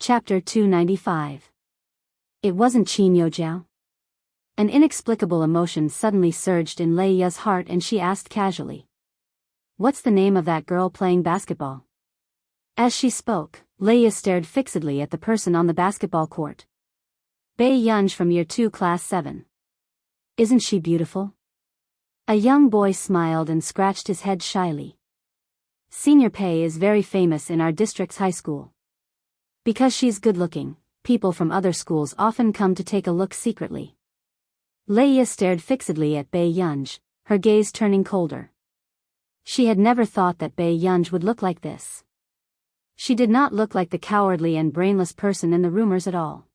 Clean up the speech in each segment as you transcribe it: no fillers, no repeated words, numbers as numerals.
Chapter 295. It wasn't Qin Youjiao. An inexplicable emotion suddenly surged in Leia's heart and she asked casually. What's the name of that girl playing basketball? As she spoke, Leia stared fixedly at the person on the basketball court. Bei Yunj from Year 2 Class 7. Isn't she beautiful? A young boy smiled and scratched his head shyly. Senior Pei is very famous in our district's high school. Because she's good-looking, people from other schools often come to take a look secretly. Leia stared fixedly at Bei Yunj, her gaze turning colder. She had never thought that Bei Yunj would look like this. She did not look like the cowardly and brainless person in the rumors at all.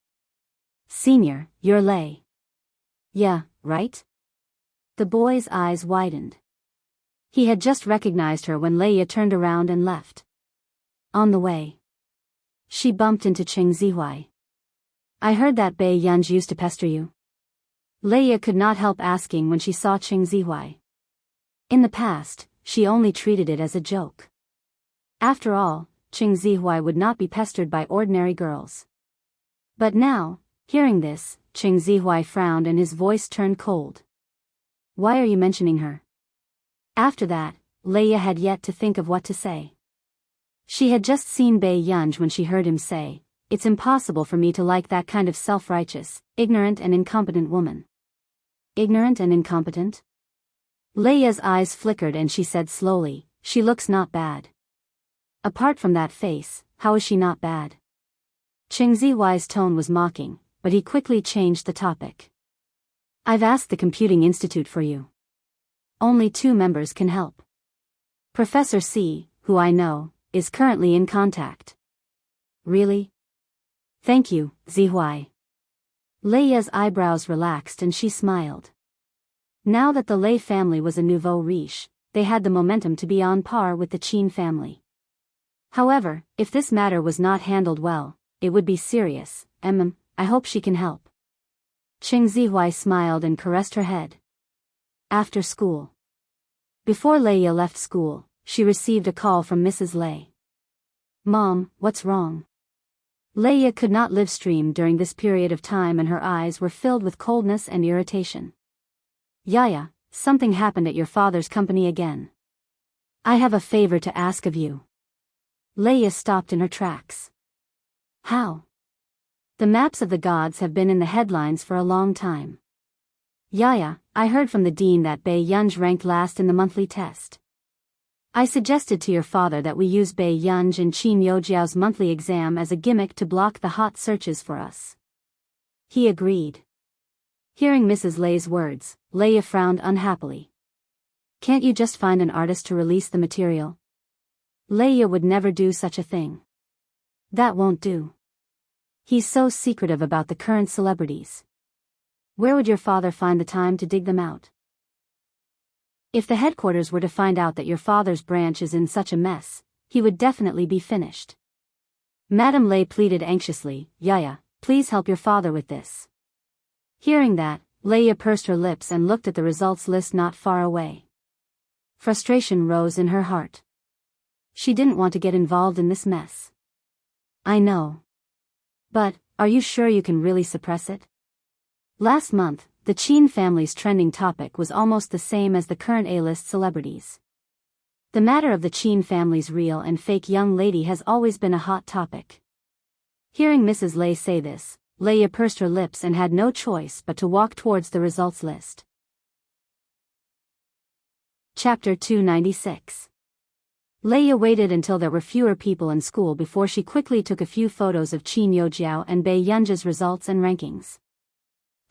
Senior, you're Lei. Yeah, right? The boy's eyes widened. He had just recognized her when Leia turned around and left. On the way, she bumped into Cheng Zihuai. I heard that Bei Yunj used to pester you. Leia could not help asking when she saw Cheng Zihuai. In the past, she only treated it as a joke. After all, Cheng Zihuai would not be pestered by ordinary girls. But now, hearing this, Cheng Zihuai frowned and his voice turned cold. Why are you mentioning her? After that, Leia had yet to think of what to say. She had just seen Bei Yunj when she heard him say, "It's impossible for me to like that kind of self-righteous, ignorant and incompetent woman." Ignorant and incompetent? Leia's eyes flickered and she said slowly, "She looks not bad." Apart from that face, how is she not bad? Cheng Zihuai's tone was mocking, but he quickly changed the topic. I've asked the Computing Institute for you. Only 2 members can help. Professor C, who I know, is currently in contact. Really? Thank you, Zihuai. Leia's eyebrows relaxed and she smiled. Now that the Lei family was a nouveau riche, they had the momentum to be on par with the Qin family. However, if this matter was not handled well, it would be serious. I hope she can help. Cheng Zihuai smiled and caressed her head. After school. Before Leia left school, she received a call from Mrs. Lei. Mom, what's wrong? Leia could not live stream during this period of time and her eyes were filled with coldness and irritation. Yaya, something happened at your father's company again. I have a favor to ask of you. Leia stopped in her tracks. How? The maps of the gods have been in the headlines for a long time. Yaya, I heard from the dean that Bei Yunj ranked last in the monthly test. I suggested to your father that we use Bei Yunj and Qin Youjiao's monthly exam as a gimmick to block the hot searches for us. He agreed. Hearing Mrs. Lei's words, Leia frowned unhappily. Can't you just find an artist to release the material? Leia would never do such a thing. That won't do. He's so secretive about the current celebrities. Where would your father find the time to dig them out? If the headquarters were to find out that your father's branch is in such a mess, he would definitely be finished. Madame Lei pleaded anxiously, Yaya, please help your father with this. Hearing that, Leia pursed her lips and looked at the results list not far away. Frustration rose in her heart. She didn't want to get involved in this mess. I know. But, are you sure you can really suppress it? Last month, the Qin family's trending topic was almost the same as the current A-list celebrities. The matter of the Qin family's real and fake young lady has always been a hot topic. Hearing Mrs. Lei say this, Leia pursed her lips and had no choice but to walk towards the results list. Chapter 296. Leia waited until there were fewer people in school before she quickly took a few photos of Qin Youjiao and Bei Yunj's results and rankings.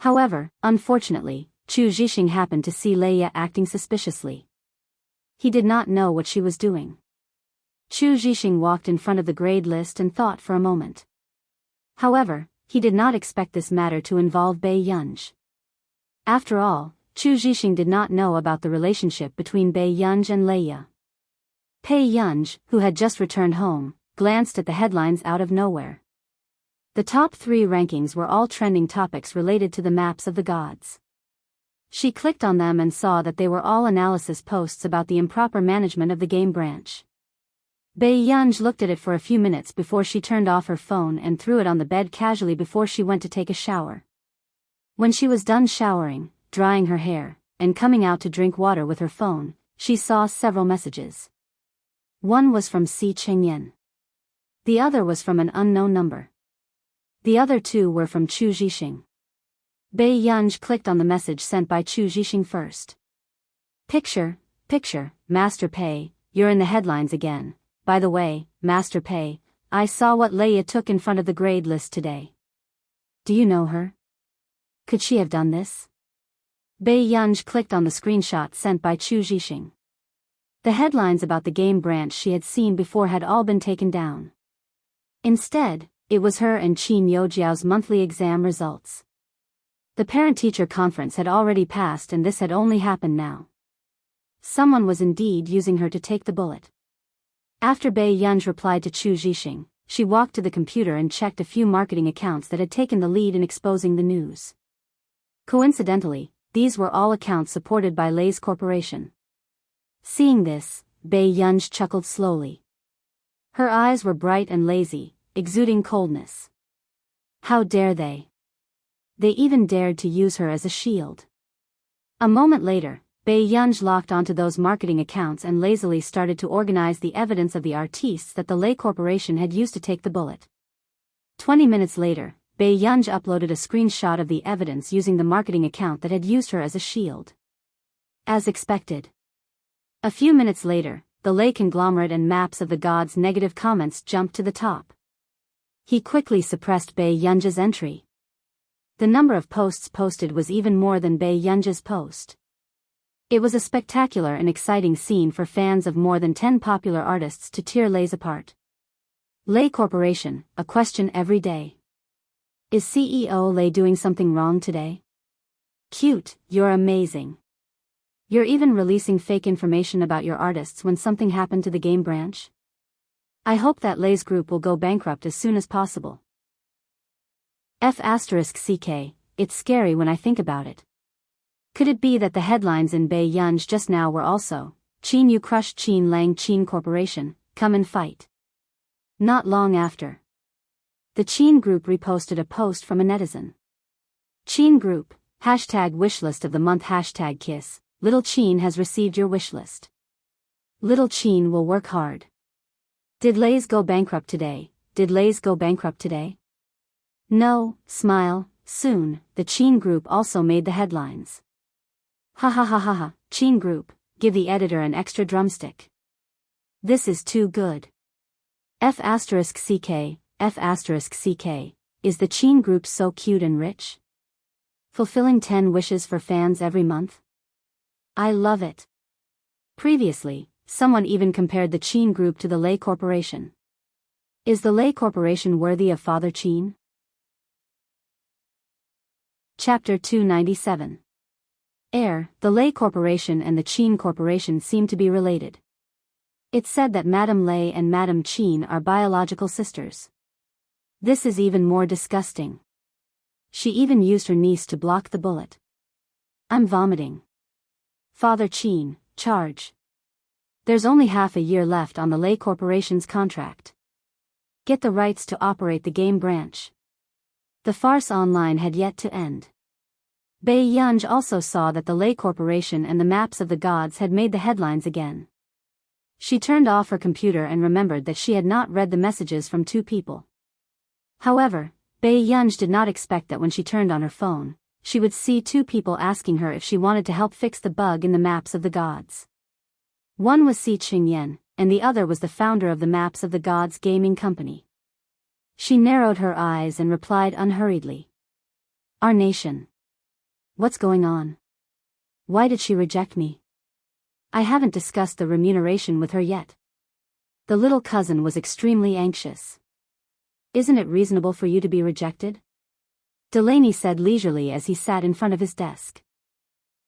However, unfortunately, Chu Zhixing happened to see Leia acting suspiciously. He did not know what she was doing. Chu Zhixing walked in front of the grade list and thought for a moment. However, he did not expect this matter to involve Bei Yunj. After all, Chu Zhixing did not know about the relationship between Bei Yunj and Leia. Bei Yunj, who had just returned home, glanced at the headlines out of nowhere. The top 3 rankings were all trending topics related to the maps of the gods. She clicked on them and saw that they were all analysis posts about the improper management of the game branch. Biyao looked at it for a few minutes before she turned off her phone and threw it on the bed casually before she went to take a shower. When she was done showering, drying her hair, and coming out to drink water with her phone, she saw several messages. One was from Si Qingyan. The other was from an unknown number. The other two were from Chu Zhixing. Biyao clicked on the message sent by Chu Zhixing first. Picture, Master Pei, you're in the headlines again. By the way, Master Pei, I saw what Leia took in front of the grade list today. Do you know her? Could she have done this? Biyao clicked on the screenshot sent by Chu Zhixing. The headlines about the game branch she had seen before had all been taken down. Instead, it was her and Qin Youjiao's monthly exam results. The parent-teacher conference had already passed and this had only happened now. Someone was indeed using her to take the bullet. After Biyao replied to Chu Zhixing, she walked to the computer and checked a few marketing accounts that had taken the lead in exposing the news. Coincidentally, these were all accounts supported by Lei's corporation. Seeing this, Biyao chuckled slowly. Her eyes were bright and lazy, exuding coldness. How dare they? They even dared to use her as a shield. A moment later, Biyao locked onto those marketing accounts and lazily started to organize the evidence of the artistes that the Lei Corporation had used to take the bullet. 20 minutes later, Biyao uploaded a screenshot of the evidence using the marketing account that had used her as a shield. As expected. A few minutes later, the Lei conglomerate and maps of the gods' negative comments jumped to the top. He quickly suppressed Biyao's entry. The number of posts posted was even more than Biyao's post. It was a spectacular and exciting scene for fans of more than 10 popular artists to tear Lei's apart. Lei Corporation, a question every day. Is CEO Lei doing something wrong today? Cute, you're amazing. You're even releasing fake information about your artists when something happened to the game branch? I hope that Lei's group will go bankrupt as soon as possible. F***CK, it's scary when I think about it. Could it be that the headlines in Biyao just now were also, Qin Yu crushed Qin Lang Qin Corporation, come and fight? Not long after. The Qin group reposted a post from a netizen. Qin group, #wishlist of the month #kiss, Little Qin has received your wishlist. Little Qin will work hard. Did Lei's go bankrupt today? Did Lei's go bankrupt today? No, smile, soon, the Qin group also made the headlines. Ha ha ha ha ha, Qin group, give the editor an extra drumstick. This is too good. F***CK, is the Qin group so cute and rich? Fulfilling 10 wishes for fans every month? I love it. Previously, someone even compared the Qin group to the Lei Corporation. Is the Lei Corporation worthy of Father Qin? Chapter 297. The Lei Corporation and the Qin Corporation seem to be related. It's said that Madame Lei and Madame Qin are biological sisters. This is even more disgusting. She even used her niece to block the bullet. I'm vomiting. Father Qin, charge. There's only half a year left on the Lei Corporation's contract. Get the rights to operate the game branch. The farce online had yet to end. Biyao also saw that the Lei Corporation and the maps of the gods had made the headlines again. She turned off her computer and remembered that she had not read the messages from 2 people. However, Biyao did not expect that when she turned on her phone, she would see 2 people asking her if she wanted to help fix the bug in the maps of the gods. One was Si Qingyan, and the other was the founder of the Maps of the Gods gaming company. She narrowed her eyes and replied unhurriedly. Our nation. What's going on? Why did she reject me? I haven't discussed the remuneration with her yet. The little cousin was extremely anxious. Isn't it reasonable for you to be rejected? Delaney said leisurely as he sat in front of his desk.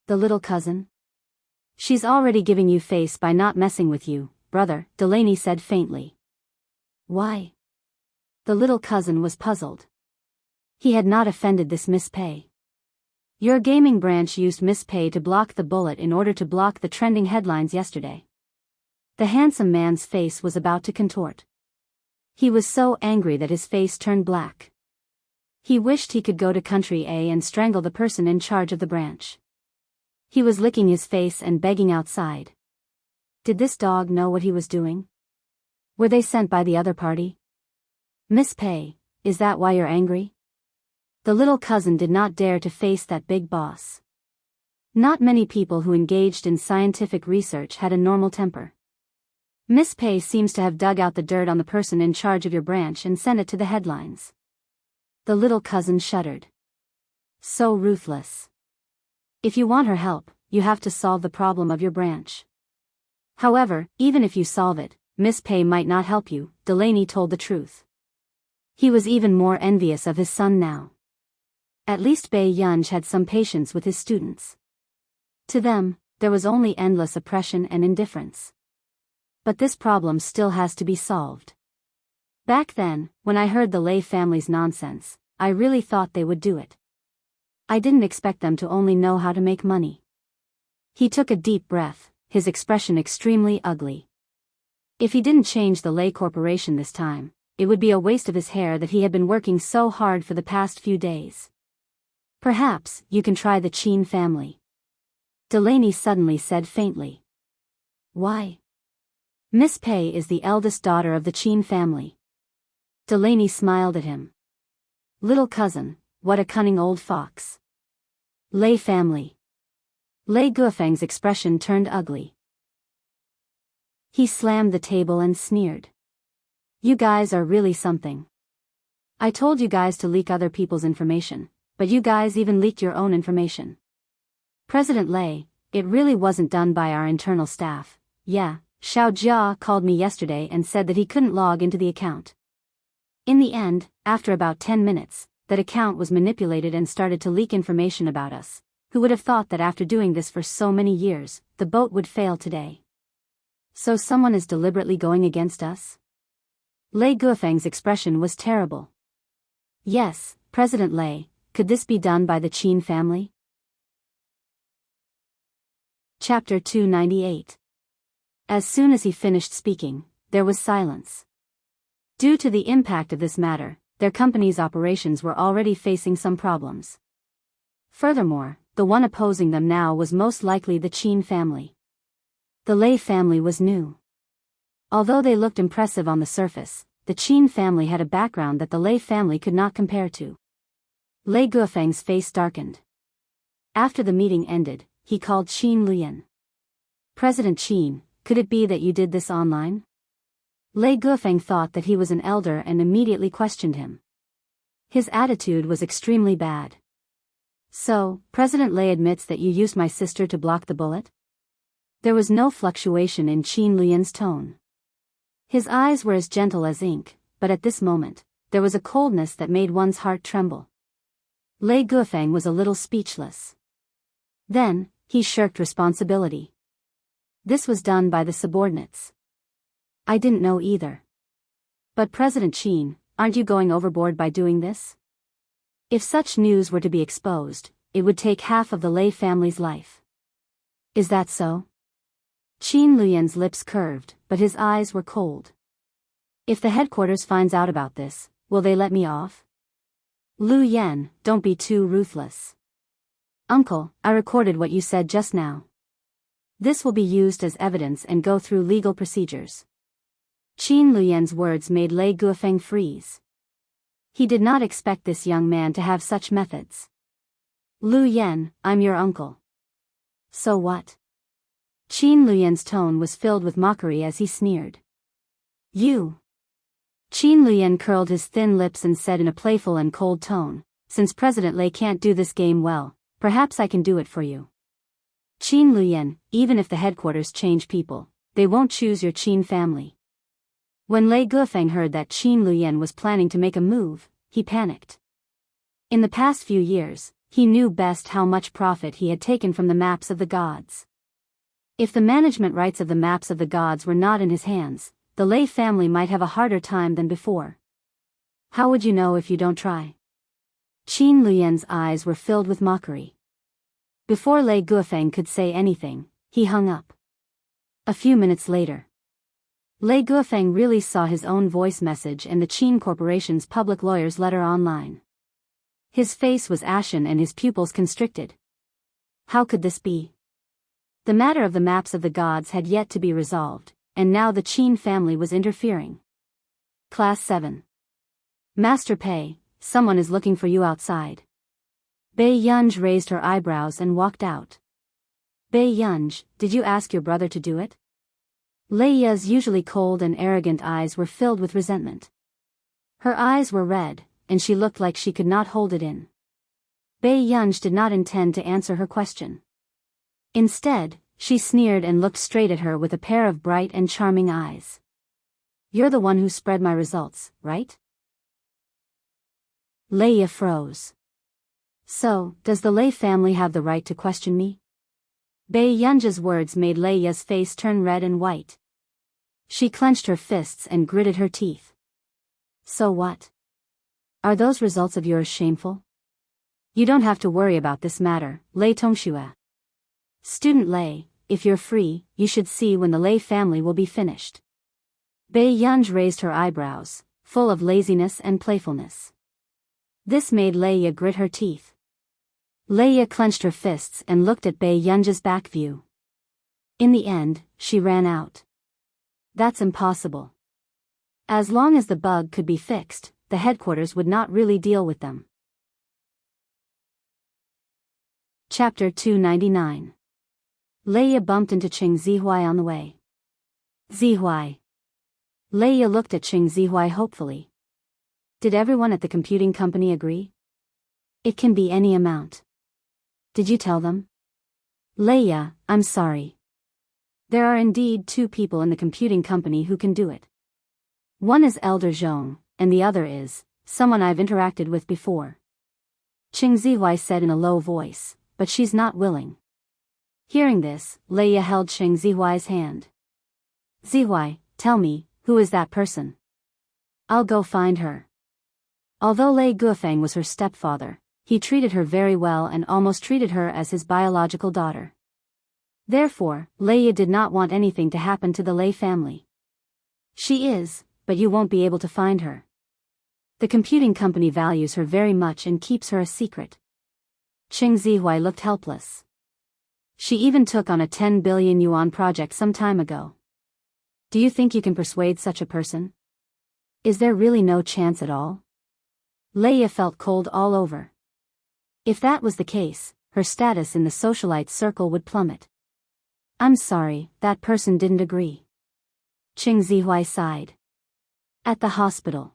The little cousin? She's already giving you face by not messing with you, brother, Delaney said faintly. Why? The little cousin was puzzled. He had not offended this Miss Pei. Your gaming branch used Miss Pei to block the bullet in order to block the trending headlines yesterday. The handsome man's face was about to contort. He was so angry that his face turned black. He wished he could go to Country A and strangle the person in charge of the branch. He was licking his face and begging outside. Did this dog know what he was doing? Were they sent by the other party? Miss Pei, is that why you're angry? The little cousin did not dare to face that big boss. Not many people who engaged in scientific research had a normal temper. Miss Pei seems to have dug out the dirt on the person in charge of your branch and sent it to the headlines. The little cousin shuddered. So ruthless. If you want her help, you have to solve the problem of your branch. However, even if you solve it, Miss Pei might not help you, Delaney told the truth. He was even more envious of his son now. At least Bai Yunj had some patience with his students. To them, there was only endless oppression and indifference. But this problem still has to be solved. Back then, when I heard the Lei family's nonsense, I really thought they would do it. I didn't expect them to only know how to make money. He took a deep breath, his expression extremely ugly. If he didn't change the Lei Corporation this time, it would be a waste of his hair that he had been working so hard for the past few days. Perhaps you can try the Qin family. Delaney suddenly said faintly. Why? Miss Pei is the eldest daughter of the Qin family. Delaney smiled at him. Little cousin, what a cunning old fox. Lei family. Lei Guofeng's expression turned ugly. He slammed the table and sneered. You guys are really something. I told you guys to leak other people's information, but you guys even leaked your own information. President Lei, it really wasn't done by our internal staff. Yeah, Xiao Jia called me yesterday and said that he couldn't log into the account. In the end, after about 10 minutes, that account was manipulated and started to leak information about us. Who would have thought that after doing this for so many years, the boat would fail today? So someone is deliberately going against us? Lei Guofeng's expression was terrible. Yes, President Lei, could this be done by the Qin family? Chapter 298. As soon as he finished speaking, there was silence. Due to the impact of this matter, their company's operations were already facing some problems. Furthermore, the one opposing them now was most likely the Qin family. The Lei family was new. Although they looked impressive on the surface, the Qin family had a background that the Lei family could not compare to. Lei Guofeng's face darkened. After the meeting ended, he called Qin Luyan. President Qin, could it be that you did this online? Lei Guofeng thought that he was an elder and immediately questioned him. His attitude was extremely bad. So, President Lei admits that you used my sister to block the bullet? There was no fluctuation in Qin Luyan's tone. His eyes were as gentle as ink, but at this moment, there was a coldness that made one's heart tremble. Lei Guofeng was a little speechless. Then, he shirked responsibility. This was done by the subordinates. I didn't know either. But President Qin, aren't you going overboard by doing this? If such news were to be exposed, it would take half of the Lei family's life. Is that so? Qin Luyan's lips curved, but his eyes were cold. If the headquarters finds out about this, will they let me off? Lu Yan, don't be too ruthless. Uncle, I recorded what you said just now. This will be used as evidence and go through legal procedures. Qin Luyan's words made Lei Guofeng freeze. He did not expect this young man to have such methods. Lu Yan, I'm your uncle. So what? Qin Luyan's tone was filled with mockery as he sneered. You. Qin Luyan curled his thin lips and said in a playful and cold tone, since President Lei can't do this game well, perhaps I can do it for you. Qin Luyan, even if the headquarters change people, they won't choose your Qin family. When Lei Guofeng heard that Qin Luyan was planning to make a move, he panicked. In the past few years, he knew best how much profit he had taken from the maps of the gods. If the management rights of the maps of the gods were not in his hands, the Lei family might have a harder time than before. How would you know if you don't try? Qin Luyan's eyes were filled with mockery. Before Lei Guofeng could say anything, he hung up. A few minutes later, Lei Guofeng really saw his own voice message and the Qin Corporation's public lawyer's letter online. His face was ashen and his pupils constricted. How could this be? The matter of the maps of the gods had yet to be resolved, and now the Qin family was interfering. Class 7. Master Pei, someone is looking for you outside. Bei Yunj raised her eyebrows and walked out. Bei Yunj, did you ask your brother to do it? Lei Ya's usually cold and arrogant eyes were filled with resentment. Her eyes were red, and she looked like she could not hold it in. Bei Yunj did not intend to answer her question. Instead, she sneered and looked straight at her with a pair of bright and charming eyes. You're the one who spread my results, right? Lei Ya froze. So, does the Lei family have the right to question me? Bei Yunj's words made Lei Ya's face turn red and white. She clenched her fists and gritted her teeth. So what? Are those results of yours shameful? You don't have to worry about this matter, Lei Tongxue. Student Lei, if you're free, you should see when the Lei family will be finished. Bei Yunj raised her eyebrows, full of laziness and playfulness. This made Lei Ya grit her teeth. Lei Ya clenched her fists and looked at Bei Yunj's back view. In the end, she ran out. That's impossible. As long as the bug could be fixed, the headquarters would not really deal with them. Chapter 299. Lei Ya bumped into Qing Zihuai on the way. Zihuai. Lei Ya looked at Qing Zihuai hopefully. Did everyone at the computing company agree? It can be any amount. Did you tell them? Lei Ya, I'm sorry. There are indeed 2 people in the computing company who can do it. One is Elder Zhong, and the other is someone I've interacted with before. Qing Zihuai said in a low voice, but she's not willing. Hearing this, Lei Ya held Qing Zihuai's hand. Zihuai, tell me, who is that person? I'll go find her. Although Lei Guofeng was her stepfather, he treated her very well and almost treated her as his biological daughter. Therefore, Lei Ya did not want anything to happen to the Lei family. She is, but you won't be able to find her. The computing company values her very much and keeps her a secret. Qing Zihuai looked helpless. She even took on a 10 billion yuan project some time ago. Do you think you can persuade such a person? Is there really no chance at all? Lei Ya felt cold all over. If that was the case, her status in the socialite circle would plummet. I'm sorry, that person didn't agree. Qing Zihuai sighed. At the hospital.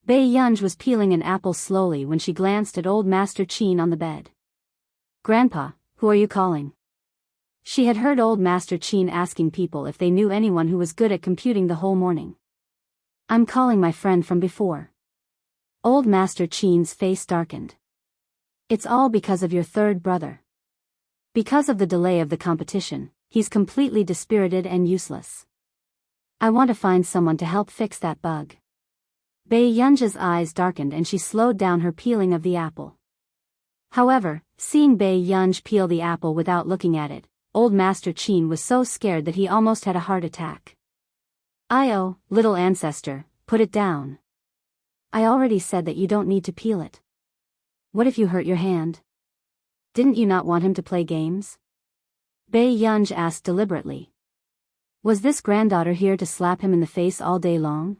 Bei Yunj was peeling an apple slowly when she glanced at old Master Qin on the bed. Grandpa, who are you calling? She had heard old Master Qin asking people if they knew anyone who was good at computing the whole morning. I'm calling my friend from before. Old Master Qin's face darkened. It's all because of your third brother. Because of the delay of the competition, he's completely dispirited and useless. I want to find someone to help fix that bug. Bei Yunj's eyes darkened and she slowed down her peeling of the apple. However, seeing Bei Yunj peel the apple without looking at it, old Master Qin was so scared that he almost had a heart attack. Io, little ancestor, put it down. I already said that you don't need to peel it. What if you hurt your hand? Didn't you not want him to play games? Bei Yunj asked deliberately. Was this granddaughter here to slap him in the face all day long?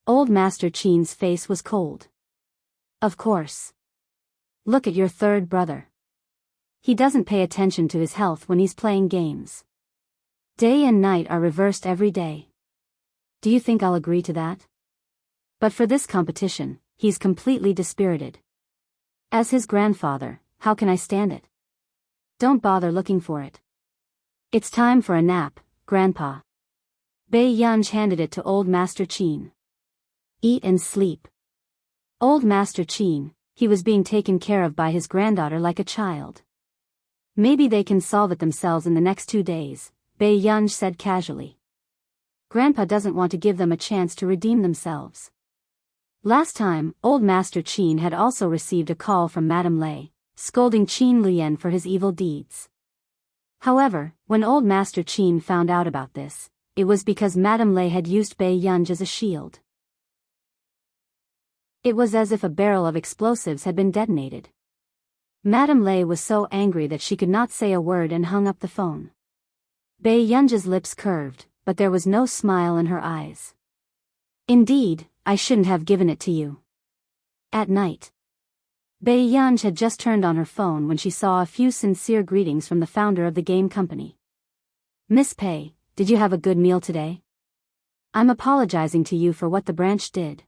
Old Master Qin's face was cold. Of course. Look at your third brother. He doesn't pay attention to his health when he's playing games. Day and night are reversed every day. Do you think I'll agree to that? But for this competition, he's completely dispirited. As his grandfather, how can I stand it? Don't bother looking for it. It's time for a nap, Grandpa. Bei Yunj handed it to old Master Qin. Eat and sleep. Old Master Qin, he was being taken care of by his granddaughter like a child. Maybe they can solve it themselves in the next 2 days, Bei Yunj said casually. Grandpa doesn't want to give them a chance to redeem themselves. Last time, old Master Qin had also received a call from Madame Lei, scolding Qin Lian for his evil deeds. However, when old Master Qin found out about this, it was because Madame Lei had used Biyao as a shield. It was as if a barrel of explosives had been detonated. Madame Lei was so angry that she could not say a word and hung up the phone. Biyao's lips curved, but there was no smile in her eyes. Indeed, I shouldn't have given it to you. At night. Biyao had just turned on her phone when she saw a few sincere greetings from the founder of the game company. Miss Pei, did you have a good meal today? I'm apologizing to you for what the branch did.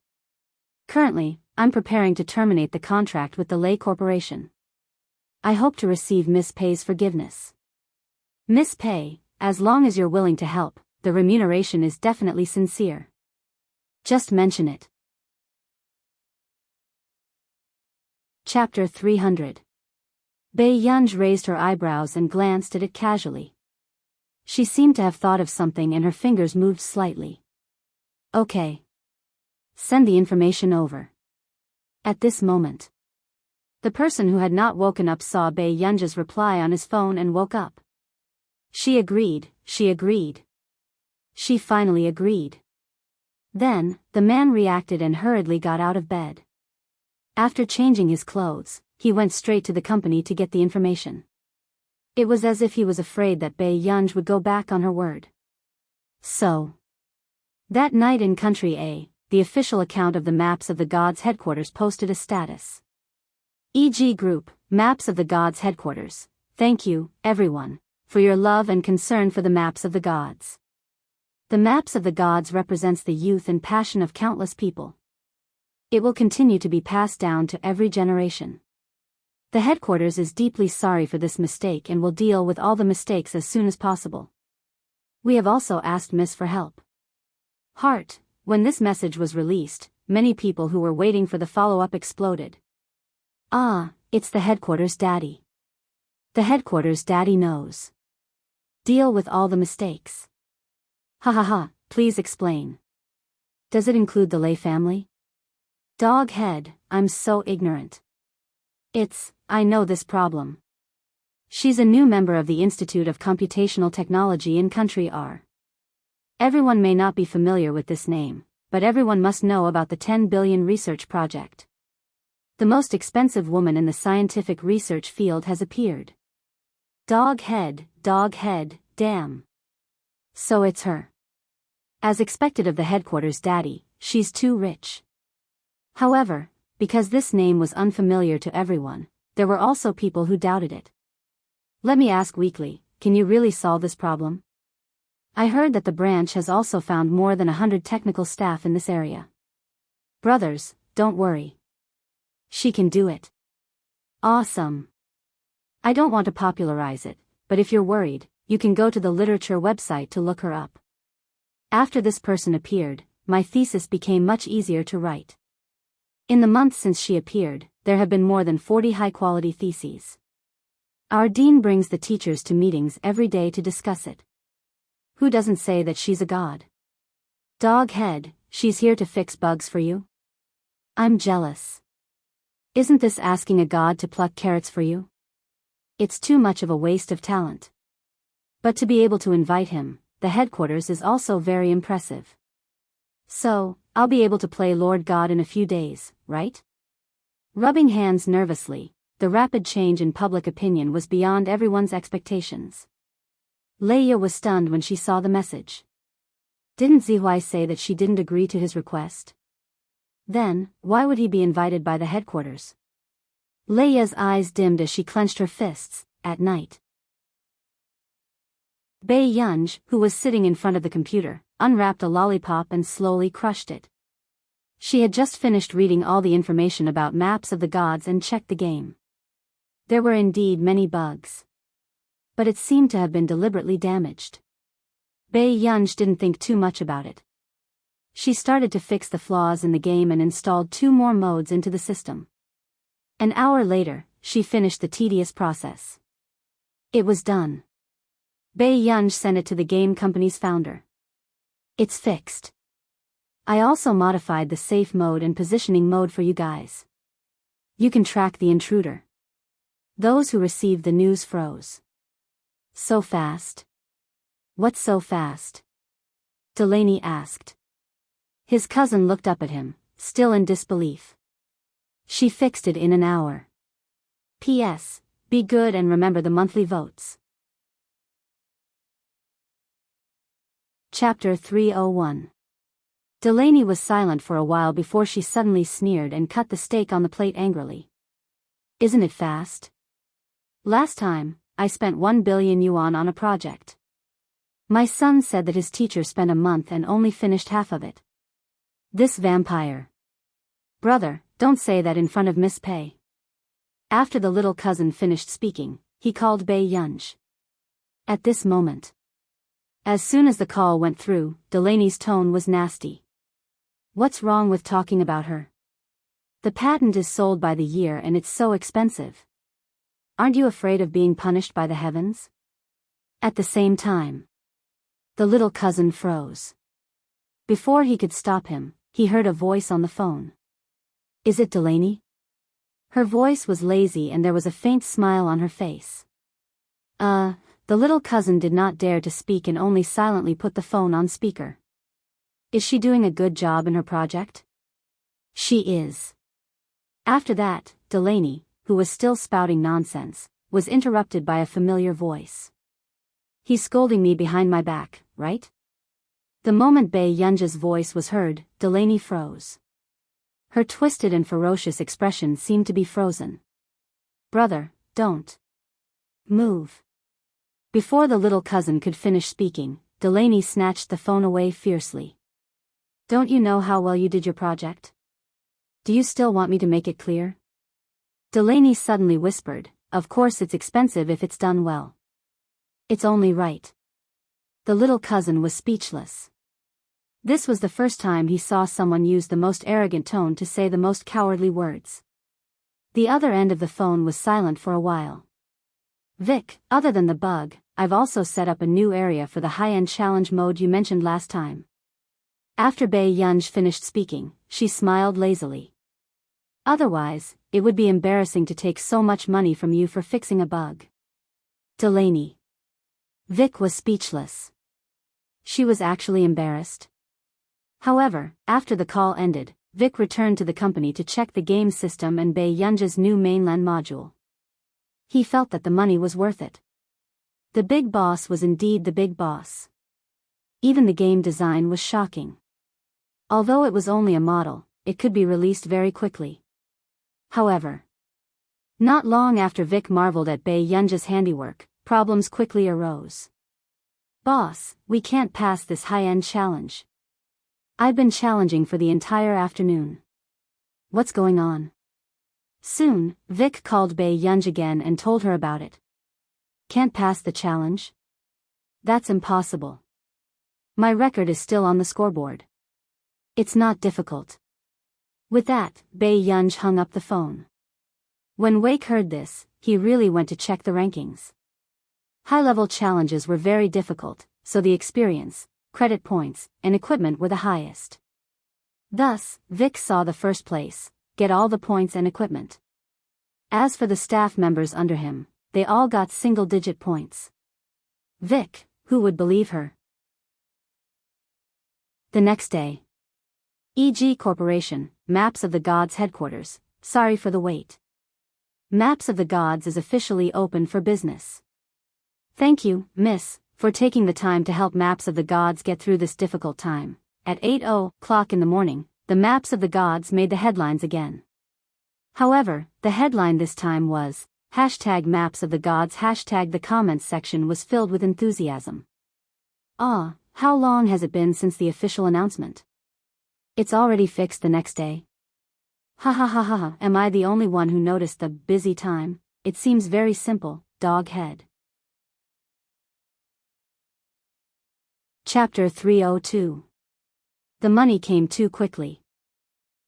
Currently, I'm preparing to terminate the contract with the Lei Corporation. I hope to receive Miss Pei's forgiveness. Miss Pei, as long as you're willing to help, the remuneration is definitely sincere. Just mention it. Chapter 300. Biyao raised her eyebrows and glanced at it casually. She seemed to have thought of something and her fingers moved slightly. Okay. Send the information over. At this moment. The person who had not woken up saw Biyao's reply on his phone and woke up. She agreed. She finally agreed. Then, the man reacted and hurriedly got out of bed. After changing his clothes, he went straight to the company to get the information. It was as if he was afraid that Biyao would go back on her word. So. That night in Country A, the official account of the Maps of the Gods headquarters posted a status. EG Group, Maps of the Gods headquarters. Thank you, everyone, for your love and concern for the Maps of the Gods. The Maps of the Gods represents the youth and passion of countless people. It will continue to be passed down to every generation. The headquarters is deeply sorry for this mistake and will deal with all the mistakes as soon as possible. We have also asked Miss for help. Heart. When this message was released, many people who were waiting for the follow-up exploded. Ah, it's the headquarters daddy. The headquarters daddy knows. Deal with all the mistakes. Ha ha ha, please explain. Does it include the Lei family? Dog head, I'm so ignorant. I know this problem. She's a new member of the Institute of Computational Technology in Country R. Everyone may not be familiar with this name, but everyone must know about the 10 billion research project. The most expensive woman in the scientific research field has appeared. Dog head, damn. So it's her. As expected of the headquarters daddy, she's too rich. However, because this name was unfamiliar to everyone, there were also people who doubted it. Let me ask weakly, can you really solve this problem? I heard that the branch has also found more than 100 technical staff in this area. Brothers, don't worry. She can do it. Awesome. I don't want to popularize it, but if you're worried, you can go to the literature website to look her up. After this person appeared, my thesis became much easier to write. In the months since she appeared, there have been more than 40 high-quality theses. Our dean brings the teachers to meetings every day to discuss it. Who doesn't say that she's a god? Dog head, she's here to fix bugs for you? I'm jealous. Isn't this asking a god to pluck carrots for you? It's too much of a waste of talent. But to be able to invite him, the headquarters is also very impressive. So, I'll be able to play Lord God in a few days, right? Rubbing hands nervously, the rapid change in public opinion was beyond everyone's expectations. Leia was stunned when she saw the message. Didn't Zihui say that she didn't agree to his request? Then, why would he be invited by the headquarters? Leia's eyes dimmed as she clenched her fists. At night. Biyao, who was sitting in front of the computer, unwrapped a lollipop and slowly crushed it. She had just finished reading all the information about Maps of the Gods and checked the game. There were indeed many bugs. But it seemed to have been deliberately damaged. Biyao didn't think too much about it. She started to fix the flaws in the game and installed 2 more modes into the system. An hour later, she finished the tedious process. It was done. Biyao sent it to the game company's founder. It's fixed. I also modified the safe mode and positioning mode for you guys. You can track the intruder. Those who received the news froze. So fast. What's so fast? Delaney asked. His cousin looked up at him, still in disbelief. She fixed it in an hour. P.S. Be good and remember the monthly votes. Chapter 301. Delaney was silent for a while before she suddenly sneered and cut the steak on the plate angrily. Isn't it fast? Last time, I spent 1 billion yuan on a project. My son said that his teacher spent a month and only finished half of it. This vampire. Brother, don't say that in front of Miss Pei. After the little cousin finished speaking, he called Bai Yunj. At this moment. As soon as the call went through, Delaney's tone was nasty. What's wrong with talking about her? The patent is sold by the year and it's so expensive. Aren't you afraid of being punished by the heavens? At the same time. The little cousin froze. Before he could stop him, he heard a voice on the phone. Is it Delaney? Her voice was lazy and there was a faint smile on her face. The little cousin did not dare to speak and only silently put the phone on speaker. Is she doing a good job in her project? She is. After that, Delaney, who was still spouting nonsense, was interrupted by a familiar voice. He's scolding me behind my back, right? The moment Bai Yunja's voice was heard, Delaney froze. Her twisted and ferocious expression seemed to be frozen. Brother, don't move. Before the little cousin could finish speaking, Delaney snatched the phone away fiercely. Don't you know how well you did your project? Do you still want me to make it clear? Delaney suddenly whispered, of course it's expensive if it's done well. It's only right. The little cousin was speechless. This was the first time he saw someone use the most arrogant tone to say the most cowardly words. The other end of the phone was silent for a while. Vic, other than the bug, I've also set up a new area for the high-end challenge mode you mentioned last time. After Bai Yunj finished speaking, she smiled lazily. Otherwise, it would be embarrassing to take so much money from you for fixing a bug. Delaney. Vic was speechless. She was actually embarrassed. However, after the call ended, Vic returned to the company to check the game system and Bai Yunja's new mainland module. He felt that the money was worth it. The big boss was indeed the big boss. Even the game design was shocking. Although it was only a model, it could be released very quickly. However, not long after Vic marveled at Bai Yunja's handiwork, problems quickly arose. Boss, we can't pass this high-end challenge. I've been challenging for the entire afternoon. What's going on? Soon, Vic called Bai Yunj again and told her about it. Can't pass the challenge? That's impossible. My record is still on the scoreboard. It's not difficult. With that, Bai Yunj hung up the phone. When Wake heard this, he really went to check the rankings. High-level challenges were very difficult, so the experience, credit points, and equipment were the highest. Thus, Vic saw the first place, get all the points and equipment. As for the staff members under him, they all got single-digit points. Vic, who would believe her? The next day. E.G. Corporation, Maps of the Gods headquarters, sorry for the wait. Maps of the Gods is officially open for business. Thank you, miss, for taking the time to help Maps of the Gods get through this difficult time. At 8:00 in the morning, the Maps of the Gods made the headlines again. However, the headline this time was, #Maps of the Gods. The comments section was filled with enthusiasm. Ah, how long has it been since the official announcement? It's already fixed the next day. Ha ha ha ha ha, am I the only one who noticed the busy time? It seems very simple, dog head. Chapter 302. The money came too quickly.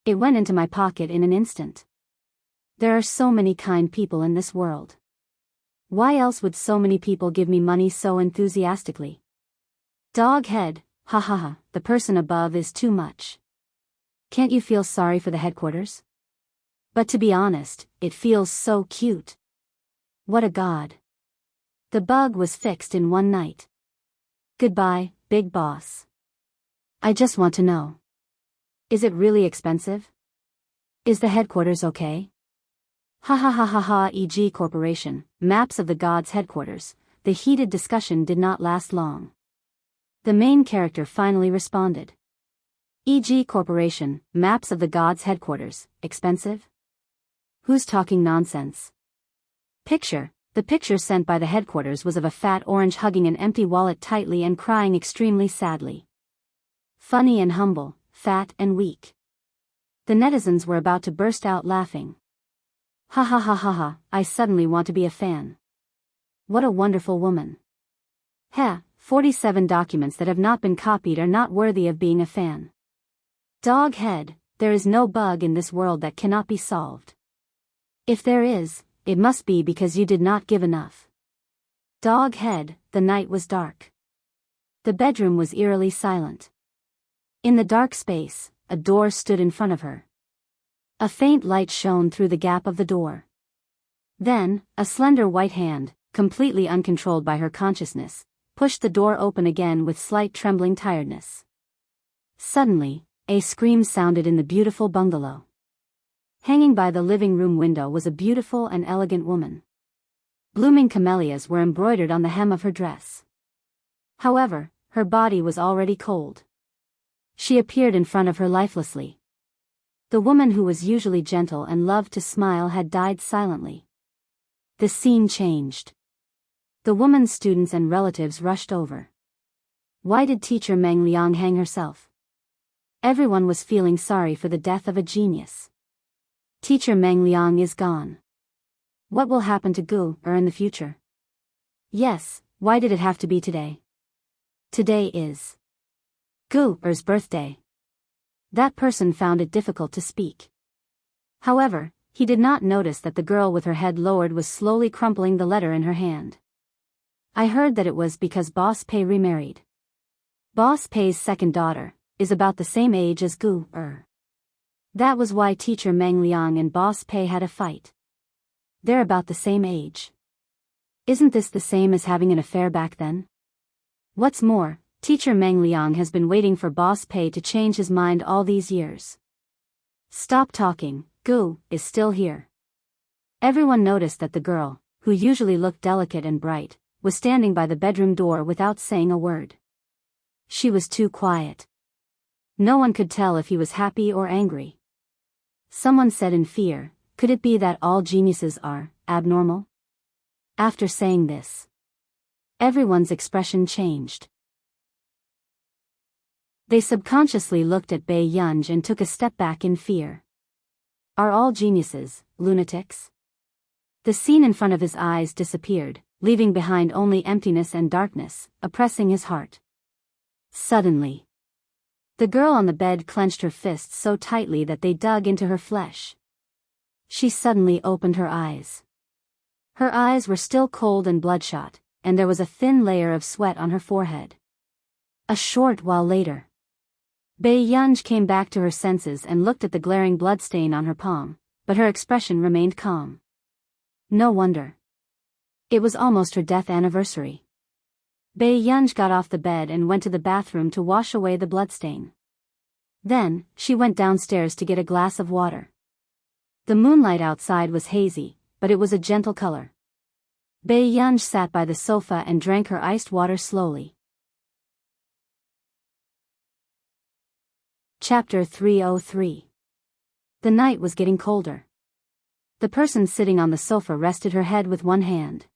It went into my pocket in an instant. There are so many kind people in this world. Why else would so many people give me money so enthusiastically? Dog head, ha ha ha, the person above is too much. Can't you feel sorry for the headquarters? But to be honest, it feels so cute. What a god. The bug was fixed in one night. Goodbye, big boss. I just want to know. Is it really expensive? Is the headquarters okay? Ha ha ha ha ha. E.g. Corporation, maps of the gods' headquarters. The heated discussion did not last long. The main character finally responded. E.g. Corporation, maps of the gods' headquarters, expensive? Who's talking nonsense? Picture. The picture sent by the headquarters was of a fat orange hugging an empty wallet tightly and crying extremely sadly. Funny and humble, fat and weak. The netizens were about to burst out laughing. Ha ha ha ha ha, I suddenly want to be a fan. What a wonderful woman. Heh, 47 documents that have not been copied are not worthy of being a fan. Dog head, there is no bug in this world that cannot be solved. If there is, it must be because you did not give enough. Dog head, the night was dark. The bedroom was eerily silent. In the dark space, a door stood in front of her. A faint light shone through the gap of the door. Then, a slender white hand, completely uncontrolled by her consciousness, pushed the door open again with slight trembling tiredness. Suddenly, a scream sounded in the beautiful bungalow. Hanging by the living room window was a beautiful and elegant woman. Blooming camellias were embroidered on the hem of her dress. However, her body was already cold. She appeared in front of her lifelessly. The woman who was usually gentle and loved to smile had died silently. The scene changed. The woman's students and relatives rushed over. Why did teacher Meng Liang hang herself? Everyone was feeling sorry for the death of a genius. Teacher Meng Liang is gone. What will happen to Gu in the future? Yes, why did it have to be today? Today is Gu's birthday. That person found it difficult to speak. However, he did not notice that the girl with her head lowered was slowly crumpling the letter in her hand. I heard that it was because Boss Pei remarried. Boss Pei's second daughter is about the same age as Gu. That was why teacher Meng Liang and Boss Pei had a fight. They're about the same age. Isn't this the same as having an affair back then? What's more, teacher Meng Liang has been waiting for Boss Pei to change his mind all these years. Stop talking, Gu is still here. Everyone noticed that the girl, who usually looked delicate and bright, was standing by the bedroom door without saying a word. She was too quiet. No one could tell if he was happy or angry. Someone said in fear, could it be that all geniuses are abnormal? After saying this, everyone's expression changed. They subconsciously looked at Bai Yunj and took a step back in fear. Are all geniuses lunatics? The scene in front of his eyes disappeared, leaving behind only emptiness and darkness, oppressing his heart. Suddenly, the girl on the bed clenched her fists so tightly that they dug into her flesh. She suddenly opened her eyes. Her eyes were still cold and bloodshot, and there was a thin layer of sweat on her forehead. A short while later, Bai Yunj came back to her senses and looked at the glaring bloodstain on her palm, but her expression remained calm. No wonder. It was almost her death anniversary. Bai Yunj got off the bed and went to the bathroom to wash away the bloodstain. Then, she went downstairs to get a glass of water. The moonlight outside was hazy, but it was a gentle color. Bai Yunj sat by the sofa and drank her iced water slowly. Chapter 303. The night was getting colder. The person sitting on the sofa rested her head with one hand.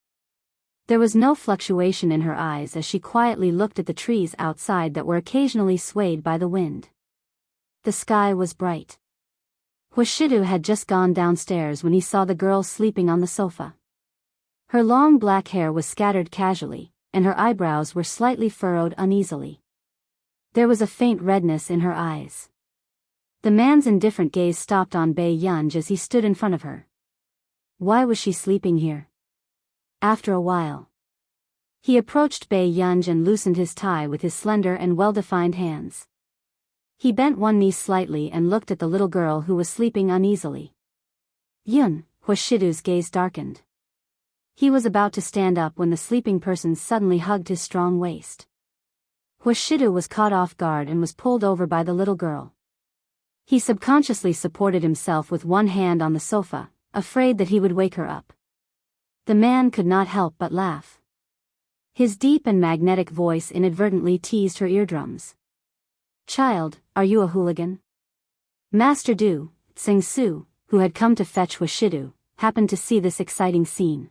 There was no fluctuation in her eyes as she quietly looked at the trees outside that were occasionally swayed by the wind. The sky was bright. Huashidu had just gone downstairs when he saw the girl sleeping on the sofa. Her long black hair was scattered casually, and her eyebrows were slightly furrowed uneasily. There was a faint redness in her eyes. The man's indifferent gaze stopped on Bai Yunj as he stood in front of her. Why was she sleeping here? After a while, he approached Bai Yunj and loosened his tie with his slender and well-defined hands. He bent one knee slightly and looked at the little girl who was sleeping uneasily. Yun, Huashidu's gaze darkened. He was about to stand up when the sleeping person suddenly hugged his strong waist. Huashidu was caught off guard and was pulled over by the little girl. He subconsciously supported himself with one hand on the sofa, afraid that he would wake her up. The man could not help but laugh. His deep and magnetic voice inadvertently teased her eardrums. "Child, are you a hooligan?" Master Du, Tsing Su, who had come to fetch Huashidu, happened to see this exciting scene.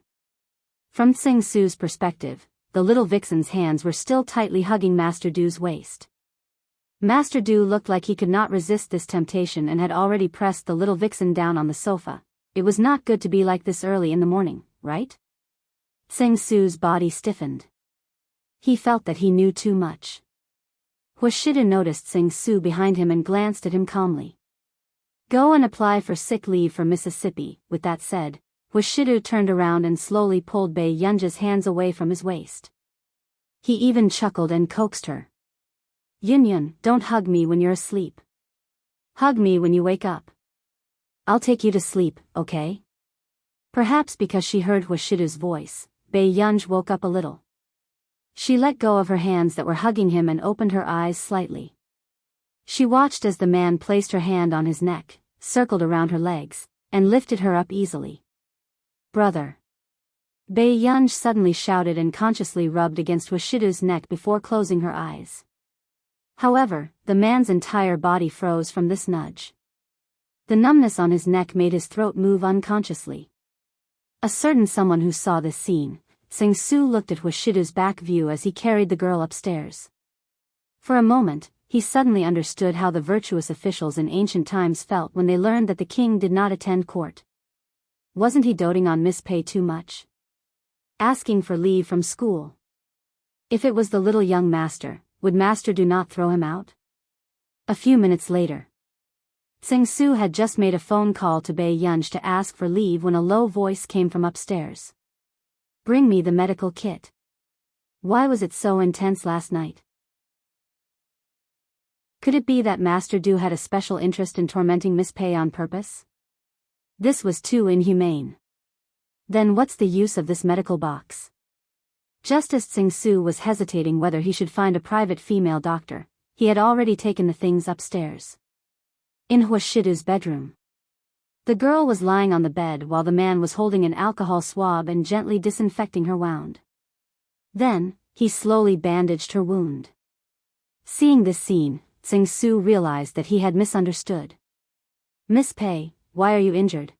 From Tsing Su's perspective, the little vixen's hands were still tightly hugging Master Du's waist. Master Du looked like he could not resist this temptation and had already pressed the little vixen down on the sofa. It was not good to be like this early in the morning, right? Tsing Su's body stiffened. He felt that he knew too much. Huashidu noticed Tsing Su behind him and glanced at him calmly. "Go and apply for sick leave for Mississippi." With that said, Huashidu turned around and slowly pulled Bai Yunja's hands away from his waist. He even chuckled and coaxed her. "Yun, don't hug me when you're asleep. Hug me when you wake up. I'll take you to sleep, okay?" Perhaps because she heard Huashidu's voice, Bai Yunj woke up a little. She let go of her hands that were hugging him and opened her eyes slightly. She watched as the man placed her hand on his neck, circled around her legs, and lifted her up easily. "Brother." Bai Yunj suddenly shouted and consciously rubbed against Huashidu's neck before closing her eyes. However, the man's entire body froze from this nudge. The numbness on his neck made his throat move unconsciously. A certain someone who saw this scene, Tsing Su, looked at Huashidu's back view as he carried the girl upstairs. For a moment, he suddenly understood how the virtuous officials in ancient times felt when they learned that the king did not attend court. Wasn't he doting on Miss Pei too much? Asking for leave from school. If it was the little young master, would Master Do not throw him out? A few minutes later, Tsing Su had just made a phone call to Bai Yunj to ask for leave when a low voice came from upstairs. "Bring me the medical kit." Why was it so intense last night? Could it be that Master Du had a special interest in tormenting Miss Pei on purpose? This was too inhumane. Then what's the use of this medical box? Just as Tsing Su was hesitating whether he should find a private female doctor, he had already taken the things upstairs. In Huashidu's bedroom. The girl was lying on the bed while the man was holding an alcohol swab and gently disinfecting her wound. Then, he slowly bandaged her wound. Seeing this scene, Tsing Su realized that he had misunderstood. "Miss Pei, why are you injured?"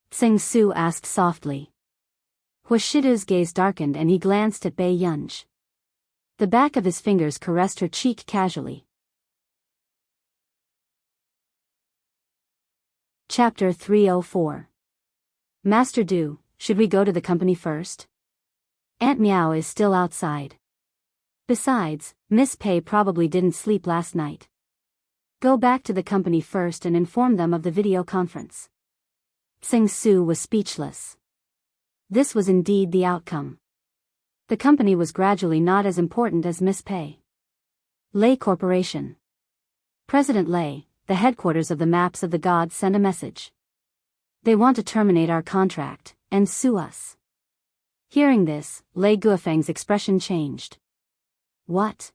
Tsing Su asked softly. Huashidu's gaze darkened and he glanced at Bai Yunj. The back of his fingers caressed her cheek casually. Chapter 304. Master Du, should we go to the company first? Aunt Miao is still outside. Besides, Miss Pei probably didn't sleep last night. Go back to the company first and inform them of the video conference. Tsing Su was speechless. This was indeed the outcome. The company was gradually not as important as Miss Pei. Lei Corporation. President Lei, the headquarters of the Maps of the Gods, sent a message. They want to terminate our contract and sue us. Hearing this, Lei Guofeng's expression changed. What?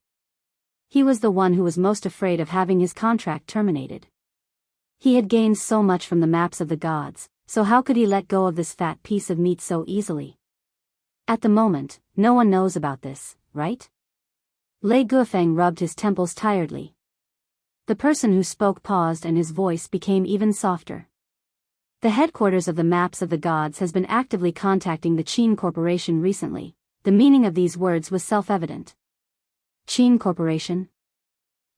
He was the one who was most afraid of having his contract terminated. He had gained so much from the Maps of the Gods, so how could he let go of this fat piece of meat so easily? At the moment, no one knows about this, right? Lei Guofeng rubbed his temples tiredly. The person who spoke paused and his voice became even softer. The headquarters of the Maps of the Gods has been actively contacting the Qin Corporation recently. The meaning of these words was self-evident. Qin Corporation?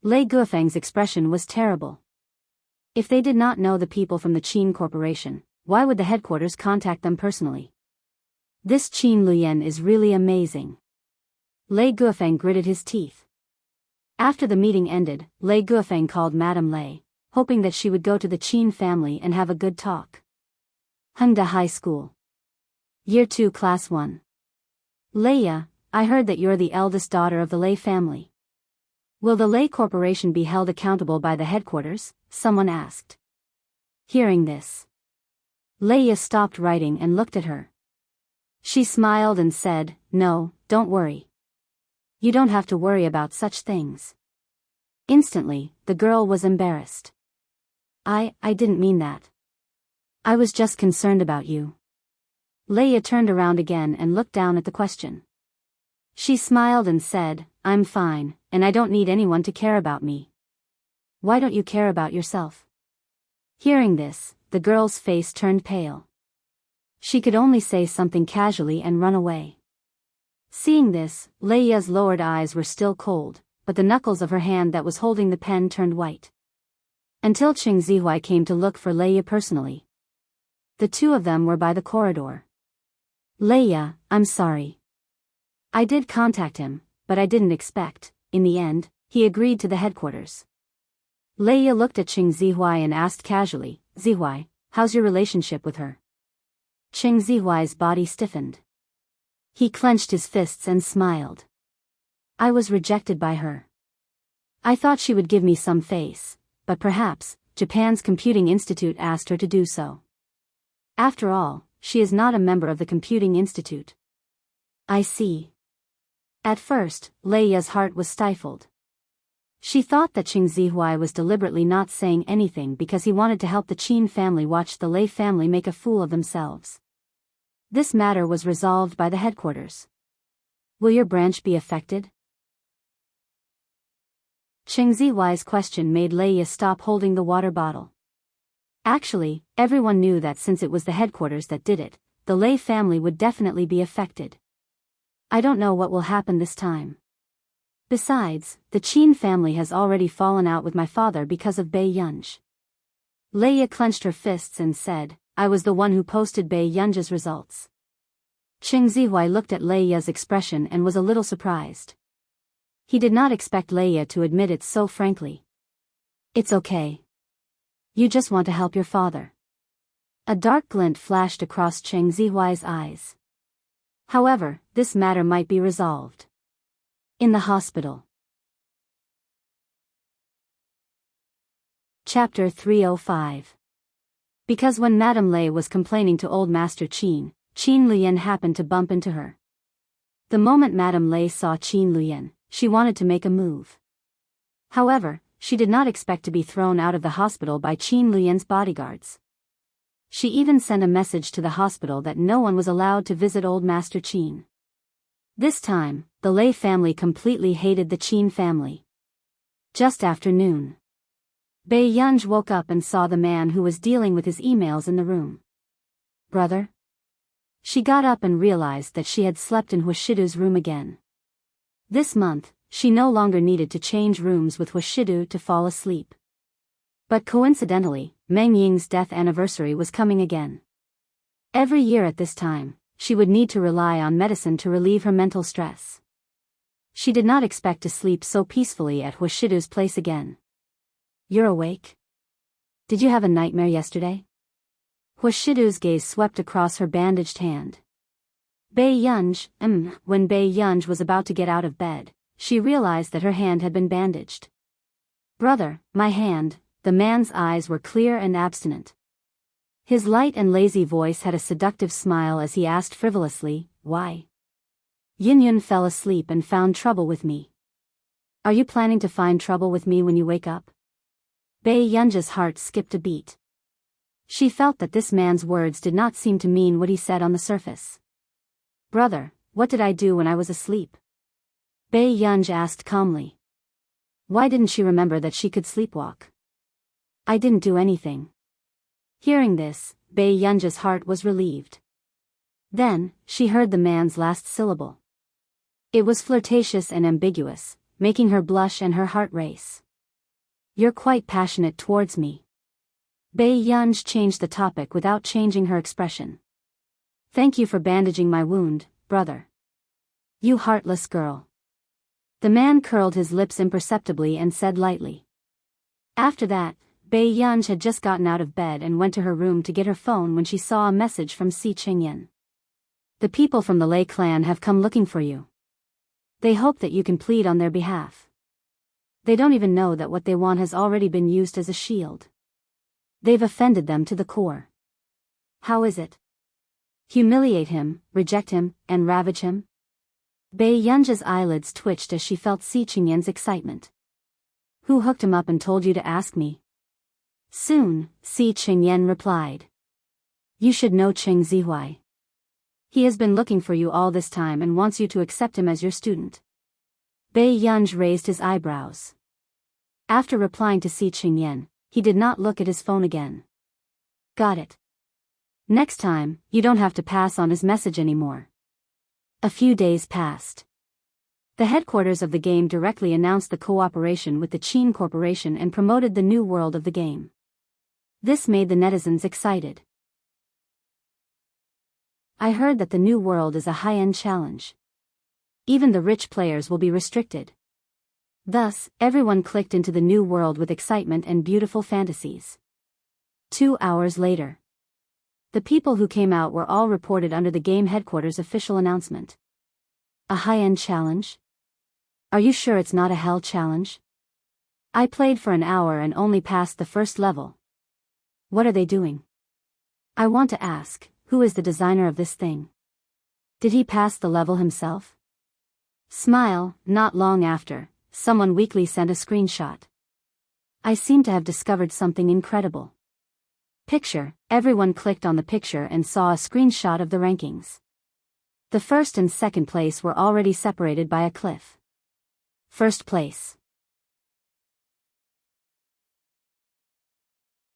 Lei Guofeng's expression was terrible. If they did not know the people from the Qin Corporation, why would the headquarters contact them personally? This Qin Luyen is really amazing. Lei Guofeng gritted his teeth. After the meeting ended, Lei Guofeng called Madame Lei, hoping that she would go to the Qin family and have a good talk. Hengda High School. Year 2 Class 1. Leia, I heard that you're the eldest daughter of the Lei family. Will the Lei Corporation be held accountable by the headquarters? Someone asked. Hearing this, Leia stopped writing and looked at her. She smiled and said, No, don't worry. You don't have to worry about such things. Instantly, the girl was embarrassed. I didn't mean that. I was just concerned about you. Leia turned around again and looked down at the question. She smiled and said, I'm fine, and I don't need anyone to care about me. Why don't you care about yourself? Hearing this, the girl's face turned pale. She could only say something casually and run away. Seeing this, Leia's lowered eyes were still cold, but the knuckles of her hand that was holding the pen turned white. Until Qing Zihuai came to look for Leia personally. The two of them were by the corridor. Leia, I'm sorry. I did contact him, but I didn't expect, in the end, he agreed to the headquarters. Leia looked at Qing Zihuai and asked casually, Zihuai, how's your relationship with her? Qing Zihuai's body stiffened. He clenched his fists and smiled. I was rejected by her. I thought she would give me some face, but perhaps, Japan's Computing Institute asked her to do so. After all, she is not a member of the Computing Institute. I see. At first, Leia's heart was stifled. She thought that Qing Zihuai was deliberately not saying anything because he wanted to help the Qin family watch the Lei family make a fool of themselves. This matter was resolved by the headquarters. Will your branch be affected? Qing Zihuai's question made Leia stop holding the water bottle. Actually, everyone knew that since it was the headquarters that did it, the Lei family would definitely be affected. I don't know what will happen this time. Besides, the Qin family has already fallen out with my father because of Bei Yunj. Leia clenched her fists and said, I was the one who posted Bei Yunj's results. Qing Zihuai looked at Leia's expression and was a little surprised. He did not expect Leia to admit it so frankly. It's okay. You just want to help your father. A dark glint flashed across Qing Zihuai's eyes. However, this matter might be resolved. In the hospital. Chapter 305. Because when Madame Lei was complaining to Old Master Qin Luyan happened to bump into her. The moment Madame Lei saw Qin Luyan, she wanted to make a move. However, she did not expect to be thrown out of the hospital by Qin Luyan's bodyguards. She even sent a message to the hospital that no one was allowed to visit Old Master Qin. This time, the Lei family completely hated the Qin family. Just after noon. Bei Yunj woke up and saw the man who was dealing with his emails in the room. Brother? She got up and realized that she had slept in Huashidu's room again. This month, she no longer needed to change rooms with Huashidu to fall asleep. But coincidentally, Meng Ying's death anniversary was coming again. Every year at this time, she would need to rely on medicine to relieve her mental stress. She did not expect to sleep so peacefully at Huashidu's place again. You're awake? Did you have a nightmare yesterday? Huashidu's gaze swept across her bandaged hand. Bei Yunj, When Bei Yunj was about to get out of bed, she realized that her hand had been bandaged. Brother, my hand. The man's eyes were clear and abstinent. His light and lazy voice had a seductive smile as he asked frivolously, why? Yin fell asleep and found trouble with me. Are you planning to find trouble with me when you wake up? Bei Yunj's heart skipped a beat. She felt that this man's words did not seem to mean what he said on the surface. Brother, what did I do when I was asleep? Bei Yunj asked calmly. Why didn't she remember that she could sleepwalk? I didn't do anything. Hearing this, Bei Yunj's heart was relieved. Then, she heard the man's last syllable. It was flirtatious and ambiguous, making her blush and her heart race. You're quite passionate towards me. Bei Yunj changed the topic without changing her expression. Thank you for bandaging my wound, brother. You heartless girl. The man curled his lips imperceptibly and said lightly. After that, Bei Yunj had just gotten out of bed and went to her room to get her phone when she saw a message from Si Qingyan. The people from the Lei clan have come looking for you. They hope that you can plead on their behalf. They don't even know that what they want has already been used as a shield. They've offended them to the core. How is it? Humiliate him, reject him, and ravage him? Bei Yunja's eyelids twitched as she felt Si Qingyan's excitement. Who hooked him up and told you to ask me? Soon, Si Qingyan replied. You should know Qing Zihuai. He has been looking for you all this time and wants you to accept him as your student. Bei Yunj raised his eyebrows. After replying to Si Qingyan, he did not look at his phone again. Got it. Next time, you don't have to pass on his message anymore. A few days passed. The headquarters of the game directly announced the cooperation with the Qin Corporation and promoted the new world of the game. This made the netizens excited. I heard that the new world is a high-end challenge. Even the rich players will be restricted. Thus, everyone clicked into the new world with excitement and beautiful fantasies. 2 hours later. The people who came out were all reported under the game headquarters official announcement. A high-end challenge? Are you sure it's not a hell challenge? I played for an hour and only passed the first level. What are they doing? I want to ask, who is the designer of this thing? Did he pass the level himself? Smile, not long after, someone weakly sent a screenshot. I seem to have discovered something incredible. Picture, everyone clicked on the picture and saw a screenshot of the rankings. The first and second place were already separated by a cliff. First place.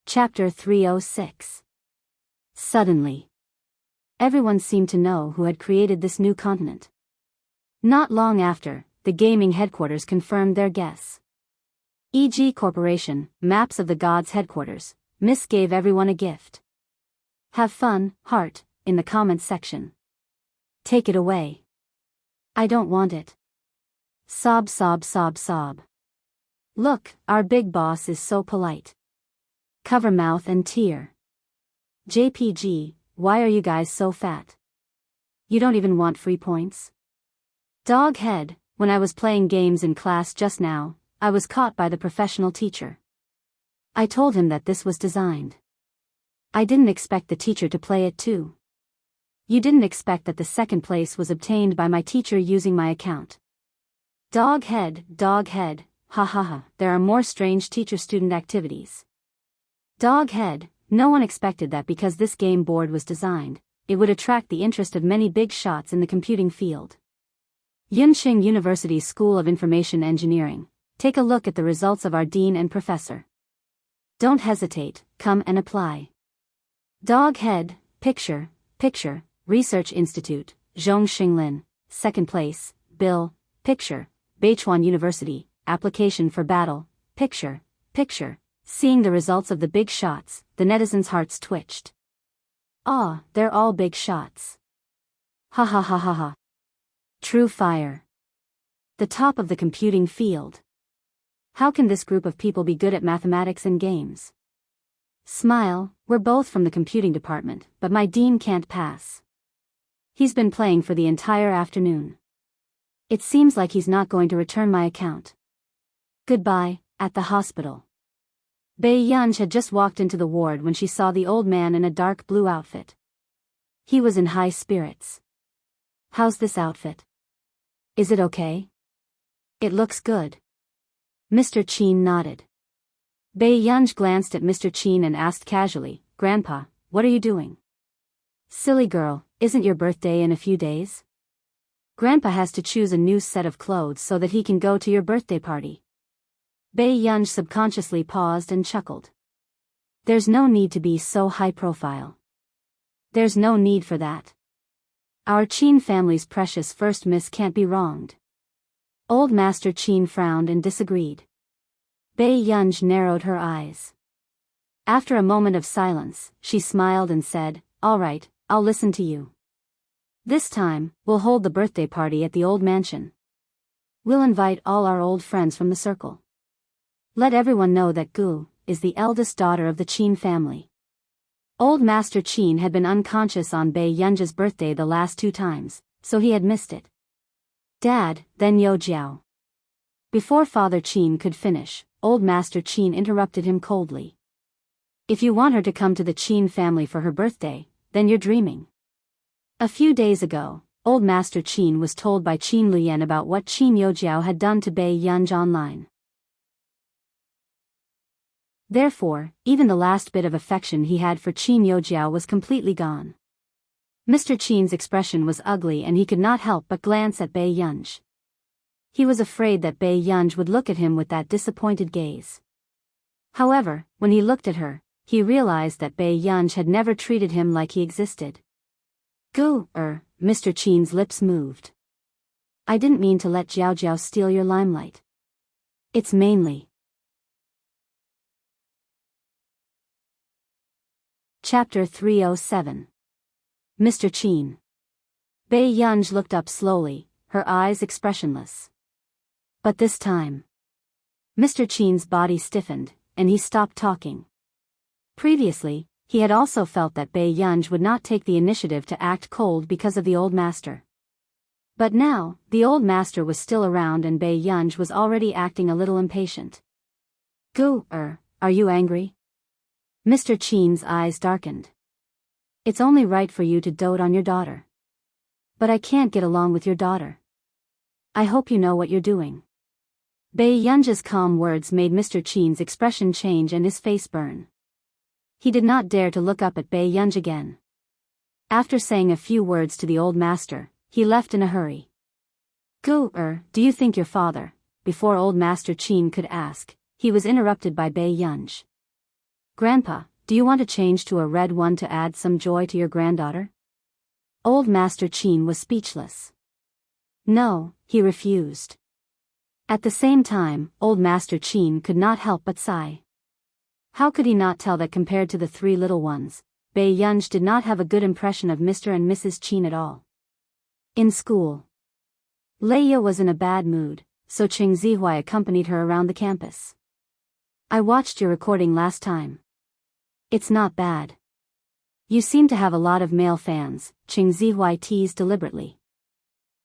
Chapter 306. Suddenly. Everyone seemed to know who had created this new continent. Not long after, the gaming headquarters confirmed their guess. E.g. Corporation, Maps of the Gods headquarters. Miss gave everyone a gift. Have fun, heart, in the comments section. Take it away. I don't want it. Sob sob sob sob. Look, our big boss is so polite. Cover mouth and tear. JPG, why are you guys so fat? You don't even want free points? Dog head, when I was playing games in class just now, I was caught by the professional teacher. I told him that this was designed. I didn't expect the teacher to play it too. You didn't expect that the second place was obtained by my teacher using my account. Dog head, ha ha ha, there are more strange teacher-student activities. Dog head, no one expected that because this game board was designed, it would attract the interest of many big shots in the computing field. Yunqing University School of Information Engineering, take a look at the results of our dean and professor. Don't hesitate, come and apply. Dog head, picture, Research Institute, Zhongxinglin, second place, Bill, picture, Beichuan University, application for battle, picture. Seeing the results of the big shots, the netizens' hearts twitched. Ah, they're all big shots. Ha ha ha ha ha. True fire. The top of the computing field. How can this group of people be good at mathematics and games? Smile, we're both from the computing department, but my dean can't pass. He's been playing for the entire afternoon. It seems like he's not going to return my account. Goodbye, at the hospital. Bei Yunj had just walked into the ward when she saw the old man in a dark blue outfit. He was in high spirits. How's this outfit? Is it okay? It looks good. Mr. Qin nodded. Bei Yunj glanced at Mr. Qin and asked casually, Grandpa, what are you doing? Silly girl, isn't your birthday in a few days? Grandpa has to choose a new set of clothes so that he can go to your birthday party. Bei Yunj subconsciously paused and chuckled. There's no need to be so high profile. There's no need for that. Our Qin family's precious first miss can't be wronged. Old Master Qin frowned and disagreed. Bei Yunj narrowed her eyes. After a moment of silence, she smiled and said, All right, I'll listen to you. This time, we'll hold the birthday party at the old mansion. We'll invite all our old friends from the circle. Let everyone know that Gu is the eldest daughter of the Qin family. Old Master Qin had been unconscious on Bei Yunj's birthday the last 2 times, so he had missed it. Dad, then Yo Jiao. Before Father Qin could finish, Old Master Qin interrupted him coldly. If you want her to come to the Qin family for her birthday, then you're dreaming. A few days ago, Old Master Qin was told by Qin Luyan about what Qin Youjiao had done to Bei Yunj online. Therefore, even the last bit of affection he had for Qin Youjiao was completely gone. Mr. Qin's expression was ugly and he could not help but glance at Bei Yunj. He was afraid that Bei Yunj would look at him with that disappointed gaze. However, when he looked at her, he realized that Bei Yunj had never treated him like he existed. Mr. Qin's lips moved. I didn't mean to let Jiao Jiao steal your limelight. It's mainly. Chapter 307. Mr. Qin. Bei Yunj looked up slowly, her eyes expressionless. But this time, Mr. Qin's body stiffened, and he stopped talking. Previously, he had also felt that Bei Yunj would not take the initiative to act cold because of the old master. But now, the old master was still around and Bei Yunj was already acting a little impatient. Are you angry? Mr. Qin's eyes darkened. It's only right for you to dote on your daughter. But I can't get along with your daughter. I hope you know what you're doing. Bei Yunj's calm words made Mr. Qin's expression change and his face burn. He did not dare to look up at Bei Yunj again. After saying a few words to the old master, he left in a hurry. Do you think your father? Before old Master Qin could ask, he was interrupted by Bei Yunj. Grandpa, do you want to change to a red one to add some joy to your granddaughter? Old Master Qin was speechless. No, he refused. At the same time, old Master Qin could not help but sigh. How could he not tell that compared to the three little ones, Bei Yunj did not have a good impression of Mr. and Mrs. Qin at all. In school, Leia was in a bad mood, so Cheng Zihuai accompanied her around the campus. I watched your recording last time. It's not bad. You seem to have a lot of male fans, Cheng Zihuai teased deliberately.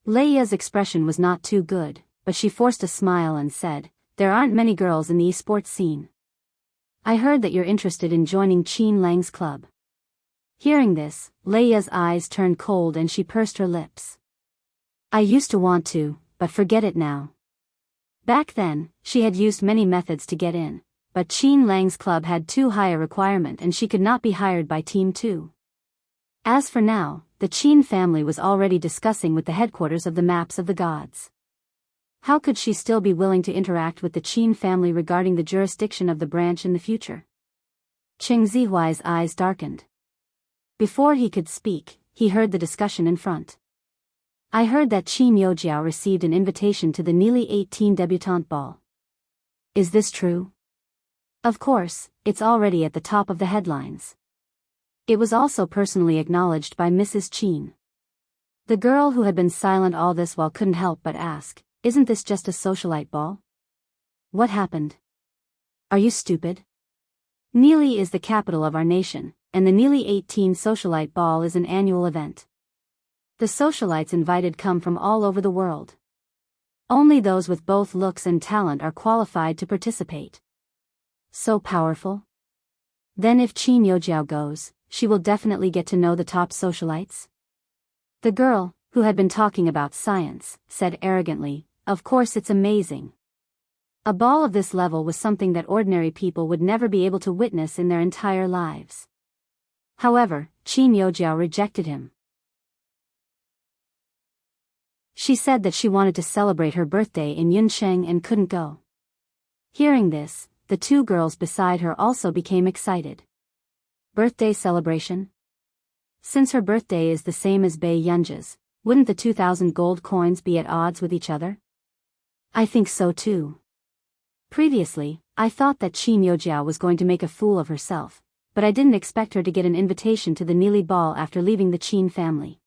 Leia's expression was not too good, but she forced a smile and said, there aren't many girls in the esports scene. I heard that you're interested in joining Qin Lang's club. Hearing this, Leia's eyes turned cold and she pursed her lips. I used to want to, but forget it now. Back then, she had used many methods to get in, but Qin Lang's club had too high a requirement and she could not be hired by Team 2. As for now, the Qin family was already discussing with the headquarters of the Maps of the Gods. How could she still be willing to interact with the Qin family regarding the jurisdiction of the branch in the future? Cheng Zihuai's eyes darkened. Before he could speak, he heard the discussion in front. I heard that Qin Youjiao received an invitation to the Nearly 18 debutante ball. Is this true? Of course, it's already at the top of the headlines. It was also personally acknowledged by Mrs. Qin. The girl who had been silent all this while couldn't help but ask, isn't this just a socialite ball? What happened? Are you stupid? Nearly is the capital of our nation, and the Nearly 18 socialite ball is an annual event. The socialites invited come from all over the world. Only those with both looks and talent are qualified to participate. So powerful? Then if Qin Youjiao goes, she will definitely get to know the top socialites? The girl, who had been talking about science, said arrogantly, of course it's amazing. A ball of this level was something that ordinary people would never be able to witness in their entire lives. However, Qin Youjiao rejected him. She said that she wanted to celebrate her birthday in Yuncheng and couldn't go. Hearing this, the two girls beside her also became excited. Birthday celebration? Since her birthday is the same as Bei Yunj's, wouldn't the 2,000 gold coins be at odds with each other? I think so too. Previously, I thought that Qin Youjiao was going to make a fool of herself, but I didn't expect her to get an invitation to the Nearly ball after leaving the Qin family.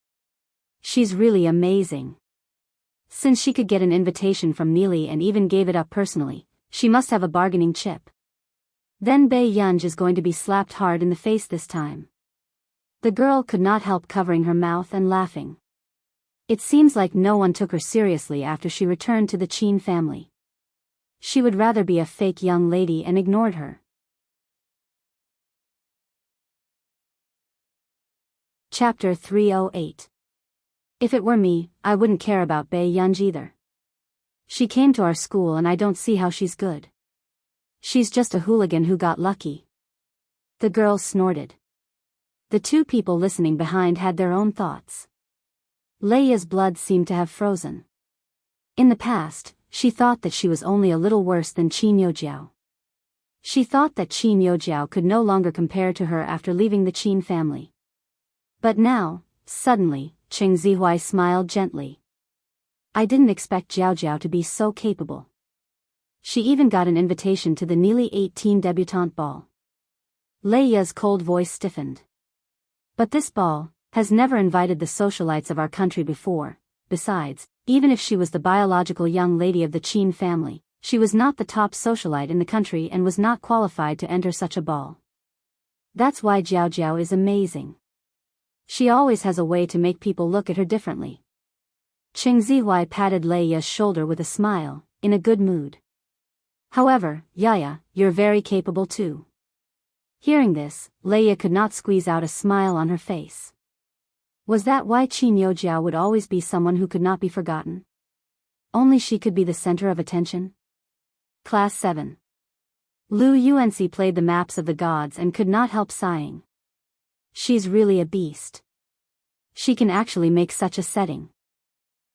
She's really amazing. Since she could get an invitation from Nearly and even gave it up personally, she must have a bargaining chip. Then Bei Yunj is going to be slapped hard in the face this time. The girl could not help covering her mouth and laughing. It seems like no one took her seriously after she returned to the Qin family. She would rather be a fake young lady and ignored her. Chapter 308. If it were me, I wouldn't care about Bei Yunj either. She came to our school and I don't see how she's good. She's just a hooligan who got lucky. The girl snorted. The two people listening behind had their own thoughts. Leia's blood seemed to have frozen. In the past, she thought that she was only a little worse than Qin Youjiao. She thought that Qin Youjiao could no longer compare to her after leaving the Qin family. But now, suddenly, Cheng Zihuai smiled gently. I didn't expect Jiao Jiao to be so capable. She even got an invitation to the Nearly 18 debutante ball. Leia's cold voice stiffened. But this ball has never invited the socialites of our country before. Besides, even if she was the biological young lady of the Qin family, she was not the top socialite in the country and was not qualified to enter such a ball. That's why Jiao Jiao is amazing. She always has a way to make people look at her differently. Cheng Zihuai patted Leia's shoulder with a smile, in a good mood. However, Yaya, you're very capable too. Hearing this, Leia could not squeeze out a smile on her face. Was that why Qin Youjiao would always be someone who could not be forgotten? Only she could be the center of attention? Class 7. Lu Yuanci played the maps of the gods and could not help sighing. She's really a beast. She can actually make such a setting.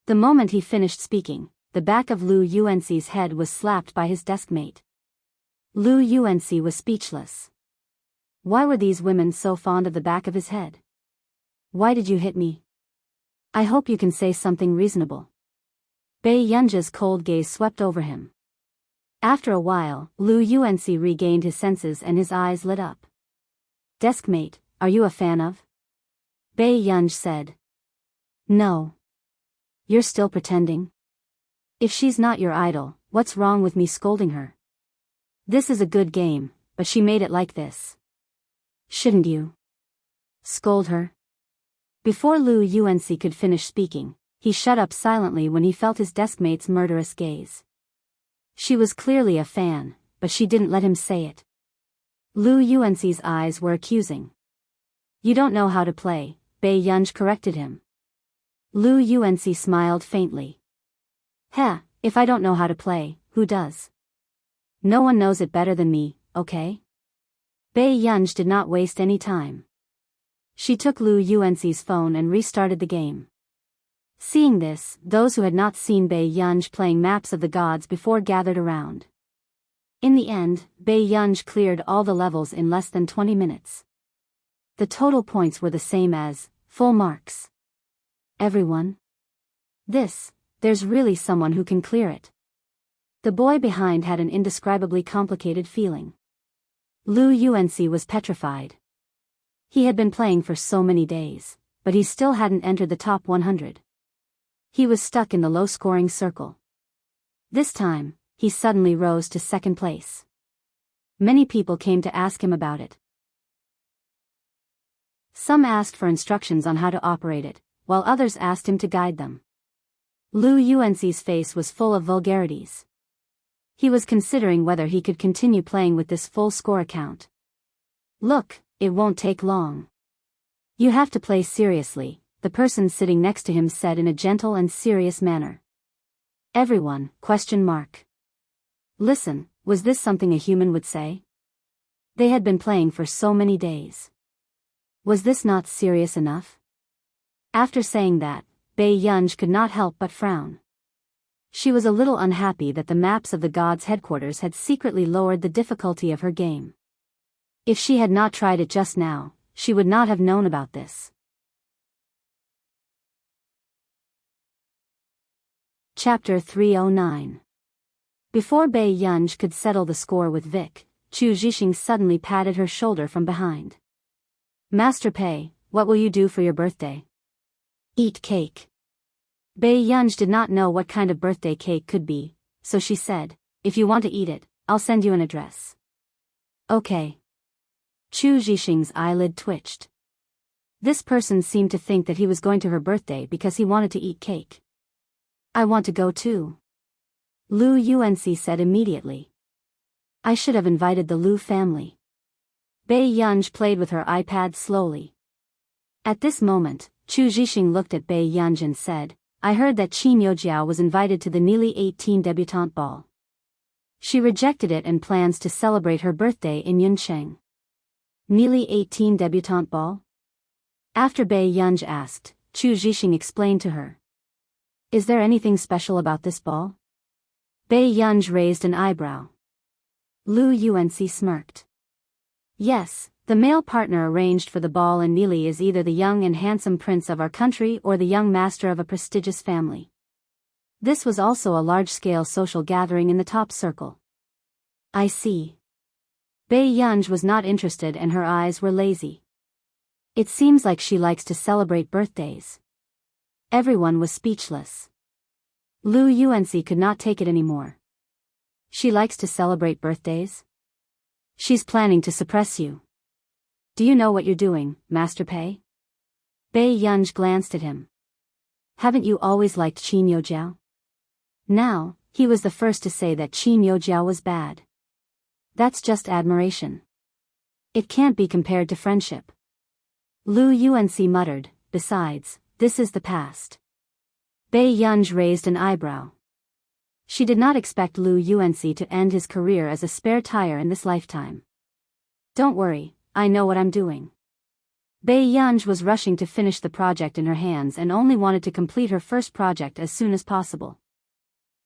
The moment he finished speaking, the back of Lu Yuanci's head was slapped by his deskmate. Lu Yuanci was speechless. Why were these women so fond of the back of his head? Why did you hit me? I hope you can say something reasonable. Bei Yunja's cold gaze swept over him. After a while, Lu Yuanci regained his senses and his eyes lit up. Deskmate, are you a fan of? Bei Yunj said. No. You're still pretending? If she's not your idol, what's wrong with me scolding her? This is a good game, but she made it like this. Shouldn't you scold her? Before Lu Yuanci could finish speaking, he shut up silently when he felt his deskmate's murderous gaze. She was clearly a fan, but she didn't let him say it. Lu Yuanci's eyes were accusing. You don't know how to play, Bei Yunj corrected him. Lu Yuanci smiled faintly. Heh, if I don't know how to play, who does? No one knows it better than me, okay? Bei Yunj did not waste any time. She took Lu Yuanci's phone and restarted the game. Seeing this, those who had not seen Bei Yunj playing maps of the gods before gathered around. In the end, Bei Yunj cleared all the levels in less than 20 minutes. The total points were the same as full marks. Everyone? There's really someone who can clear it. The boy behind had an indescribably complicated feeling. Lu Yuanci was petrified. He had been playing for so many days, but he still hadn't entered the top 100. He was stuck in the low-scoring circle. This time, he suddenly rose to second place. Many people came to ask him about it. Some asked for instructions on how to operate it, while others asked him to guide them. Lu Yuanci's face was full of vulgarities. He was considering whether he could continue playing with this full score account. Look, it won't take long. You have to play seriously, the person sitting next to him said in a gentle and serious manner. Everyone, ? Listen, was this something a human would say? They had been playing for so many days. Was this not serious enough? After saying that, Bei Yunj could not help but frown. She was a little unhappy that the maps of the gods' headquarters had secretly lowered the difficulty of her game. If she had not tried it just now, she would not have known about this. Chapter 309. Before Bei Yunj could settle the score with Vic, Chu Zhixing suddenly patted her shoulder from behind. Master Pei, what will you do for your birthday? Eat cake. Bei Yunj did not know what kind of birthday cake could be, so she said, if you want to eat it, I'll send you an address. Okay. Chu Zhixing's eyelid twitched. This person seemed to think that he was going to her birthday because he wanted to eat cake. I want to go too. Lu Yuanci said immediately. I should have invited the Lu family. Bei Yunj played with her iPad slowly. At this moment, Chu Zhixing looked at Bei Yunj and said, I heard that Qin Youjiao was invited to the Nearly 18 debutante ball. She rejected it and plans to celebrate her birthday in Yuncheng. Nearly 18 debutante ball? After Bei Yunj asked, Chu Zhixing explained to her. Is there anything special about this ball? Bei Yunj raised an eyebrow. Lu Yuanci smirked. Yes, the male partner arranged for the ball in Nili is either the young and handsome prince of our country or the young master of a prestigious family. This was also a large-scale social gathering in the top circle. I see. Bei Yunj was not interested and her eyes were lazy. It seems like she likes to celebrate birthdays. Everyone was speechless. Lu Yuanci could not take it anymore. She likes to celebrate birthdays? She's planning to suppress you. Do you know what you're doing, Master Pei? Bei Yunj glanced at him. Haven't you always liked Qin Youjiao? Now, he was the first to say that Qin Youjiao was bad. That's just admiration. It can't be compared to friendship. Lu Yuanci muttered, besides, this is the past. Bei Yunj raised an eyebrow. She did not expect Lu Yuanci to end his career as a spare tire in this lifetime. Don't worry, I know what I'm doing. Bei Yunj was rushing to finish the project in her hands and only wanted to complete her first project as soon as possible.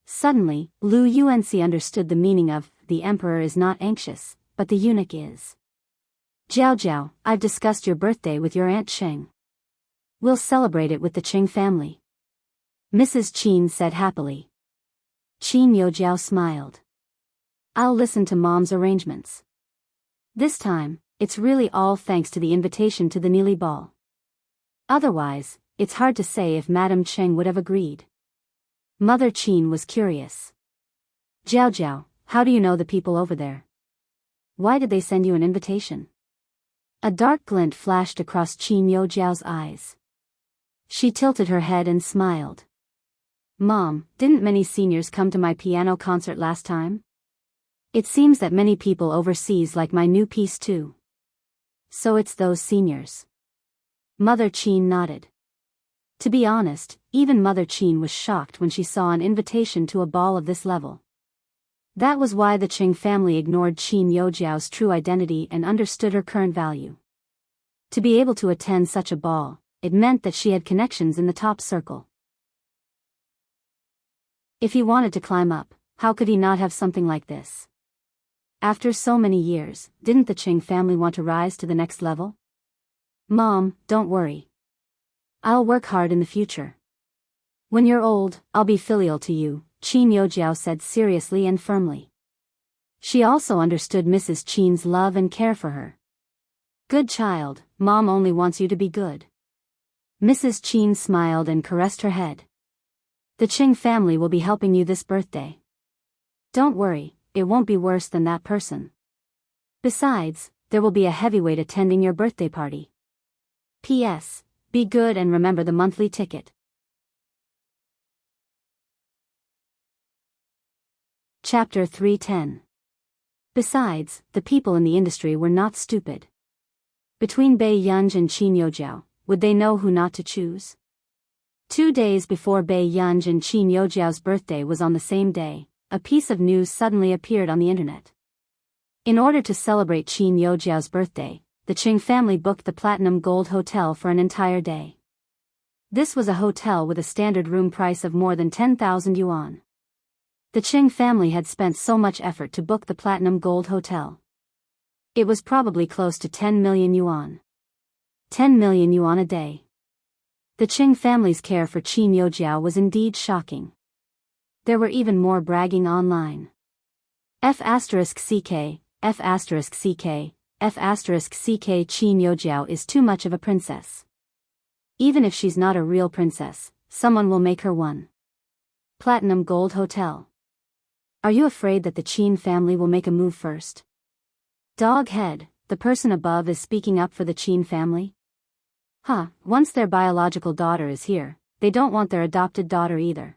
Suddenly, Lu Yuanci understood the meaning of, the emperor is not anxious, but the eunuch is. Jiao Jiao, I've discussed your birthday with your Aunt Cheng. We'll celebrate it with the Cheng family. Mrs. Qin said happily. Qin Youjiao smiled. I'll listen to Mom's arrangements. This time, it's really all thanks to the invitation to the Nili ball. Otherwise, it's hard to say if Madame Cheng would have agreed. Mother Qin was curious. Jiao Jiao, how do you know the people over there? Why did they send you an invitation? A dark glint flashed across Qin Youjiao's eyes. She tilted her head and smiled. Mom, didn't many seniors come to my piano concert last time? It seems that many people overseas like my new piece too. So it's those seniors. Mother Qin nodded. To be honest, even Mother Qin was shocked when she saw an invitation to a ball of this level. That was why the Qing family ignored Qin Youjiao's true identity and understood her current value. To be able to attend such a ball, it meant that she had connections in the top circle. If he wanted to climb up, how could he not have something like this? After so many years, didn't the Qing family want to rise to the next level? Mom, don't worry. I'll work hard in the future. When you're old, I'll be filial to you, Qin Youjiao said seriously and firmly. She also understood Mrs. Qin's love and care for her. Good child, Mom only wants you to be good. Mrs. Qin smiled and caressed her head. The Qing family will be helping you this birthday. Don't worry, it won't be worse than that person. Besides, there will be a heavyweight attending your birthday party. P.S. Be good and remember the monthly ticket. Chapter 310. Besides, the people in the industry were not stupid. Between Bei Yunj and Qin Youjiao, would they know who not to choose? 2 days before Bei Yunj and Qin Youjiao's birthday was on the same day, a piece of news suddenly appeared on the internet. In order to celebrate Qin Youjiao's birthday, the Qing family booked the Platinum Gold Hotel for an entire day. This was a hotel with a standard room price of more than 10,000 yuan. The Qing family had spent so much effort to book the Platinum Gold Hotel. It was probably close to 10 million yuan. 10 million yuan a day. The Qing family's care for Qin Youjiao was indeed shocking. There were even more bragging online. F***ck, F***ck, F***ck Qin Youjiao is too much of a princess. Even if she's not a real princess, someone will make her one. Platinum Gold Hotel. Are you afraid that the Qin family will make a move first? Dog head, the person above is speaking up for the Qin family? Once their biological daughter is here, they don't want their adopted daughter either.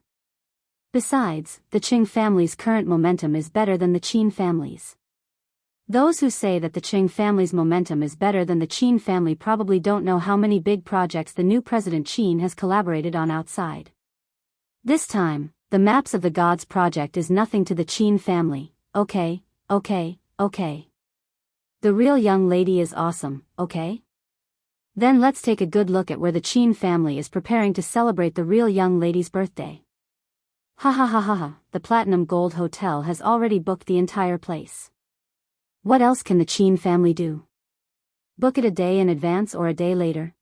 Besides, the Qing family's current momentum is better than the Qin family's. Those who say that the Qing family's momentum is better than the Qin family probably don't know how many big projects the new President Qin has collaborated on outside. This time, the Maps of the Gods project is nothing to the Qin family. Okay. The real young lady is awesome, okay? Then let's take a good look at where the Qin family is preparing to celebrate the real young lady's birthday. Ha ha ha ha ha, the Platinum Gold Hotel has already booked the entire place. What else can the Qin family do? Book it a day in advance or a day later?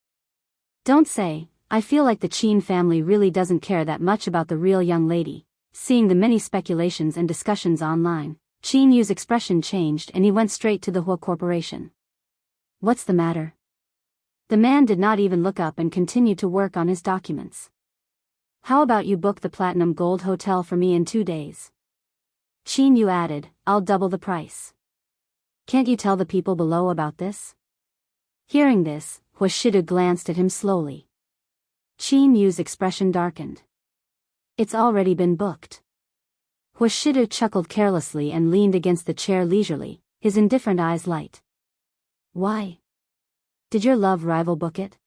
Don't say. I feel like the Qin family really doesn't care that much about the real young lady. Seeing the many speculations and discussions online, Qin Yu's expression changed and he went straight to the Hua Corporation. What's the matter? The man did not even look up and continued to work on his documents. How about you book the Platinum Gold Hotel for me in 2 days? Qin Yu added, I'll double the price. Can't you tell the people below about this? Hearing this, Hua Shidu glanced at him slowly. Qin Yu's expression darkened. It's already been booked. Hua Shidu chuckled carelessly and leaned against the chair leisurely, his indifferent eyes light. Why? Did your love rival book it?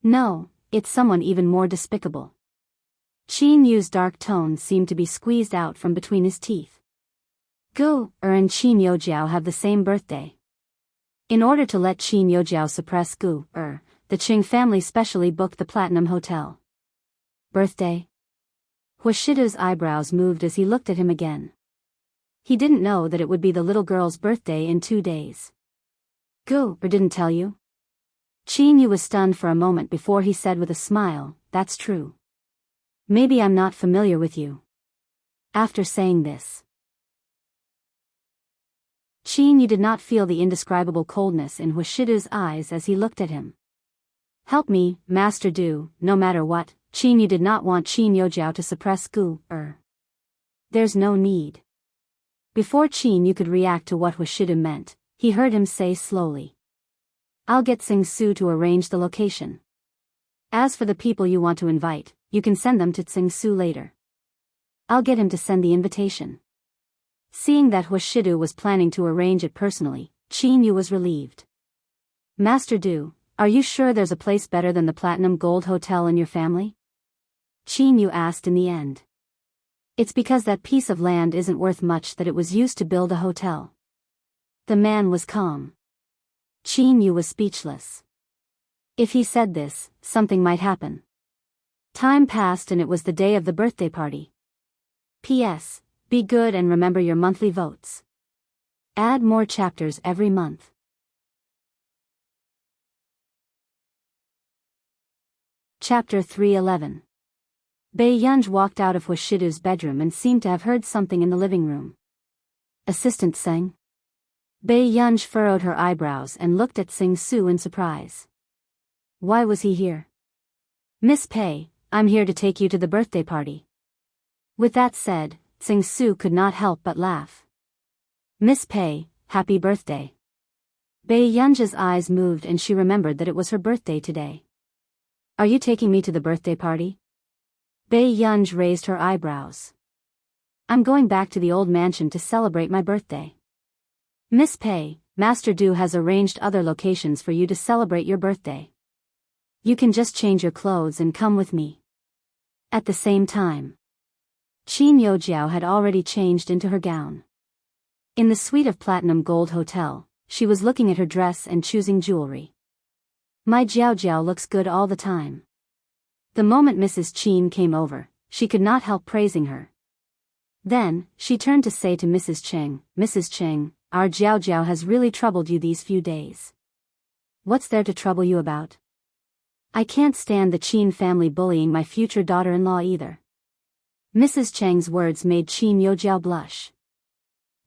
No, it's someone even more despicable. Qin Yu's dark tone seemed to be squeezed out from between his teeth. Gu and Qin Youjiao have the same birthday. In order to let Qin Youjiao suppress Gu the Qing family specially booked the Platinum Hotel. Birthday? Hua Shidu's eyebrows moved as he looked at him again. He didn't know that it would be the little girl's birthday in 2 days. Gu didn't tell you? Qin Yu was stunned for a moment before he said with a smile, that's true. Maybe I'm not familiar with you. After saying this, Qin Yu did not feel the indescribable coldness in Hua Shidu's eyes as he looked at him. Help me, Master Du, no matter what. Qin Yu did not want Qin Youjiao to suppress Gu There's no need. Before Qin Yu could react to what Hua Shidu meant, he heard him say slowly. I'll get Sing Su to arrange the location. As for the people you want to invite, you can send them to Sing Su later. I'll get him to send the invitation. Seeing that Hua Shidu was planning to arrange it personally, Qin Yu was relieved. Master Du, are you sure there's a place better than the Platinum Gold Hotel in your family? Qin Yu asked in the end. It's because that piece of land isn't worth much that it was used to build a hotel. The man was calm. Qin Yu was speechless. If he said this, something might happen. Time passed and it was the day of the birthday party. P.S. Be good and remember your monthly votes. Add more chapters every month. Chapter 311. Bai Yunj walked out of Hua Shidu's bedroom and seemed to have heard something in the living room. Assistant Seng? Bai Yunj furrowed her eyebrows and looked at Sing Su in surprise. Why was he here? Miss Pei, I'm here to take you to the birthday party. With that said, Sing Su could not help but laugh. Miss Pei, happy birthday. Bai Yunj's eyes moved and she remembered that it was her birthday today. Are you taking me to the birthday party? Bai Yunj raised her eyebrows. I'm going back to the old mansion to celebrate my birthday. Miss Pei, Master Du has arranged other locations for you to celebrate your birthday. You can just change your clothes and come with me. At the same time, Qin Youjiao had already changed into her gown. In the suite of Platinum Gold Hotel, she was looking at her dress and choosing jewelry. My Jiao Jiao looks good all the time. The moment Mrs. Qin came over, she could not help praising her. Then, she turned to say to Mrs. Cheng, our Jiao Jiao has really troubled you these few days. What's there to trouble you about? I can't stand the Qin family bullying my future daughter-in-law either. Mrs. Cheng's words made Qin Youjiao blush.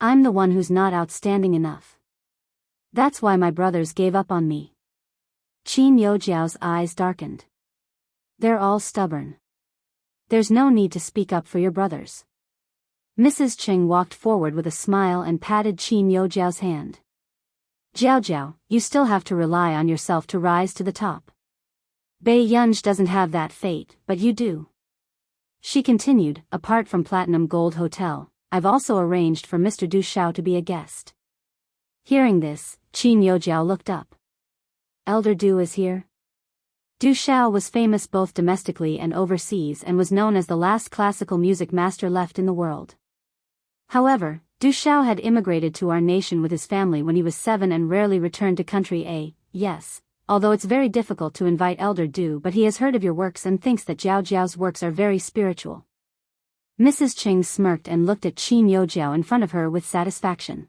I'm the one who's not outstanding enough. That's why my brothers gave up on me. Qin Youjiao's eyes darkened. They're all stubborn. There's no need to speak up for your brothers. Mrs. Cheng walked forward with a smile and patted Qin Youjiao's hand. Jiao Jiao, you still have to rely on yourself to rise to the top. Bai Yunj doesn't have that fate, but you do. She continued, apart from Platinum Gold Hotel, I've also arranged for Mr. Du Shao to be a guest. Hearing this, Qin Yojiao looked up. Elder Du is here? Du Xiao was famous both domestically and overseas and was known as the last classical music master left in the world. However, Du Xiao had immigrated to our nation with his family when he was 7 and rarely returned to country A. Yes, although it's very difficult to invite Elder Du, but he has heard of your works and thinks that Jiao Jiao's works are very spiritual. Mrs. Qing smirked and looked at Qin Yojiao in front of her with satisfaction.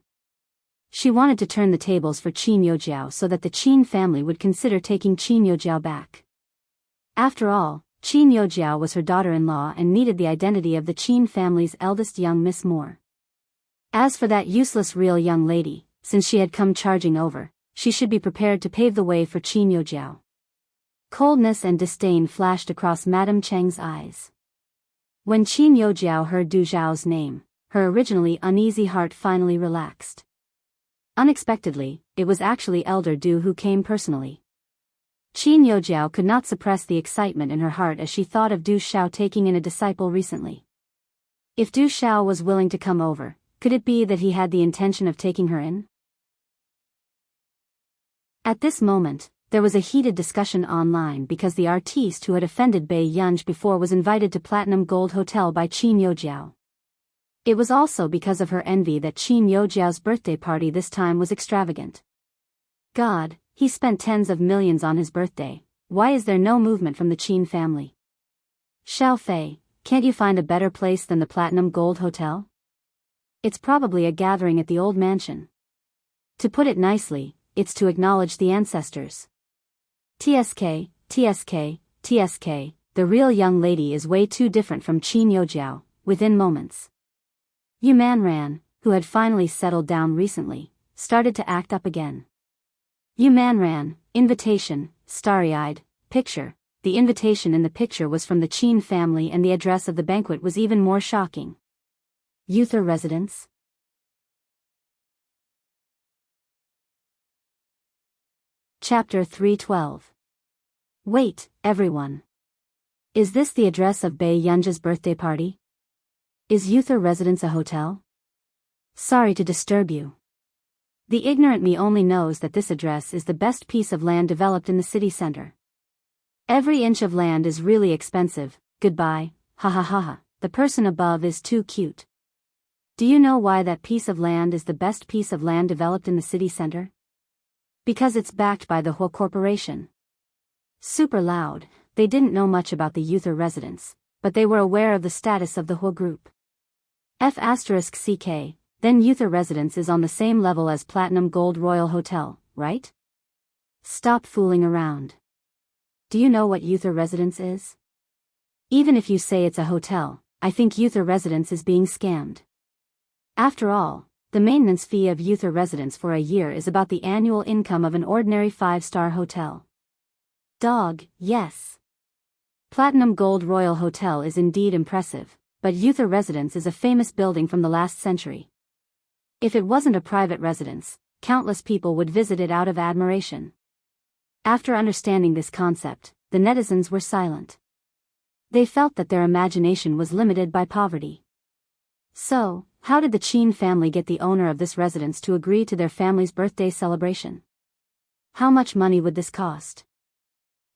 She wanted to turn the tables for Qin Yojiao so that the Qin family would consider taking Qin Yojiao back. After all, Qin Yojiao was her daughter-in-law and needed the identity of the Qin family's eldest young Miss Moore. As for that useless real young lady, since she had come charging over, she should be prepared to pave the way for Qin Yojiao. Coldness and disdain flashed across Madame Cheng's eyes. When Qin Yojiao heard Du Xiao's name, her originally uneasy heart finally relaxed. Unexpectedly, it was actually Elder Du who came personally. Qin Yojiao could not suppress the excitement in her heart as she thought of Du Xiao taking in a disciple recently. If Du Xiao was willing to come over, could it be that he had the intention of taking her in? At this moment, there was a heated discussion online because the artiste who had offended Bai Yunj before was invited to Platinum Gold Hotel by Qin Yojiao. It was also because of her envy that Qin Yojiao's birthday party this time was extravagant. God, he spent tens of millions on his birthday, why is there no movement from the Qin family? Xiao Fei, can't you find a better place than the Platinum Gold Hotel? It's probably a gathering at the old mansion. To put it nicely, it's to acknowledge the ancestors. TSK, TSK, TSK, the real young lady is way too different from Qin Yojiao, within moments. Yu Manran, who had finally settled down recently, started to act up again. Yu Manran, invitation, starry-eyed, picture. The invitation in the picture was from the Qin family and the address of the banquet was even more shocking. Yuther residence? Chapter 312. Wait, everyone. Is this the address of Bai Yunja's birthday party? Is Yuther residence a hotel? Sorry to disturb you. The ignorant me only knows that this address is the best piece of land developed in the city center. Every inch of land is really expensive, goodbye, ha ha ha ha, the person above is too cute. Do you know why that piece of land is the best piece of land developed in the city center? Because it's backed by the Huo Corporation. Super loud, they didn't know much about the Yuther residence, but they were aware of the status of the Huo group. F***CK, then Yuther residence is on the same level as Platinum Gold Royal Hotel, right? Stop fooling around. Do you know what Yuther residence is? Even if you say it's a hotel, I think Yuther residence is being scammed. After all, the maintenance fee of Yuther residence for a year is about the annual income of an ordinary 5-star hotel. Dog, yes. Platinum Gold Royal Hotel is indeed impressive, but Yuther residence is a famous building from the last century. If it wasn't a private residence, countless people would visit it out of admiration. After understanding this concept, the netizens were silent. They felt that their imagination was limited by poverty. So, how did the Qin family get the owner of this residence to agree to their family's birthday celebration? How much money would this cost?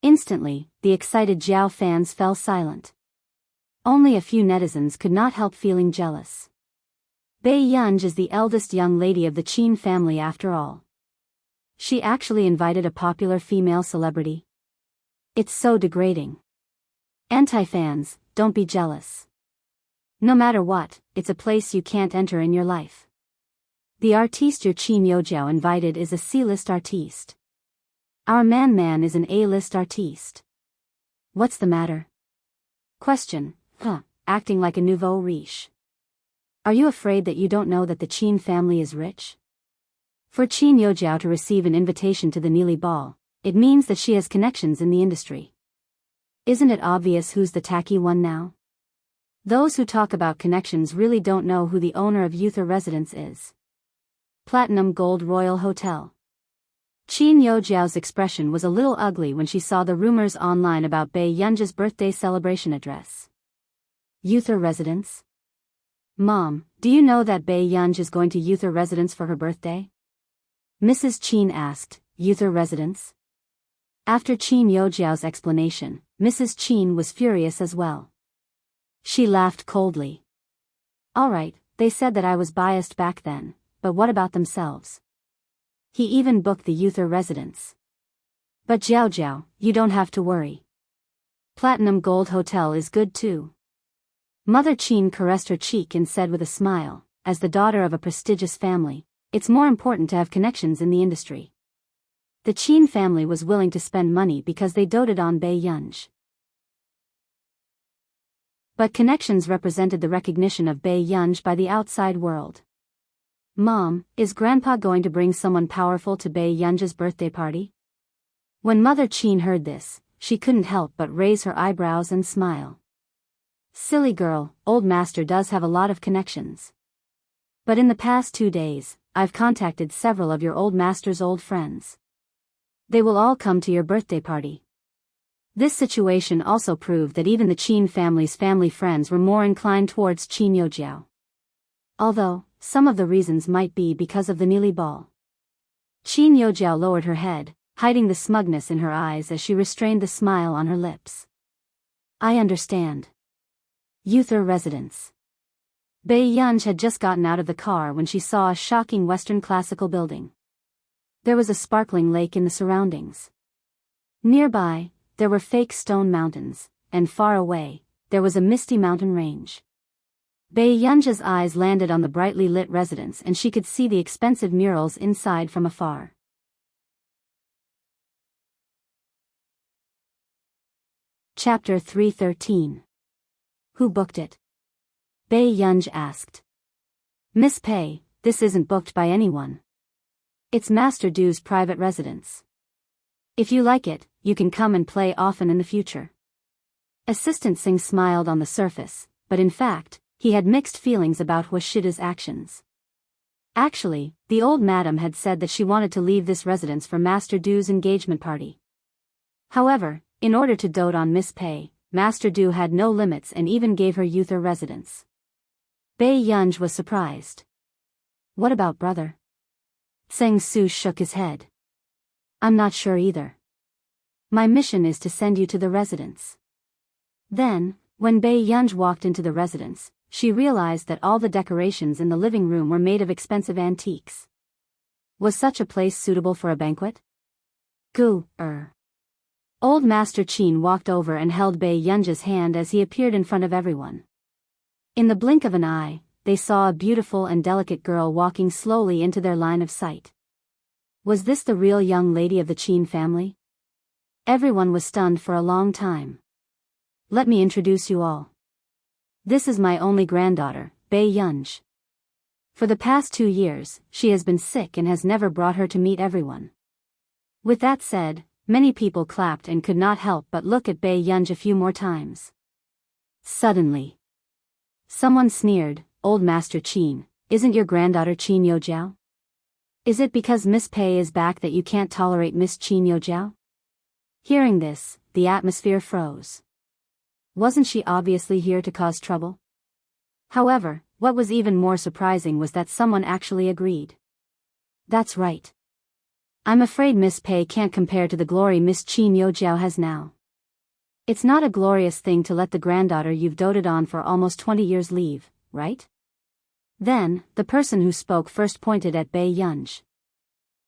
Instantly, the excited Jiao fans fell silent. Only a few netizens could not help feeling jealous. Bai Yunj is the eldest young lady of the Qin family after all. She actually invited a popular female celebrity. It's so degrading. Anti-fans, don't be jealous. No matter what, it's a place you can't enter in your life. The artiste your Qin Yojiao invited is a C-list artiste. Our man is an A-list artiste. What's the matter? Question, acting like a nouveau riche. Are you afraid that you don't know that the Qin family is rich? For Qin Yojiao to receive an invitation to the Nili Ball, it means that she has connections in the industry. Isn't it obvious who's the tacky one now? Those who talk about connections really don't know who the owner of Yuther residence is. Platinum Gold Royal Hotel. Qin Yojiao's expression was a little ugly when she saw the rumors online about Bai Yunja's birthday celebration address. Yuther residence? Mom, do you know that Bai Yunj is going to Yuther residence for her birthday? Mrs. Qin asked, Uther residence? After Qin Youjiao's explanation, Mrs. Qin was furious as well. She laughed coldly. All right, they said that I was biased back then, but what about themselves? He even booked the Uther residence. But Jiao, you don't have to worry. Platinum Gold Hotel is good too. Mother Qin caressed her cheek and said with a smile, as the daughter of a prestigious family, it's more important to have connections in the industry. The Qin family was willing to spend money because they doted on Bei Yunj. But connections represented the recognition of Bei Yunj by the outside world. Mom, is Grandpa going to bring someone powerful to Bei Yunj's birthday party? When Mother Qin heard this, she couldn't help but raise her eyebrows and smile. Silly girl, old master does have a lot of connections. But in the past 2 days, I've contacted several of your old master's old friends. They will all come to your birthday party. This situation also proved that even the Qin family's family friends were more inclined towards Qin Youjiao. Although, some of the reasons might be because of the Nili ball. Qin Youjiao lowered her head, hiding the smugness in her eyes as she restrained the smile on her lips. I understand. Uther residence. Bei Yunj had just gotten out of the car when she saw a shocking Western classical building. There was a sparkling lake in the surroundings. Nearby, there were fake stone mountains, and far away, there was a misty mountain range. Bei Yunj's eyes landed on the brightly lit residence and she could see the expensive murals inside from afar. Chapter 313. Who booked it? Bei Yunj asked. Miss Pei, this isn't booked by anyone. It's Master Du's private residence. If you like it, you can come and play often in the future. Assistant Singh smiled on the surface, but in fact, he had mixed feelings about Washida's actions. Actually, the old madam had said that she wanted to leave this residence for Master Du's engagement party. However, in order to dote on Miss Pei, Master Du had no limits and even gave her Uther residence. Bei Yunj was surprised. What about brother? Tseng Su shook his head. I'm not sure either. My mission is to send you to the residence. Then, when Bei Yunj walked into the residence, she realized that all the decorations in the living room were made of expensive antiques. Was such a place suitable for a banquet? Old Master Qin walked over and held Bei Yunj's hand as he appeared in front of everyone. In the blink of an eye, they saw a beautiful and delicate girl walking slowly into their line of sight. Was this the real young lady of the Qin family? Everyone was stunned for a long time. Let me introduce you all. This is my only granddaughter, Bei Yunj. For the past 2 years, she has been sick and has never brought her to meet everyone. With that said, many people clapped and could not help but look at Bei Yunj a few more times. Suddenly, someone sneered, Old Master Qin, isn't your granddaughter Qin Youjiao? Is it because Miss Pei is back that you can't tolerate Miss Qin Youjiao? Hearing this, the atmosphere froze. Wasn't she obviously here to cause trouble? However, what was even more surprising was that someone actually agreed. That's right. I'm afraid Miss Pei can't compare to the glory Miss Qin Youjiao has now. It's not a glorious thing to let the granddaughter you've doted on for almost 20 years leave, right? Then, the person who spoke first pointed at Bei Yunj.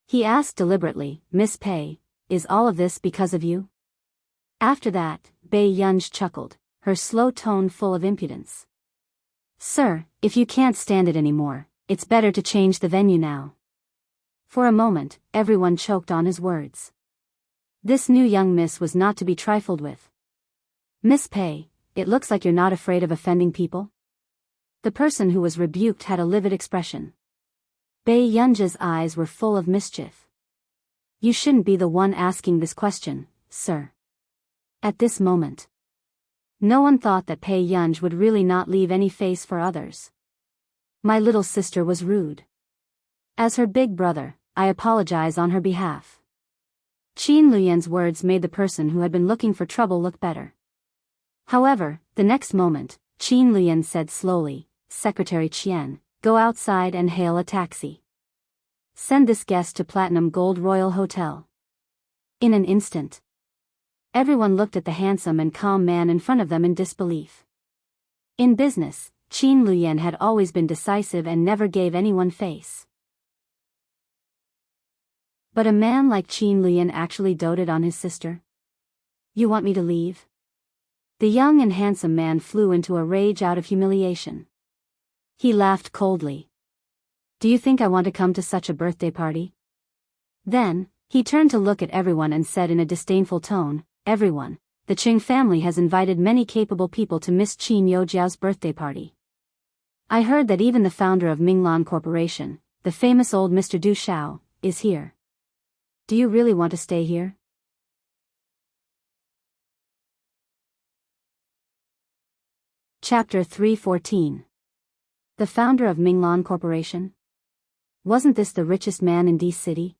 He asked deliberately, Miss Pei, is all of this because of you? After that, Bei Yunj chuckled, her slow tone full of impudence. Sir, if you can't stand it anymore, it's better to change the venue now. For a moment, everyone choked on his words. This new young miss was not to be trifled with. Miss Pei, it looks like you're not afraid of offending people? The person who was rebuked had a livid expression. Bei Yunj's eyes were full of mischief. You shouldn't be the one asking this question, sir. At this moment, no one thought that Bei Yunj would really not leave any face for others. My little sister was rude. As her big brother, I apologize on her behalf. Qin Luyan's words made the person who had been looking for trouble look better. However, the next moment, Qin Luyan said slowly, Secretary Qian, go outside and hail a taxi. Send this guest to Platinum Gold Royal Hotel. In an instant. Everyone looked at the handsome and calm man in front of them in disbelief. In business, Qin Luyan had always been decisive and never gave anyone face. But a man like Qin Luyan actually doted on his sister? You want me to leave? The young and handsome man flew into a rage out of humiliation. He laughed coldly. Do you think I want to come to such a birthday party? Then, he turned to look at everyone and said in a disdainful tone, Everyone, the Qing family has invited many capable people to Miss Qin Youjiao's birthday party. I heard that even the founder of Minglan Corporation, the famous old Mr. Du Shao, is here. Do you really want to stay here? Chapter 314. The founder of Minglan Corporation? Wasn't this the richest man in D City?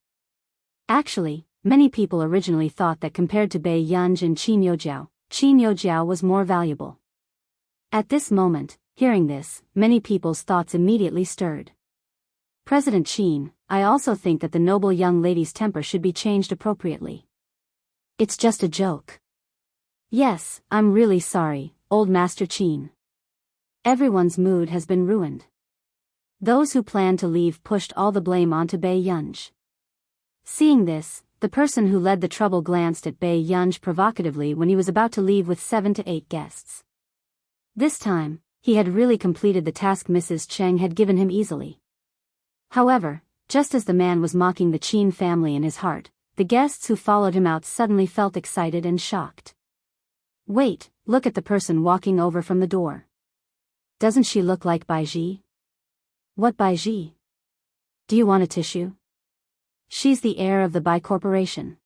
Actually, many people originally thought that compared to Bei Yunj and Qin Youjiao was more valuable. At this moment, hearing this, many people's thoughts immediately stirred. President Qin, I also think that the noble young lady's temper should be changed appropriately. It's just a joke. Yes, I'm really sorry, old Master Qin. Everyone's mood has been ruined. Those who planned to leave pushed all the blame onto Bei Yunj. Seeing this, the person who led the trouble glanced at Bei Yunj provocatively when he was about to leave with 7 to 8 guests. This time, he had really completed the task Mrs. Cheng had given him easily. However, just as the man was mocking the Qin family in his heart, the guests who followed him out suddenly felt excited and shocked. Wait, look at the person walking over from the door. Doesn't she look like Baiji? What Baiji? Do you want a tissue? She's the heir of the Bai Corporation.